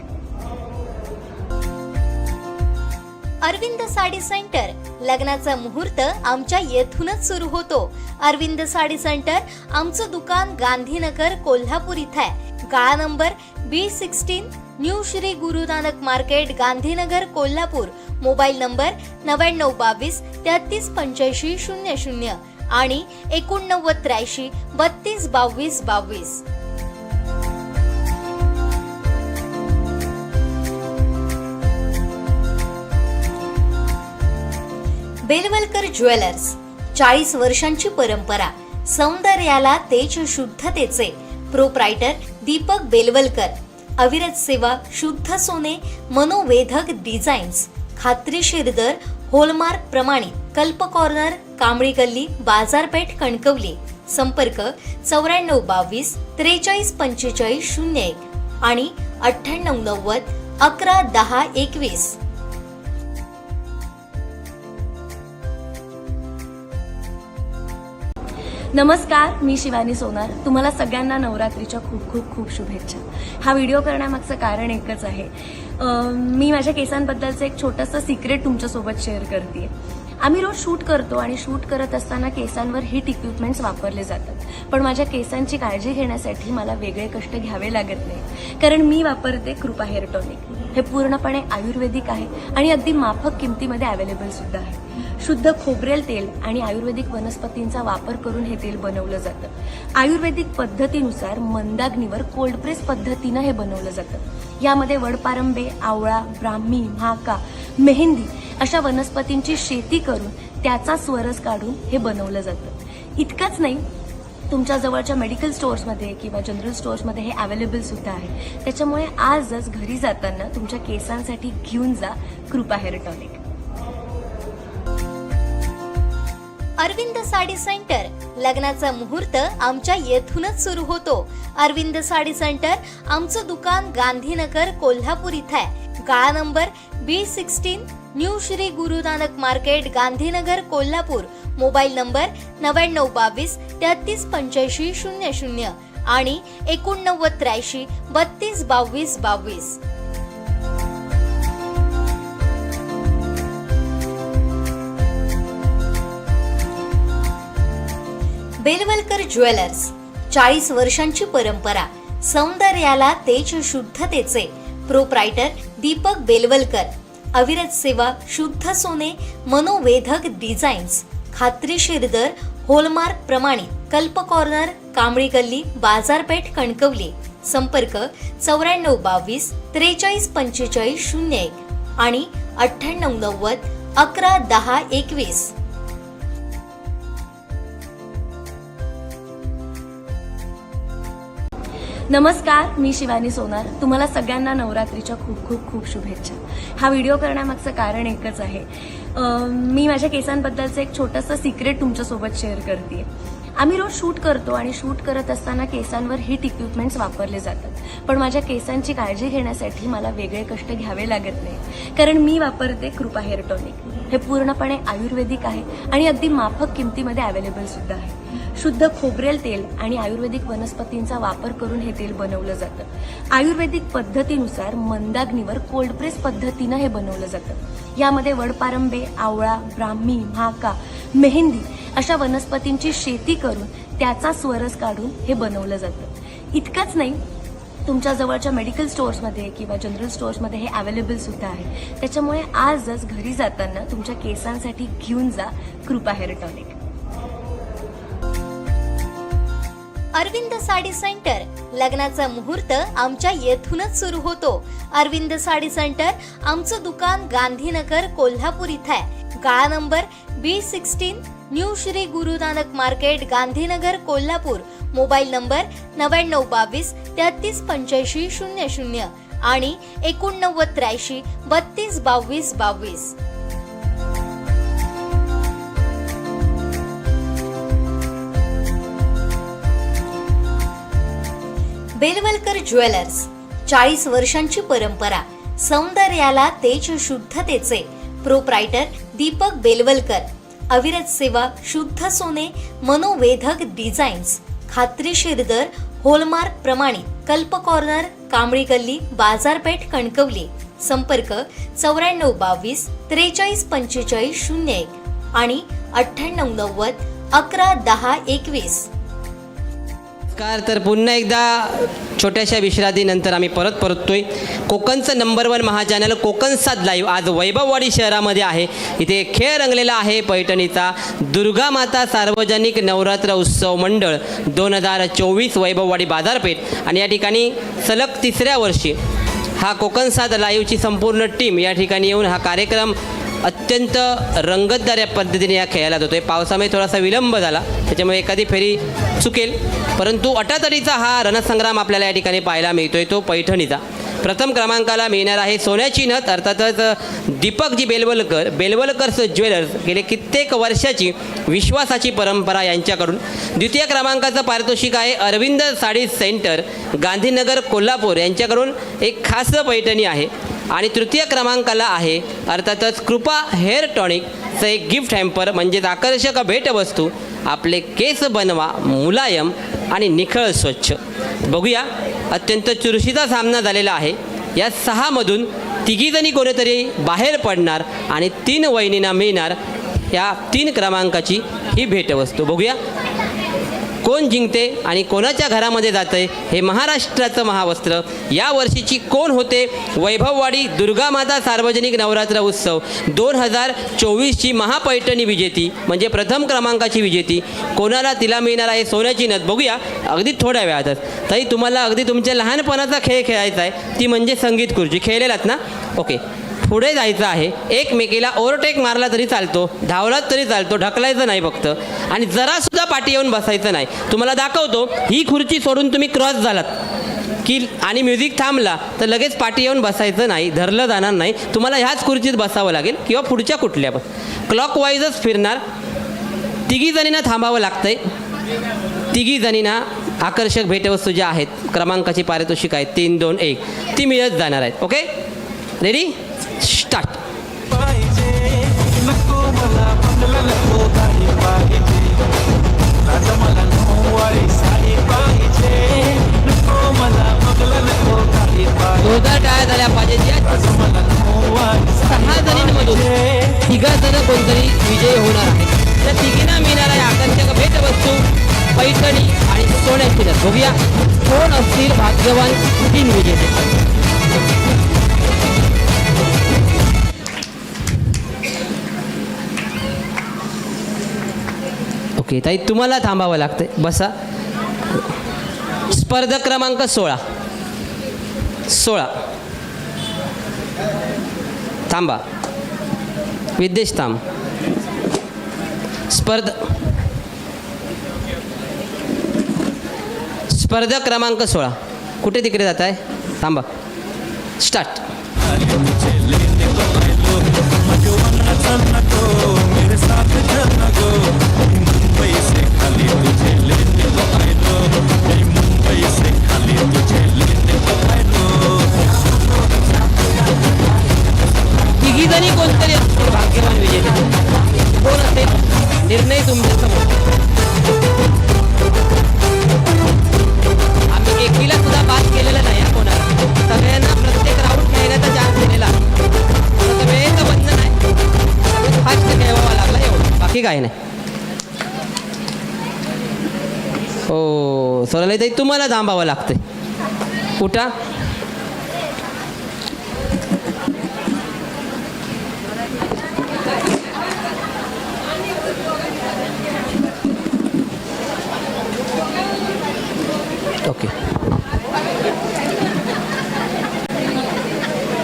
Arvind sari centre. लग्नाचा मुहूर्त आमच्या येथूनच सुरू होतो. अरविंद साडी सेंटर आमचं दुकान गांधीनगर कोल्हापूर इथं आहे. गाळा number B16, new Shri Guru Nanak market, Gandhinagar Kolhapur. Mobile number 9922 3385 00 आणि 8983 3222 22. बेलवलकर ज्वेलर्स. 40 वर्षांची परंपरा, सौंदर्याला तेज शुद्धतेचे. प्रोप्रायटर दीपक बेलवलकर. अविरत सेवा, शुद्ध सोने, मनोवेधक डिझाईन्स, खात्रीशीर दर, होलमार्क प्रमाणित. कल्प कॉर्नर, कांबळी गल्ली, बाजारपेठ, कणकवली. संपर्क 9422 4345 01 आणि 9890 11 10 21. नमस्कार, मी शिवानी सोनार. तुम्हाला सगळ्यांना नवरात्रीच्या खूप खूप खूप शुभेच्छा. हा व्हिडिओ करण्यामागचं कारण एकच आहे. मी माझ्या केसांबद्दलचं एक छोटंसं सिक्रेट तुमच्यासोबत शेअर करते. आम्ही रोज शूट करतो आणि शूट करत असताना केसांवर हिट इक्विपमेंट्स वापरले जातात. पण माझ्या केसांची काळजी घेण्यासाठी मला वेगळे कष्ट घ्यावे लागत नाही, कारण मी वापरते कृपा हेअर टॉनिक. हे पूर्णपणे आयुर्वेदिक आहे आणि अगदी माफक किमतीमध्ये अवेलेबल सुद्धा आहे. शुद्ध खोबरेल तेल आणि आयुर्वेदिक वनस्पतींचा वापर करून हे तेल बनवलं जातं. आयुर्वेदिक पद्धतीनुसार मंदाग्नीवर कोल्ड प्रेस पद्धतीनं हे बनवलं जातं. यामध्ये वडपारंबे, आवळा, ब्राह्मी, म्हाका, मेहंदी अशा वनस्पतींची शेती करून त्याचा स्वरस काढून हे बनवलं जातं. इतकंच नाही, तुमच्या जवळच्या मेडिकल स्टोअर्समध्ये किंवा जनरल स्टोअर्समध्ये हे अवेलेबल सुद्धा आहे. त्याच्यामुळे आजच घरी जाताना तुमच्या केसांसाठी घेऊन जा Kripa hair tonic. Arvind sari centre. लग्नाचा मुहूर्त आमच्या येथूनच सुरू होतो. अरविंद साडी सेंटर आमचं दुकान गांधीनगर कोल्हापूर इथं आहे. गाळा number B16, new Shri Guru Nanak market, Gandhinagar Kolhapur. Mobile number 9922 3385 00 आणि 8983 3222 22. बेलवलकर ज्वेलर्स. 40 वर्षांची परंपरा, सौंदर्याला तेज शुद्धतेचे प्रोप्रायटर दीपक बेलवलकर. अविरत सेवा, शुद्ध सोने, मनोवेधक डिझाईन्स, खात्रीशीर दर, होलमार्क प्रमाणित, कल्प कॉर्नर, कांबळी गल्ली, बाजारपेठ, कणकवली. संपर्क 9422 434501 आणि 9890 111021. नमस्कार, मी शिवानी सोनार. तुम्हाला सगळ्यांना नवरात्रीच्या खूप खूप खूप शुभेच्छा. हा व्हिडिओ करण्यामागचं कारण एकच आहे. मी माझ्या केसांबद्दलचं एक छोटंसं सिक्रेट तुमच्यासोबत शेअर करते. आम्ही रोज शूट करतो आणि शूट करत असताना केसांवर हिट इक्विपमेंट्स वापरले जातात. पण माझ्या केसांची काळजी घेण्यासाठी मला वेगळे कष्ट घ्यावे लागत नाही, कारण मी वापरते कृपा हेअर टॉनिक. हे पूर्णपणे आयुर्वेदिक आहे आणि अगदी माफक किमतीमध्ये अवेलेबल सुद्धा आहे. शुद्ध खोबरेल तेल आणि आयुर्वेदिक वनस्पतींचा वापर करून हे तेल बनवलं जातं. आयुर्वेदिक पद्धतीनुसार मंदाग्नीवर कोल्ड प्रेस पद्धतीनं हे बनवलं जातं. यामध्ये वडपारंबे, आवळा, ब्राह्मी, म्हाका, मेहंदी अशा वनस्पतींची शेती करून त्याचा स्वरस काढून हे बनवलं जातं. इतकंच नाही, तुमच्या जवळच्या मेडिकल स्टोअर्समध्ये किंवा जनरल स्टोअर्समध्ये हे अवेलेबल सुद्धा आहे. त्याच्यामुळे आजच घरी जाताना तुमच्या केसांसाठी घेऊन जा Kripa hair tonic. Arvind sari centre. लग्नाचा मुहूर्त आमच्या येथूनच सुरू होतो. अरविंद साडी सेंटर, आमचं दुकान गांधीनगर कोल्हापूर इथं आहे. गाळा number B16, new Shri Guru Nanak market, Gandhinagar Kolhapur. Mobile number 9922 338500 आणि 8983 322222. बेलवलकर ज्वेलर्स. 40 वर्षांची परंपरा, सौंदर्याला तेज शुद्धतेचे प्रोप्रायटर दीपक बेलवलकर. अविरत सेवा, शुद्ध सोने, मनोवेधक डिझाईन्स, खात्रीशीर दर, होलमार्क प्रमाणित, कल्प कॉर्नर, कांबळी गल्ली, बाजारपेठ, कणकवली. संपर्क 9422 434501 आणि 9890 111021. तर पुन्हा एकदा छोट्याशा विश्रांतीनंतर आम्ही परततोय. कोकणचं नंबर 1 महाचॅनल कोकण 7 लाईव्ह आज वैभववाडी शहरामध्ये आहे. इथे खेळ रंगलेला आहे पैठणीचा. दुर्गा माता सार्वजनिक नवरात्र उत्सव मंडळ 2024 वैभववाडी बाजारपेठ. आणि या ठिकाणी सलग 3ऱ्या वर्षी हा कोकण 7 लाईव्हची संपूर्ण टीम या ठिकाणी येऊन हा कार्यक्रम अत्यंत रंगतदार या पद्धतीने या खेळायला जातो आहे. पावसामुळे थोडासा विलंब झाला, त्याच्यामुळे एखादी फेरी चुकेल, परंतु अटातडीचा हा रणसंग्राम आपल्याला या ठिकाणी पाहायला मिळतोय. तो पैठणीचा. प्रथम क्रमांकाला मिळणार आहे सोन्याची नथ, अर्थातच दीपकजी बेलवलकर्स ज्वेलर्स. गेले कित्येक वर्षाची विश्वासाची परंपरा यांच्याकडून. द्वितीय क्रमांकाचं पारितोषिक आहे अरविंद साडी सेंटर, गांधीनगर कोल्हापूर यांच्याकडून एक खास पैठणी आहे. आणि तृतीय क्रमांकाला आहे अर्थातच कृपा हेअर टॉनिकचं एक गिफ्ट हॅम्पर, म्हणजेच आकर्षक भेटवस्तू. आपले केस बनवा मुलायम आणि निखळ स्वच्छ. बघूया, अत्यंत चुरशीचा सामना झालेला आहे. या 6मधून तिघीजणी कोणीतरी बाहेर पडणार आणि 3 वहिनींना मिळणार या 3 क्रमांकाची ही भेटवस्तू. बघूया कोण जिंकते आणि कोणाच्या घरामध्ये जातंय हे महाराष्ट्राचं महावस्त्र. या वर्षीची कोण होते वैभववाडी दुर्गामाता सार्वजनिक नवरात्र उत्सव 2024ची महापैठणी विजेती, म्हणजे प्रथम क्रमांकाची विजेती. कोणाला तिला मिळणार आहे सोन्याची नथ. बघूया अगदी थोड्या वेळातच. ताई, तुम्हाला अगदी तुमच्या लहानपणाचा खेळ खेळायचा आहे, ती म्हणजे संगीत खुर्ची. खेळलेलात ना? ओके, पुढे जायचं आहे. एकमेकीला ओव्हरटेक मारला तरी चालतो, धावलात तरी चालतो, ढकलायचं नाही फक्त. आणि जरासुद्धा पाठी येऊन बसायचं नाही. तुम्हाला दाखवतो, ही खुर्ची सोडून तुम्ही क्रॉस झालात की आणि म्युझिक थांबला तर लगेच पाठी येऊन बसायचं नाही, धरलं जाणार नाही. तुम्हाला ह्याच खुर्चीत बसावं लागेल किंवा पुढच्या कुठल्या पण. क्लॉकवाईजच फिरणार. तिघीजणींना थांबावं लागतंय. तिघीजणींना आकर्षक भेटवस्तू ज्या आहेत, क्रमांकाची पारितोषिक आहेत 3, 2, 1, ती मिळत जाणार आहेत. Okay, ready, start. जोरदार टाळ्या झाल्या पाहिजेत. या 6 जणींमधून 3 जण कोणतरी विजयी होणार आहे. त्या तिघींना मिळणार आहे आकर्षक भेटवस्तू. पैठणी आणि सोन्याची नथ. बघूया कोण असतील भाग्यवान 3 विजेते. ओके ताई, तुम्हाला थांबावं लागतंय, बसा. स्पर्धक क्रमांक 16 थांबा. विद्येश थांब. स्पर्धक क्रमांक 16 कुठे तिकडे जात आहे? थांबा. स्टार्ट. तिघीजणी कोणतरी असतील भाग्यवान विजेते. कोण असेल निर्णय तुमच्या समोर. आम्ही एकीला सुद्धा बाद केलेलं नाही आहे कोणाला. सगळ्यांना प्रत्येक राऊंड खेळण्याचा चान्स दिलेला. तसं वेळेचं बंधन आहे, फास्ट खेळवावा लागला एवढं, बाकी काही नाही. हो सोनालीताई, तुम्हाला थांबावं लागतंय. उठा. Okay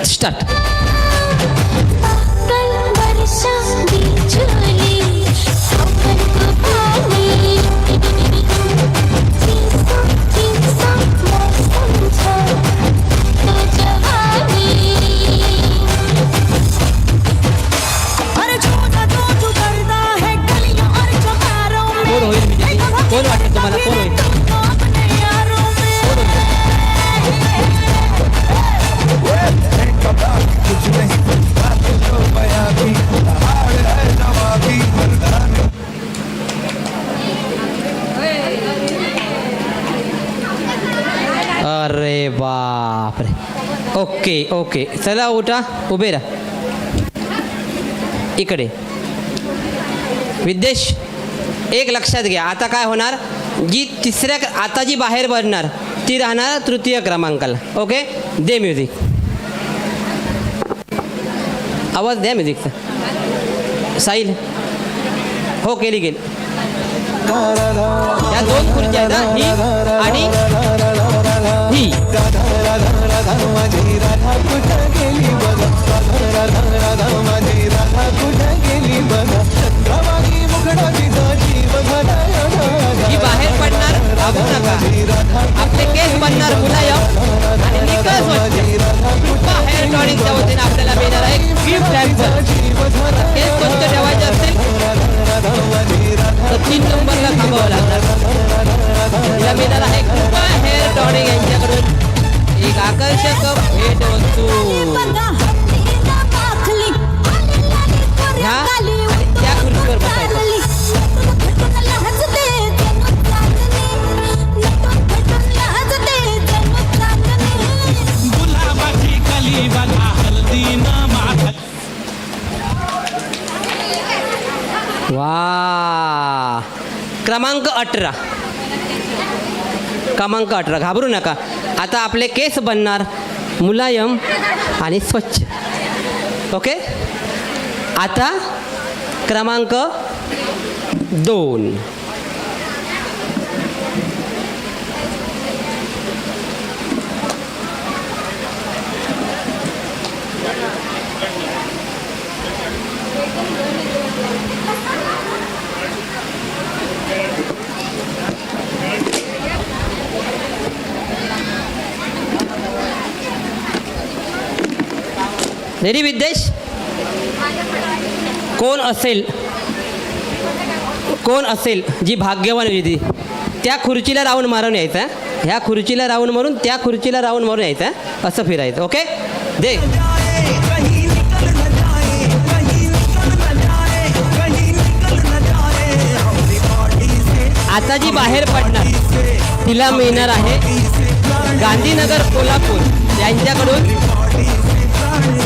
start. कोण होईल विजेते? कोण वाटतं तुम्हाला कोण होईल? अरे बापरे. ओके ओके चला उठा, उभे राहा. इकडे विद्येश, एक लक्षात घ्या. आता काय होणार, जी तिसऱ्या आता जी बाहेर पडणार ती राहणार तृतीय क्रमांकाला. ओके, दे म्युझिक. आवाज द्या म्युझिकचा. साहिल. हो केली गेली. या 2 खुर्च्या आहेत, ही आणि ही. ही बाहेर पडणार, घाबरू नका. आपले केस बनणार मुलायम आणि निकळ स्वच्छ. कृपा हेअर टॉनिकच्या वतीने आपल्याला मिळणार आहे गिफ्ट हॅम्पर. केस स्वच्छ ठेवायचे असतील तर 3 नंबरला थांबावं लागणार. तिला मिळणार आहे कृपा हेअर टॉनिक यांच्याकडून एक आकर्षक भेट वस्तू. ह्या आणि त्या खुर्चीवर बसायचं. वा. क्रमांक 18 घाबरू नका. आता आपले केस बनणार मुलायम आणि स्वच्छ. ओके, आता क्रमांक 2. रेडी विद्येश? कोण असेल जी भाग्यवान विधी त्या खुर्चीला राऊंड मारून यायचा. ह्या खुर्चीला राऊंड मारून त्या खुर्चीला राऊंड मारून यायचा. असं फिरायचं. ओके, दे. आता जी बाहेर पडणार तिला मिळणार आहे गांधीनगर कोल्हापूर यांच्याकडून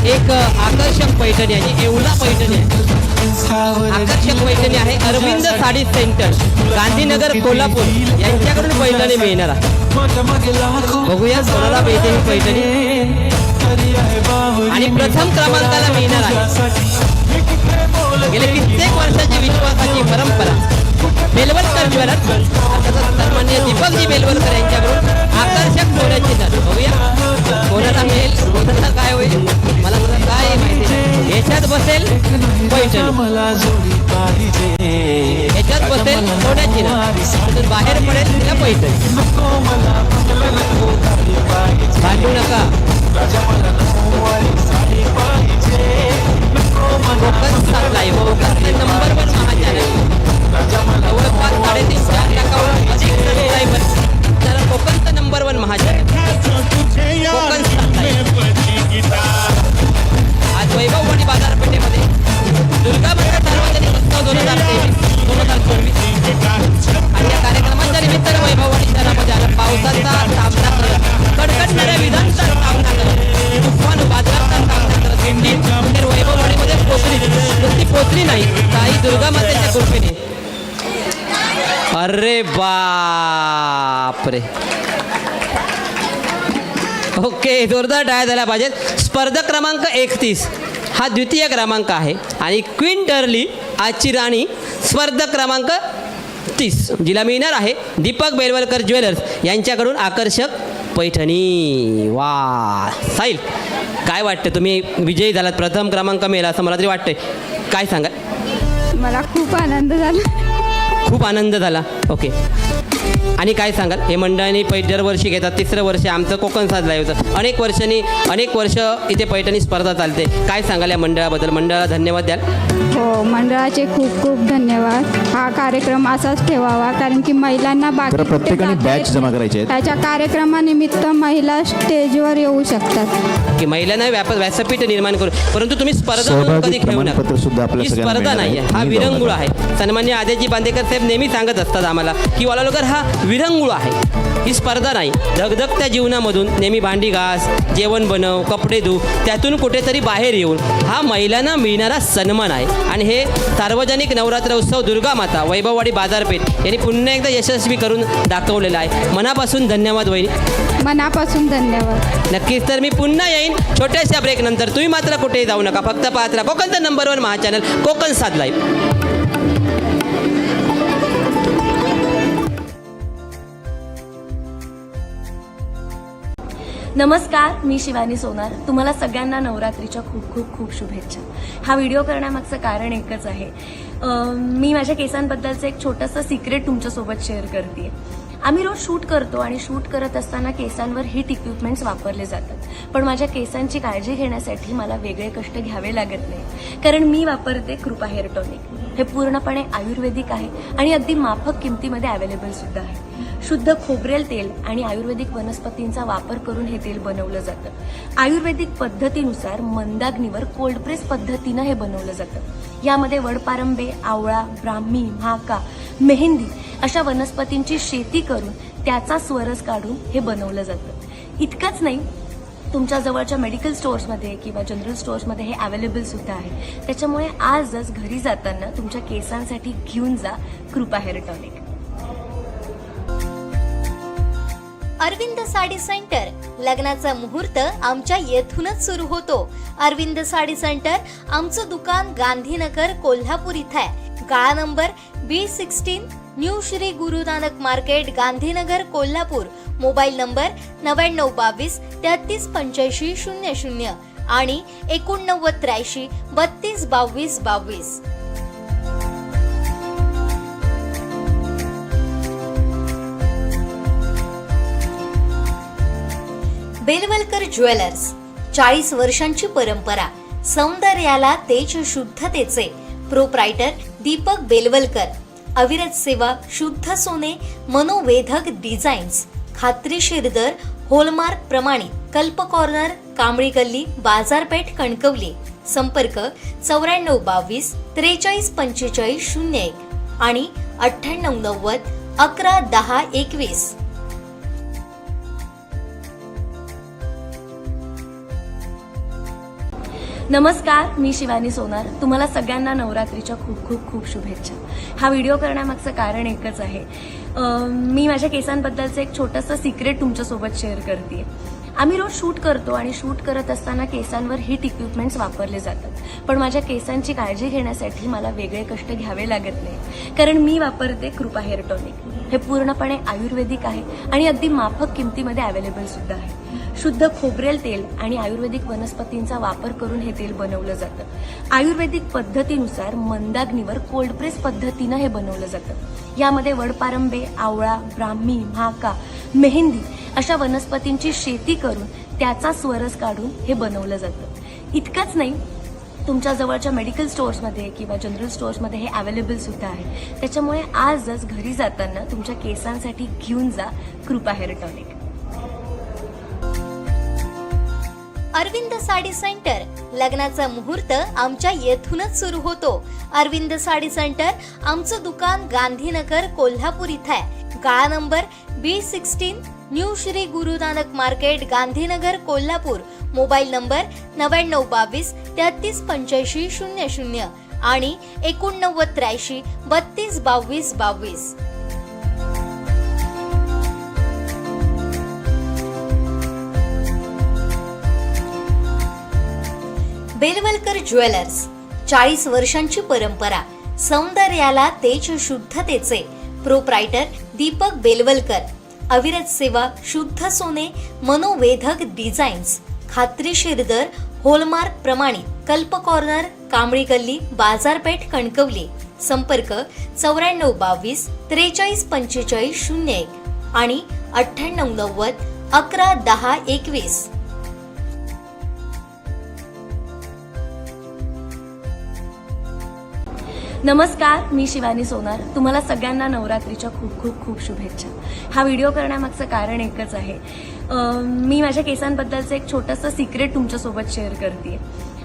एक आकर्षक पैठणी आहे, जी येवला पैठणी आहे. आकर्षक पैठणी आहे. अरविंद साडी सेंटर, गांधीनगर, कोल्हापूर यांच्याकडून पैठणी मिळणार आहे. बघूया कोणाला मिळते ही पैठणी. आणि प्रथम क्रमांकाला मिळणार आहे. गेले कित्येक वर्षाची विश्वासाची परंपरा बेलवलकर ज्वेलर्स, सन्माननीय दीपकजी बेलवलकर यांच्याकडून आकर्षक सोन्याची नथ. बघूया कोणाला मिळेल, कोणाला काय होईल, मला तुला काय माहिती नाही. याच्यात बसेल पैठणी, याच्यात बसेल सोन्याची नथ, बाहेर पडेल तिला पैठणी. भांडू नका. कोकण सात लाईव्ह, कोकणचे नंबर 1 महाचॅनल. जवळपास 3.5-4 लाखाहून अधिक सबस्क्रायबर. तर कोकणचं नंबर 1 महाचॅनल कोकण सात लाईव्ह. आज वैभववाडी बाजारपेठेमध्ये दुर्गा माता सार्वजनिक उत्सव 2023-2024 आणि या कार्यक्रमाच्या निमित्तानं वैभववाडी शहरामध्ये आला. पावसाचा सामना करत, कडकडणाऱ्या विधांचा सामना करत, तुफान वादळाचा सामना करत तर वैभववाडीमध्ये नुसती पोचली नाही, ताई दुर्गा मातेच्या कृपेने. अरे बापरे. ओके, जोरदार टाळ्या झाल्या पाहिजेत. स्पर्धक क्रमांक 31 हा द्वितीय क्रमांक आहे आणि क्वीन टर्ली आजची राणी स्पर्धक क्रमांक 30 जिला मिळणार आहे दीपक बेलवलकर ज्वेलर्स यांच्याकडून आकर्षक पैठणी. वा साहिल, काय वाटतं, तुम्ही विजयी झालात, प्रथम क्रमांक मिळाला असं मला तरी वाटतंय, काय सांगा? मला खूप आनंद झाला. खूप आनंद झाला. ओके, आणि काय सांगाल, हे मंडळाने दरवर्षी घेतात, 3रं वर्ष आमचं कोकण साज लाईव्ह होतं, अनेक वर्ष इथे पैठणी स्पर्धा चालते. काय सांगाल या मंडळाबद्दल, मंडळाला धन्यवाद द्याल? हो, मंडळाचे खूप खूप धन्यवाद. हा कार्यक्रम असाच ठेवावा, कारण की महिलांना बाकी प्रत्येकाने बॅच जमा करायचे आहेत. त्याच्या कार्यक्रमानिमित्त महिला स्टेजवर येऊ शकतात, की महिलांना व्यासपीठ निर्माण करू. परंतु तुम्ही स्पर्धा म्हणून कधी खेळू प्रमाणपत्र सुद्धा नका. आपल्या ही सगळ्यांना स्पर्धा मिळणार नाही आहे. आहे, हा मी विरंगुळ आहे. सन्माननीय आदिजी बांदेकर साहेब नेहमी सांगत असतात आम्हाला की वालालोकर हा विरंगुळ आहे, ही स्पर्धा नाही. धगधगत्या जीवनामधून नेहमी भांडी घास, जेवण बनव, कपडे धु, त्यातून कुठेतरी बाहेर येऊन हा महिलांना मिळणारा सन्मान आहे. आणि हे सार्वजनिक नवरात्र उत्सव दुर्गा माता वैभववाडी बाजारपेठ यांनी पुन्हा एकदा यशस्वी करून दाखवलेलं आहे. मनापासून धन्यवाद वहिनी, मनापासून धन्यवाद. नक्कीच. तर मी पुन्हा येईन छोट्याशा ब्रेक नंतर. तुम्ही मात्र कुठेही जाऊ नका, फक्त पाहत राहा कोकणचं नंबर 1 महाचॅनल कोकण सात लाईव्ह. नमस्कार, मी शिवानी सोनार. तुम्हाला सगळ्यांना नवरात्रीच्या खूप खूप खूप शुभेच्छा. हा व्हिडिओ करण्यामागचं कारण एकच आहे. मी माझ्या केसांबद्दलचं एक छोटंसं सिक्रेट तुमच्यासोबत शेअर करते. आम्ही रोज शूट करतो आणि शूट करत असताना केसांवर हिट इक्विपमेंट्स वापरले जातात, पण माझ्या केसांची काळजी घेण्यासाठी मला वेगळे कष्ट घ्यावे लागत नाही, कारण मी वापरते कृपा हेअर टॉनिक. हे पूर्णपणे आयुर्वेदिक आहे आणि अगदी माफक किमतीमध्ये अवेलेबल सुद्धा आहे. शुद्ध खोबरेल तेल आणि आयुर्वेदिक वनस्पतींचा वापर करून हे तेल बनवलं जातं. आयुर्वेदिक पद्धतीनुसार मंदाग्नीवर कोल्ड प्रेस पद्धतीनं हे बनवलं जातं. यामध्ये वडपारंबे, आवळा, ब्राह्मी, म्हाका, मेहंदी अशा वनस्पतींची शेती करून त्याचा स्वरस काढून हे बनवलं जातं. इतकंच नाही, तुमच्या जवळच्या मेडिकल स्टोअर्समध्ये किंवा जनरल स्टोअर्समध्ये हे अवेलेबल सुद्धा आहे. त्याच्यामुळे आजच घरी जाताना तुमच्या केसांसाठी घेऊन जा Kripa hair tonic. Arvind sari centre, लग्नाचा मुहूर्त आमच्या येथूनच सुरू होतो. अरविंद साडी सेंटर, आमचं दुकान गांधीनगर कोल्हापूर इथं आहे. गाळा number B16, new Shri Guru Nanak market, Gandhinagar, Kolhapur. Mobile number 9922 33 85 00 आणि 8983 32 22 22. बेलवलकर ज्वेलर्स, 40 वर्षांची परंपरा, सौंदर्याला तेज शुद्धतेचे. प्रोप्रायटर दीपक बेलवलकर. अविरत सेवा, शुद्ध सोने, मनोवेधक डिझाईन्स, खात्रीशीर दर, होलमार्क प्रमाणित. कल्प कॉर्नर, कांबळी गल्ली, बाजारपेठ, कणकवली. संपर्क 9422 43 45 01 आणि 9890 11 10 21. नमस्कार, मी शिवानी सोनार. तुम्हाला सगळ्यांना नवरात्रीच्या खूप खूप खूप शुभेच्छा. हा व्हिडिओ करण्यामागचं कारण एकच आहे. मी माझ्या केसांबद्दलचं एक छोटंसं सिक्रेट तुमच्यासोबत शेअर करते. आम्ही रोज शूट करतो आणि शूट करत असताना केसांवर हीट इक्विपमेंट्स वापरले जातात. पण माझ्या केसांची काळजी घेण्यासाठी मला वेगळे कष्ट घ्यावे लागत नाही, कारण मी वापरते कृपा हेअर टॉनिक. हे पूर्णपणे आयुर्वेदिक आहे आणि अगदी माफक किमतीमध्ये अवेलेबल सुद्धा आहे. शुद्ध खोबरेल तेल आणि आयुर्वेदिक वनस्पतींचा वापर करून हे तेल बनवलं जातं. आयुर्वेदिक पद्धतीनुसार मंदाग्नीवर कोल्ड प्रेस पद्धतीनं हे बनवलं जातं. यामध्ये वडपारंबे, आवळा, ब्राह्मी, म्हाका, मेहंदी अशा वनस्पतींची शेती करून त्याचा स्वरस काढून हे बनवलं जातं. इतकंच नाही, तुमच्या जवळच्या मेडिकल स्टोअर्समध्ये किंवा जनरल स्टोअर्समध्ये हे अवेलेबल सुद्धा आहे. त्याच्यामुळे आजच घरी जाताना तुमच्या केसांसाठी घेऊन जा Kripa hair tonic. Arvind sari centre, लग्नाचा मुहूर्त आमच्या येथूनच सुरू होतो. अरविंद साडी सेंटर, आमचं दुकान गांधीनगर कोल्हापूर इथं आहे. गाळा number B16, new Shri Guru Nanak market, Gandhinagar Kolhapur. Mobile number 9922 33 85 00 आणि 8983 32 22 22. बेलवलकर ज्वेलर्स, 40 वर्षांची परंपरा, सौंदर्याला तेज शुद्धतेचे. प्रोप्रायटर दीपक बेलवलकर. अविरत सेवा, शुद्ध सोने, मनोवेधक डिझाईन्स, खात्रीशीर दर, होलमार्क प्रमाणित. कल्प कॉर्नर, कांबळी गल्ली, बाजारपेठ, कणकवली. संपर्क 9422 43 45 01 आणि 9890 11 10 21. नमस्कार, मी शिवानी सोनार. तुम्हाला सगळ्यांना नवरात्रीच्या खूप खूप खूप शुभेच्छा. हा व्हिडिओ करण्यामागचं कारण एकच आहे. मी माझ्या केसांबद्दलचं एक छोटंसं सिक्रेट तुमच्यासोबत शेअर करते.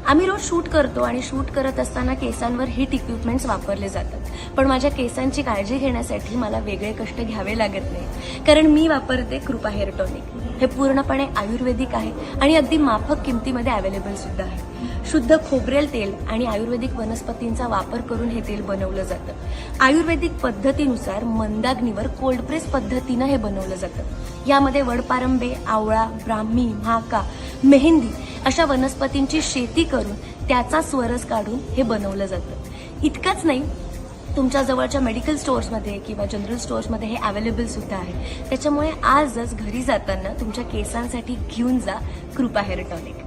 आम्ही रोज शूट करतो आणि शूट करत असताना केसांवर हीट इक्विपमेंट्स वापरले जातात. पण माझ्या केसांची काळजी घेण्यासाठी मला वेगळे कष्ट घ्यावे लागत नाही, कारण मी वापरते कृपा हेअर टॉनिक. हे पूर्णपणे आयुर्वेदिक आहे आणि अगदी माफक किमतीमध्ये अवेलेबल सुद्धा आहे. शुद्ध खोबरेल तेल आणि आयुर्वेदिक वनस्पतींचा वापर करून हे तेल बनवलं जातं. आयुर्वेदिक पद्धतीनुसार मंदाग्नीवर कोल्ड प्रेस पद्धतीनं हे बनवलं जातं. यामध्ये वडपारंबे, आवळा, ब्राह्मी, म्हाका, मेहंदी अशा वनस्पतींची शेती करून त्याचा स्वरस काढून हे बनवलं जातं. इतकंच नाही, तुमच्या जवळच्या मेडिकल स्टोअर्समध्ये किंवा जनरल स्टोअर्समध्ये हे अवेलेबल सुद्धा आहे. त्याच्यामुळे आजच घरी जाताना तुमच्या केसांसाठी घेऊन जा Kripa hair tonic.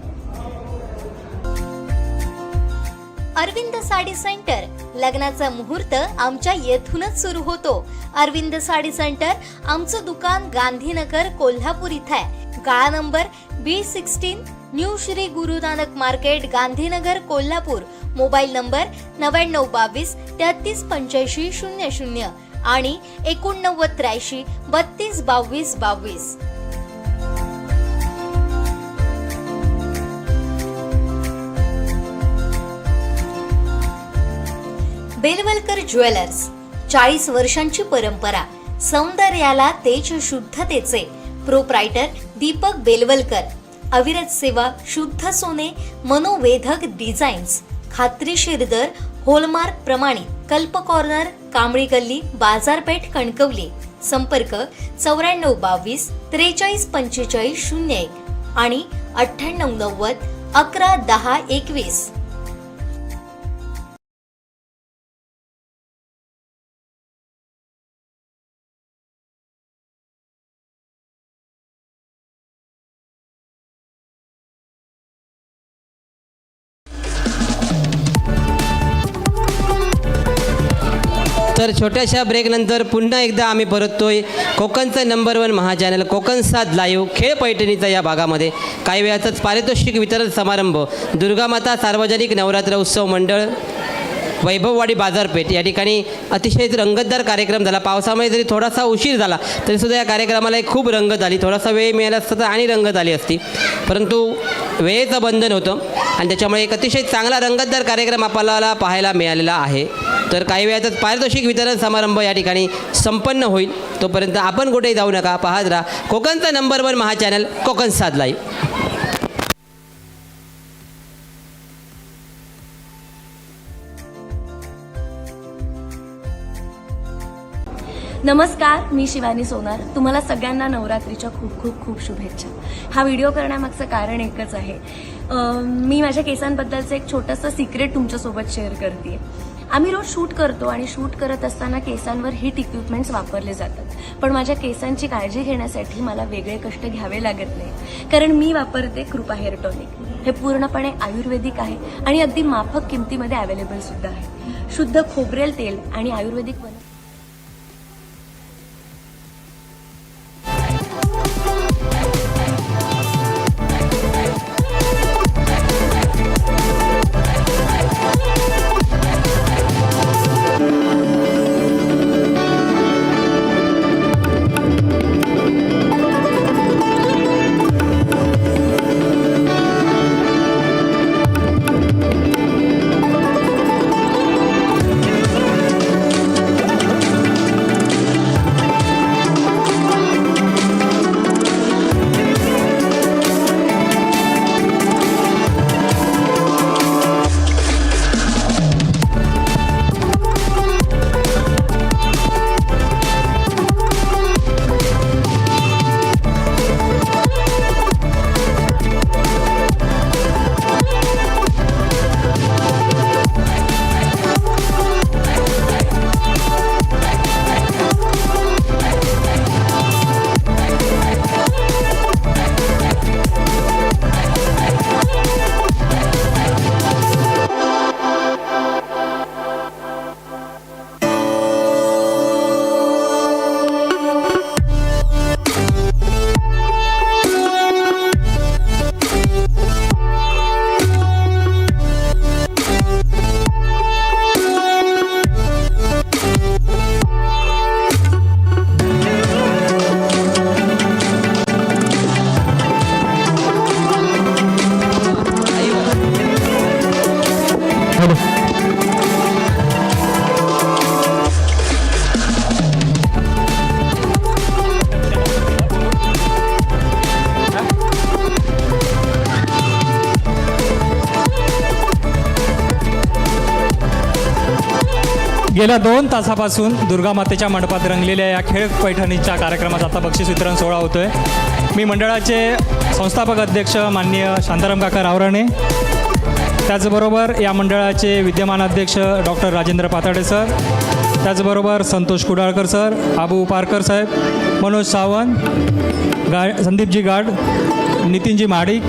Arvind sari centre, लग्नाचा मुहूर्त आमच्या येथूनच सुरू होतो. अरविंद साडी सेंटर, आमचं दुकान गांधीनगर कोल्हापूर इथं आहे. गाळा number B16, new Shri Guru Nanak market, Gandhinagar Kolhapur. Mobile number 9922 33 85 00 आणि 8983 32 22 22. बेलवलकर ज्वेलर्स, 40 वर्षांची परंपरा, सौंदर्याला तेज शुद्धतेचे. प्रोप्रायटर दीपक बेलवलकर. अविरत सेवा, शुद्ध सोने, मनोवेधक डिझाईन्स, खात्रीशीर दर, होलमार्क प्रमाणित. कल्प कॉर्नर, कांबळी गल्ली, बाजारपेठ, कणकवली. संपर्क 9422 43 45 01 आणि 9890 11 10 21. तर छोट्याशा ब्रेकनंतर पुन्हा एकदा आम्ही परततोय कोकणचं नंबर 1 महाचॅनल कोकण 7 लाईव्ह खेळ पैठणीचा या भागामध्ये. काही वेळातच पारितोषिक वितरण समारंभ दुर्गामाता सार्वजनिक नवरात्र उत्सव मंडळ वैभववाडी बाजारपेठ या ठिकाणी अतिशय रंगतदार कार्यक्रम झाला. पावसामुळे जरी थोडासा उशीर झाला तरीसुद्धा या कार्यक्रमाला एक खूप रंगत आली. थोडासा वेळ मिळाला असता तर आणि रंगत आली असती, परंतु वेळेचं बंधन होतं आणि त्याच्यामुळे एक अतिशय चांगला रंगतदार कार्यक्रम आपल्याला पाहायला मिळालेला आहे. तर काही वेळातच पारितोषिक वितरण समारंभ या ठिकाणी संपन्न होईल. तोपर्यंत आपण कुठेही जाऊ नका, पाहत राहा कोकणचा नंबर 1 महाचॅनल कोकण 7 लाईव्ह. नमस्कार, मी शिवानी सोनार. तुम्हाला सगळ्यांना नवरात्रीच्या खूप खूप खूप शुभेच्छा. हा व्हिडिओ करण्यामागचं कारण एकच आहे. मी माझ्या केसांबद्दलचं एक छोटंसं सिक्रेट तुमच्यासोबत शेअर करते. आम्ही रोज शूट करतो आणि शूट करत असताना केसांवर हिट इक्विपमेंट्स वापरले जातात. पण माझ्या केसांची काळजी घेण्यासाठी मला वेगळे कष्ट घ्यावे लागत नाही, कारण मी वापरते कृपा हेअर टॉनिक. हे पूर्णपणे आयुर्वेदिक आहे आणि अगदी माफक किमतीमध्ये अवेलेबल सुद्धा आहे. शुद्ध खोबरेल तेल आणि आयुर्वेदिक गेल्या 2 तासापासून दुर्गा मातेच्या मंडपात रंगलेल्या या खेळ पैठणीच्या कार्यक्रमात आता बक्षीस वितरण सोहळा होतो आहे. मी मंडळाचे संस्थापक अध्यक्ष माननीय शांताराम काका रावराणे, त्याचबरोबर या मंडळाचे विद्यमान अध्यक्ष डॉक्टर राजेंद्र पाताडे सर, त्याचबरोबर संतोष कुडाळकर सर, आबू पारकर साहेब, मनोज सावंत, संदीपजी गाड, नितीनजी महाडिक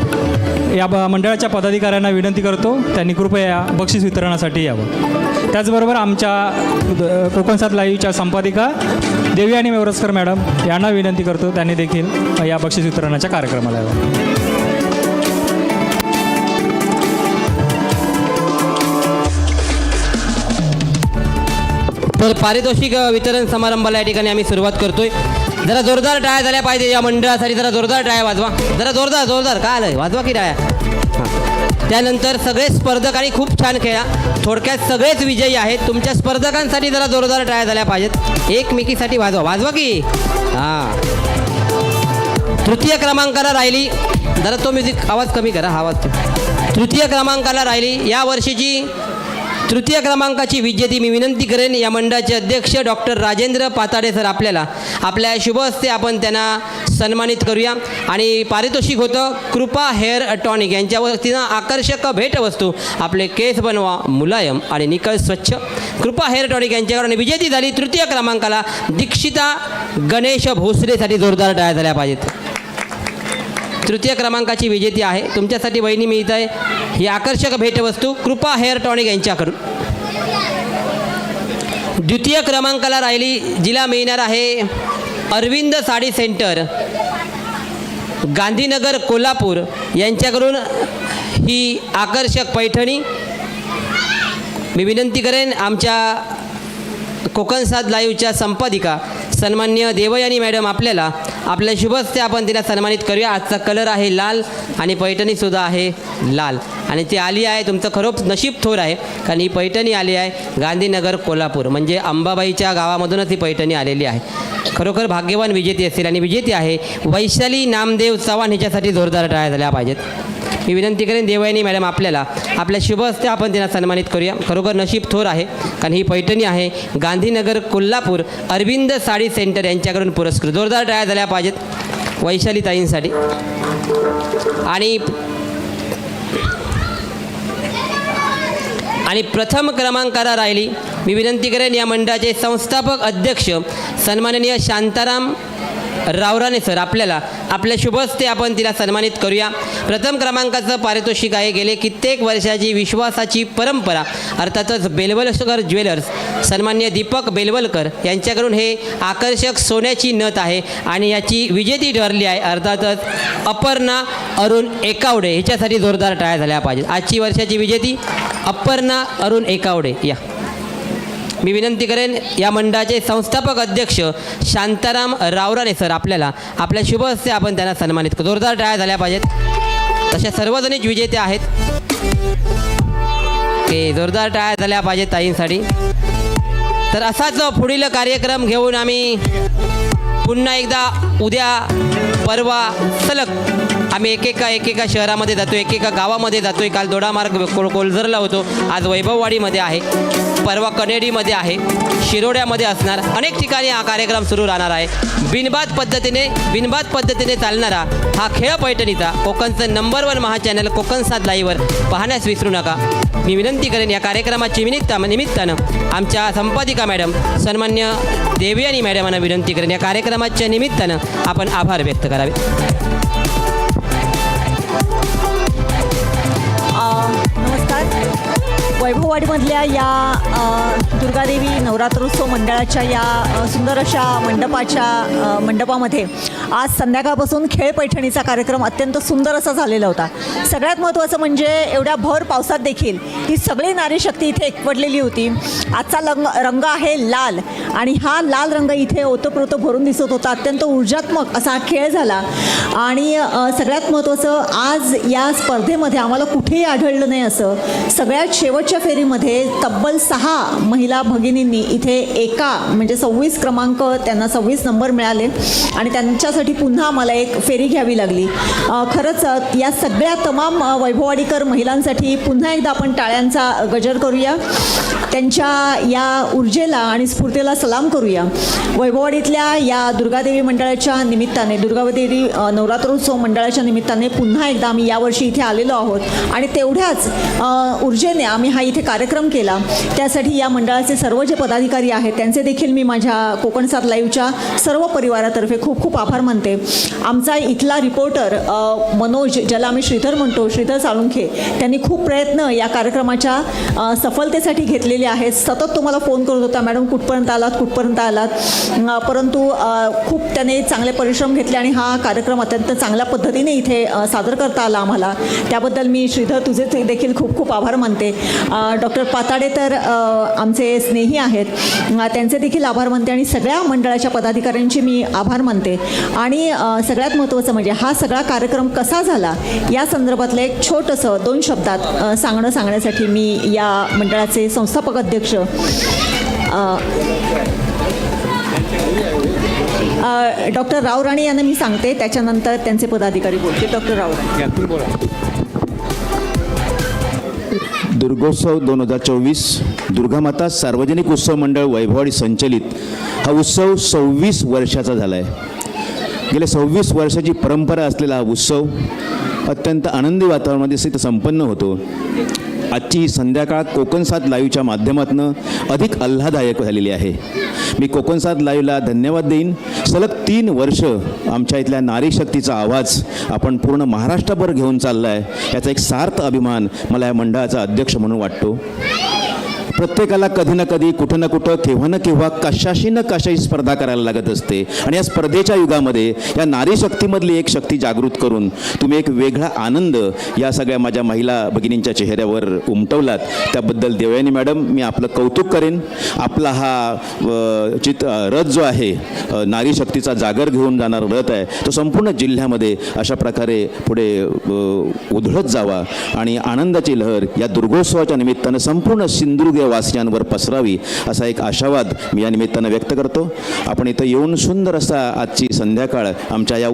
या मंडळाच्या पदाधिकाऱ्यांना विनंती करतो त्यांनी कृपया बक्षीस वितरणासाठी यावं. त्याचबरोबर आमच्या कोकण सात लाईव्हच्या संपादिका देवयानी मेवरसकर मॅडम यांना विनंती करतो त्यांनी देखील या बक्षीस वितरणाच्या कार्यक्रमाला यावं. तर पारितोषिक वितरण समारंभाला या ठिकाणी आम्ही सुरुवात करतोय. जरा जोरदार टाळ्या झाल्या पाहिजे या मंडळासाठी. जरा जोरदार टाळ्या वाजवा, जरा जोरदार काय आलंय वाजवा की टाळ्या. त्यानंतर सगळे स्पर्धक आणि खूप छान खेळा. थोडक्यात सगळेच विजयी आहेत. तुमच्या स्पर्धकांसाठी जरा जोरदार टाळ्या झाल्या पाहिजेत. एकमेकीसाठी वाजवा की. हां, तृतीय क्रमांकाला राहिली, जरा तो म्युझिक आवाज कमी करा, आवाज. तृतीय क्रमांकाला राहिली या वर्षीची तृतीय क्रमांकाची विजेती मी विनंती करेन या मंडळाचे अध्यक्ष डॉक्टर राजेंद्र पाताडे सर आपल्याला आपल्या शुभ हस्ते आपण त्यांना सन्मानित करूया. आणि पारितोषिक होतं कृपा हेअर टॉनिक यांच्या वतीनं आकर्षक भेटवस्तू. आपले केस बनवा मुलायम आणि निकळ स्वच्छ. कृपा हेअर टॉनिक यांच्याकडून विजेती झाली तृतीय क्रमांकाला दीक्षिता गणेश भोसलेसाठी जोरदार टाळ्या झाल्या पाहिजेत. तृतीय क्रमांकाची विजेती आहे. तुमच्यासाठी वहिनी मिळत आहे ही आकर्षक भेटवस्तू कृपा हेअर टॉनिक यांच्याकडून. द्वितीय क्रमांकाला राहिली जिला मिळणार आहे अरविंद साडी सेंटर गांधीनगर कोल्हापूर यांच्याकडून ही आकर्षक पैठणी. मी विनंती करेन आमच्या कोकण सात लाईव्हच्या संपादिका सन्मान्य देवयानी मॅडम आपल्याला आपल्या शुभ हस्ते आपण तिला सन्मानित करूया. आजचा कलर आहे लाल आणि पैठणीसुद्धा आहे लाल आणि ती आली आहे. तुमचं खरोच नशीब थोर आहे कारण ही पैठणी आली आहे गांधीनगर कोल्हापूर म्हणजे अंबाबाईच्या गावामधूनच ही पैठणी आलेली आहे. खरोखर भाग्यवान विजेती असेल आणि विजेती आहे वैशाली नामदेव चव्हाण हिच्यासाठी जोरदार टाळ्या झाल्या पाहिजेत. मी विनंती करेन देवयानी मॅडम आपल्याला आपल्या शुभ हस्ते आपण त्यांना सन्मानित करूया. खरोखर नशीब थोर आहे, कारण ही पैठणी आहे गांधीनगर कोल्हापूर अरविंद साडी सेंटर यांच्याकडून पुरस्कृत. जोरदार टाळ्या झाल्या पाहिजेत वैशाली ताईंसाठी. आणि प्रथम क्रमांकाला राहिली मी विनंती करेन या मंडळाचे संस्थापक अध्यक्ष सन्माननीय शांताराम रावराणे सर आपल्याला आपल्या शुभहस्ते आपण तिला सन्मानित करूया. प्रथम क्रमांकाचं पारितोषिक आहे गेले कित्येक वर्षाची विश्वासाची परंपरा अर्थातच बेलवलकर ज्वेलर्स सन्मान्य दीपक बेलवलकर यांच्याकडून हे आकर्षक सोन्याची नथ आहे आणि याची विजेती ठरली आहे अर्थातच अपर्णा अरुण एकावडे. ह्याच्यासाठी जोरदार टाळ्या झाल्या पाहिजेत. आजची वर्षाची विजेती अपर्णा अरुण एकावडे. या मी विनंती करेन या मंडळाचे संस्थापक अध्यक्ष शांताराम रावराणे सर आपल्याला आपल्या शुभ हस्ते आपण त्यांना सन्मानित करू. जोरदार टाळ्या झाल्या पाहिजेत. तशा सर्वजणीच विजेते आहेत. जोरदार टाळ्या झाल्या पाहिजेत ताईंसाठी. तर असाच पुढील कार्यक्रम घेऊन आम्ही पुन्हा एकदा उद्या परवा सलग आम्ही एकेका शहरामध्ये जातो, एकेका गावामध्ये जातो आहे. काल दोडामार्ग कोलझरला होतो, आज वैभववाडीमध्ये आहे, परवा कनेडीमध्ये आहे, शिरोड्यामध्ये असणार. अनेक ठिकाणी हा कार्यक्रम सुरू राहणार आहे. बिनबाद पद्धतीने चालणारा हा खेळ पैठणीचा कोकणचं नंबर 1 महाचॅनल कोकण 7 लाईव्हवर पाहण्यास विसरू नका. मी विनंती करेन या कार्यक्रमाची निमित्तानं आमच्या संपादिका मॅडम सन्मान्य देवयानी मॅडमांना विनंती करेन या कार्यक्रमाच्या निमित्तानं आपण आभार व्यक्त करावे. नमस्कार. वैभववाडीमधल्या या दुर्गादेवी नवरात्रोत्सव मंडळाच्या या सुंदर अशा मंडपामध्ये आज संध्याकाळपासून खेळ पैठणीचा कार्यक्रम अत्यंत सुंदर असा झालेला होता. सगळ्यात महत्त्वाचं म्हणजे एवढ्या भर पावसात देखील ही सगळी नारी शक्ती इथे एकवटलेली होती. आजचा रंग आहे लाल आणि हा लाल रंग इथे ओतप्रोत भरून दिसत होता. अत्यंत ऊर्जात्मक असा हा खेळ झाला. आणि सगळ्यात महत्त्वाचं आज या स्पर्धेमध्ये आम्हाला कुठेही आढळलं नाही असं सगळ्यात शेवटच्या फेरीमध्ये तब्बल 6 महिला भगिनींनी इथे म्हणजे 26 क्रमांक त्यांना 26 नंबर मिळाले आणि त्यांच्यासाठी पुन्हा मला एक फेरी घ्यावी लागली. खरंच या सगळ्या तमाम वैभववाडीकर महिलांसाठी पुन्हा एकदा आपण टाळ्यांचा गजर करूया. त्यांच्या या ऊर्जेला आणि स्फूर्तीला सलाम करूया. वैभववाडीतल्या या दुर्गादेवी मंडळाच्या निमित्ताने दुर्गादेवी नवरात्रोत्सव मंडळाच्या निमित्ताने पुन्हा एकदा आम्ही यावर्षी इथे आलेलो आहोत आणि तेवढ्याच ऊर्जेने आम्ही हा इथे कार्यक्रम केला. त्यासाठी या मंडळाचे सर्व जे पदाधिकारी आहेत त्यांचे देखील मी माझ्या कोकण 7 लाईव्हच्या सर्व परिवारातर्फे खूप खूप आभार मानते. आमचा इथला रिपोर्टर मनोज ज्याला आम्ही श्रीधर म्हणतो, श्रीधर साळुंखे, त्यांनी खूप प्रयत्न या कार्यक्रमाच्या सफलतेसाठी घेतलेले आहेत. सतत तुम्हाला फोन करत होता, मॅडम कुठपर्यंत आलात, परंतु खूप त्याने चांगले परिश्रम घेतले आणि हा कार्यक्रम अत्यंत चांगल्या पद्धतीने इथे सादर करता आला आम्हाला. त्याबद्दल मी श्रीधर तुझे देखील खूप खूप आभार मानते. डॉक्टर पाताडे तर आमचे स्नेही आहेत, त्यांचे देखील आभार मानते आणि सगळ्या मंडळाच्या पदाधिकाऱ्यांचे मी आभार मानते. आणि सगळ्यात महत्त्वाचं म्हणजे हा सगळा कार्यक्रम कसा झाला या संदर्भातलं एक छोटंसं 2 शब्दात सांगण्यासाठी मी या मंडळाचे संस्थापक अध्यक्ष डॉक्टर रावराणे यांना मी सांगते, त्याच्यानंतर त्यांचे पदाधिकारी बोलते. डॉक्टर रावराणे. दुर्गोत्सव 2024 दुर्गामाता सार्वजनिक उत्सव मंडळ वैभववाडी संचलित हा उत्सव 26 वर्षाचा झाला आहे. गेल्या 26 वर्षाची परंपरा असलेला हा उत्सव अत्यंत आनंदी वातावरणामध्ये संपन्न होतो. आजची संध्याकाळ कोकण 7 लाईव्हच्या माध्यमातून अधिक आल्हाददायक झालेली आहे. मी कोकण 7 लाईव्हला धन्यवाद देईन. सलग 3 वर्ष आमच्या इथल्या नारी शक्तीचा आवाज आपण पूर्ण महाराष्ट्रभर घेऊन चालला आहे, याचा एक सार्थ अभिमान मला या मंडळाचा अध्यक्ष म्हणून वाटतो. प्रत्येकाला कधी ना कधी कुठं ना कुठं केव्हा ना केव्हा कशाशी न कशाशी स्पर्धा करायला लागत असते आणि या स्पर्धेच्या युगामध्ये या नारी शक्तीमधली एक शक्ती जागृत करून तुम्ही एक वेगळा आनंद या सगळ्या माझ्या महिला भगिनींच्या चेहऱ्यावर उमटवलात. त्याबद्दल देवयानी मॅडम मी आपलं कौतुक करेन. आपला हा रथ जो आहे नारी शक्तीचा जागर घेऊन जाणारा रथ आहे तो संपूर्ण जिल्ह्यामध्ये अशा प्रकारे पुढे उधळत जावा आणि आनंदाची लहर या दुर्गोत्सवाच्या निमित्तानं संपूर्ण सिंधुदुर्ग वासियांवर पसरावी असा एक आशावाद मी या निमित्तानं व्यक्त करतो. आपण इथं येऊन सुंदर असा आजची संध्याकाळ आमच्या या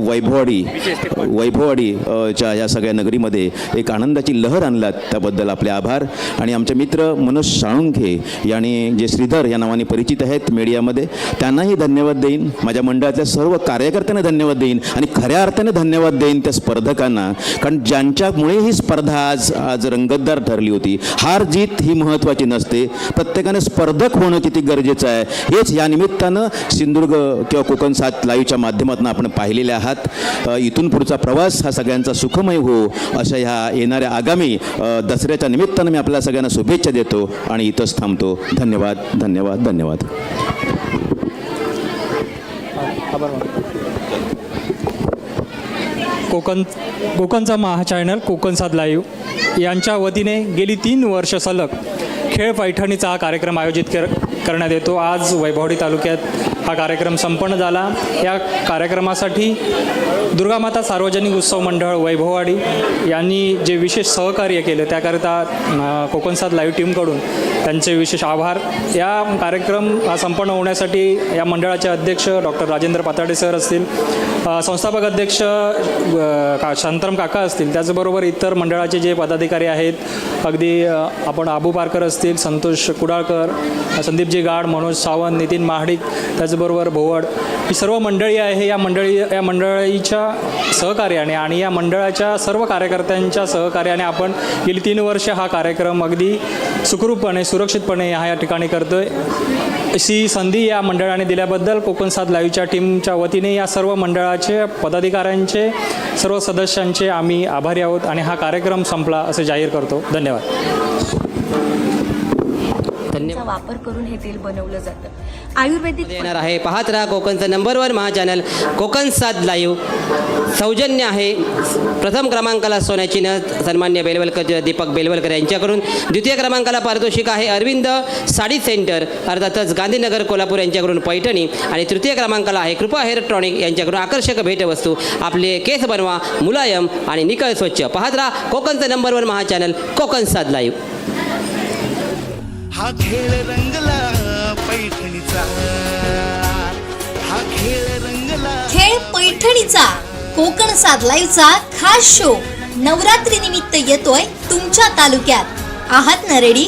वैभववाडीच्या या सगळ्या नगरीमध्ये एक आनंदाची लहर आणलात त्याबद्दल आपले आभार. आणि आमचे मित्र मनोज साळुंखे यांनी जे श्रीधर या नावाने परिचित आहेत मीडियामध्ये, त्यांनाही धन्यवाद देईन. माझ्या मंडळातल्या सर्व कार्यकर्त्यांना धन्यवाद देईन आणि खऱ्या अर्थाने धन्यवाद देईन त्या स्पर्धकांना, कारण ज्यांच्यामुळे ही स्पर्धा आज रंगतदार ठरली होती. हार जीत ही महत्त्वाची नसते, प्रत्येकाने स्पर्धक होणं किती गरजेचं आहे हेच या निमित्तानं सिंधुदुर्ग किंवा कोकण 7 लाईव्हच्या माध्यमातून आपण पाहिलेले आहात. इथून पुढचा प्रवास हा सगळ्यांचा सुखमय हो अशा ह्या येणाऱ्या आगामी दसऱ्याच्या निमित्तानं मी आपल्या सगळ्यांना शुभेच्छा देतो आणि इथंच थांबतो. धन्यवाद धन्यवाद धन्यवाद. कोकणचा महा चॅनल कोकण 7 लाईव्ह यांच्या वतीने गेली 3 वर्ष सलग खेळ पैठणीचा हा कार्यक्रम आयोजित करण्यात येतो. आज वैभववाडी तालुक्यात हा कार्यक्रम संपन्न झाला. या कार्यक्रमासाठी दुर्गामाता सार्वजनिक उत्सव मंडळ वैभववाडी यांनी जे विशेष सहकार्य केलं त्याकरिता कोकण 7 लाईव्ह टीमकडून त्यांचे विशेष आभार. या कार्यक्रम हा संपन्न होण्यासाठी या मंडळाचे अध्यक्ष डॉक्टर राजेंद्र पाताडे सर असतील, संस्थापक अध्यक्ष शांतराम काका असतील, त्याचबरोबर इतर मंडळाचे जे पदाधिकारी आहेत, अगदी आपण आबू पारकर असतील, संतोष कुडाळकर, संदीपजी गाड, मनोज सावंत, नितीन महाडिक, त्याचबरोबर भोवड, ही सर्व मंडळी आहे. या मंडळीच्या सहकार्याने आणि या मंडळाच्या सर्व कार्यकर्त्यांच्या सहकार्याने आपण गेली 3 वर्ष हा कार्यक्रम अगदी सुखरूपपणे सुरक्षितपणे या ठिकाणी करतोय. अशी संधी या मंडळाने दिल्याबद्दल कोकण 7 लाईव्हच्या टीमच्या वतीने या सर्व मंडळाचे पदाधिकाऱ्यांचे, सर्व सदस्यांचे आम्ही आभारी आहोत आणि हा कार्यक्रम संपला असे जाहीर करतो. धन्यवाद. वापर करून हे तेल बनवलं जातं. आयुर्वेदिक येणार आहे. पाहत राहा कोकणचं नंबर 1 महा चॅनल कोकण 7 लाईव्ह. सौजन्य आहे प्रथम क्रमांकाला सोन्याची नथ सन्मान्य बेलवलकर दीपक बेलवलकर यांच्याकडून. द्वितीय क्रमांकाला पारितोषिक आहे अरविंद साडी सेंटर अर्थातच गांधीनगर कोल्हापूर यांच्याकडून पैठणी. आणि तृतीय क्रमांकाला आहे कृपा इलेक्ट्रॉनिक यांच्याकडून आकर्षक भेटवस्तू. आपले केस बनवा मुलायम आणि निकळ स्वच्छ. पाहत राहा कोकणचं नंबर 1 महा चॅनल कोकण 7 लाईव्ह. हा खेळ रंगला पैठणीचा, हा खेळ रंगला. खेळ पैठणीचा कोकण 7 लाईव्हचा खास शो नवरात्री निमित्त येतोय तुमच्या तालुक्यात. आहात ना रेडी?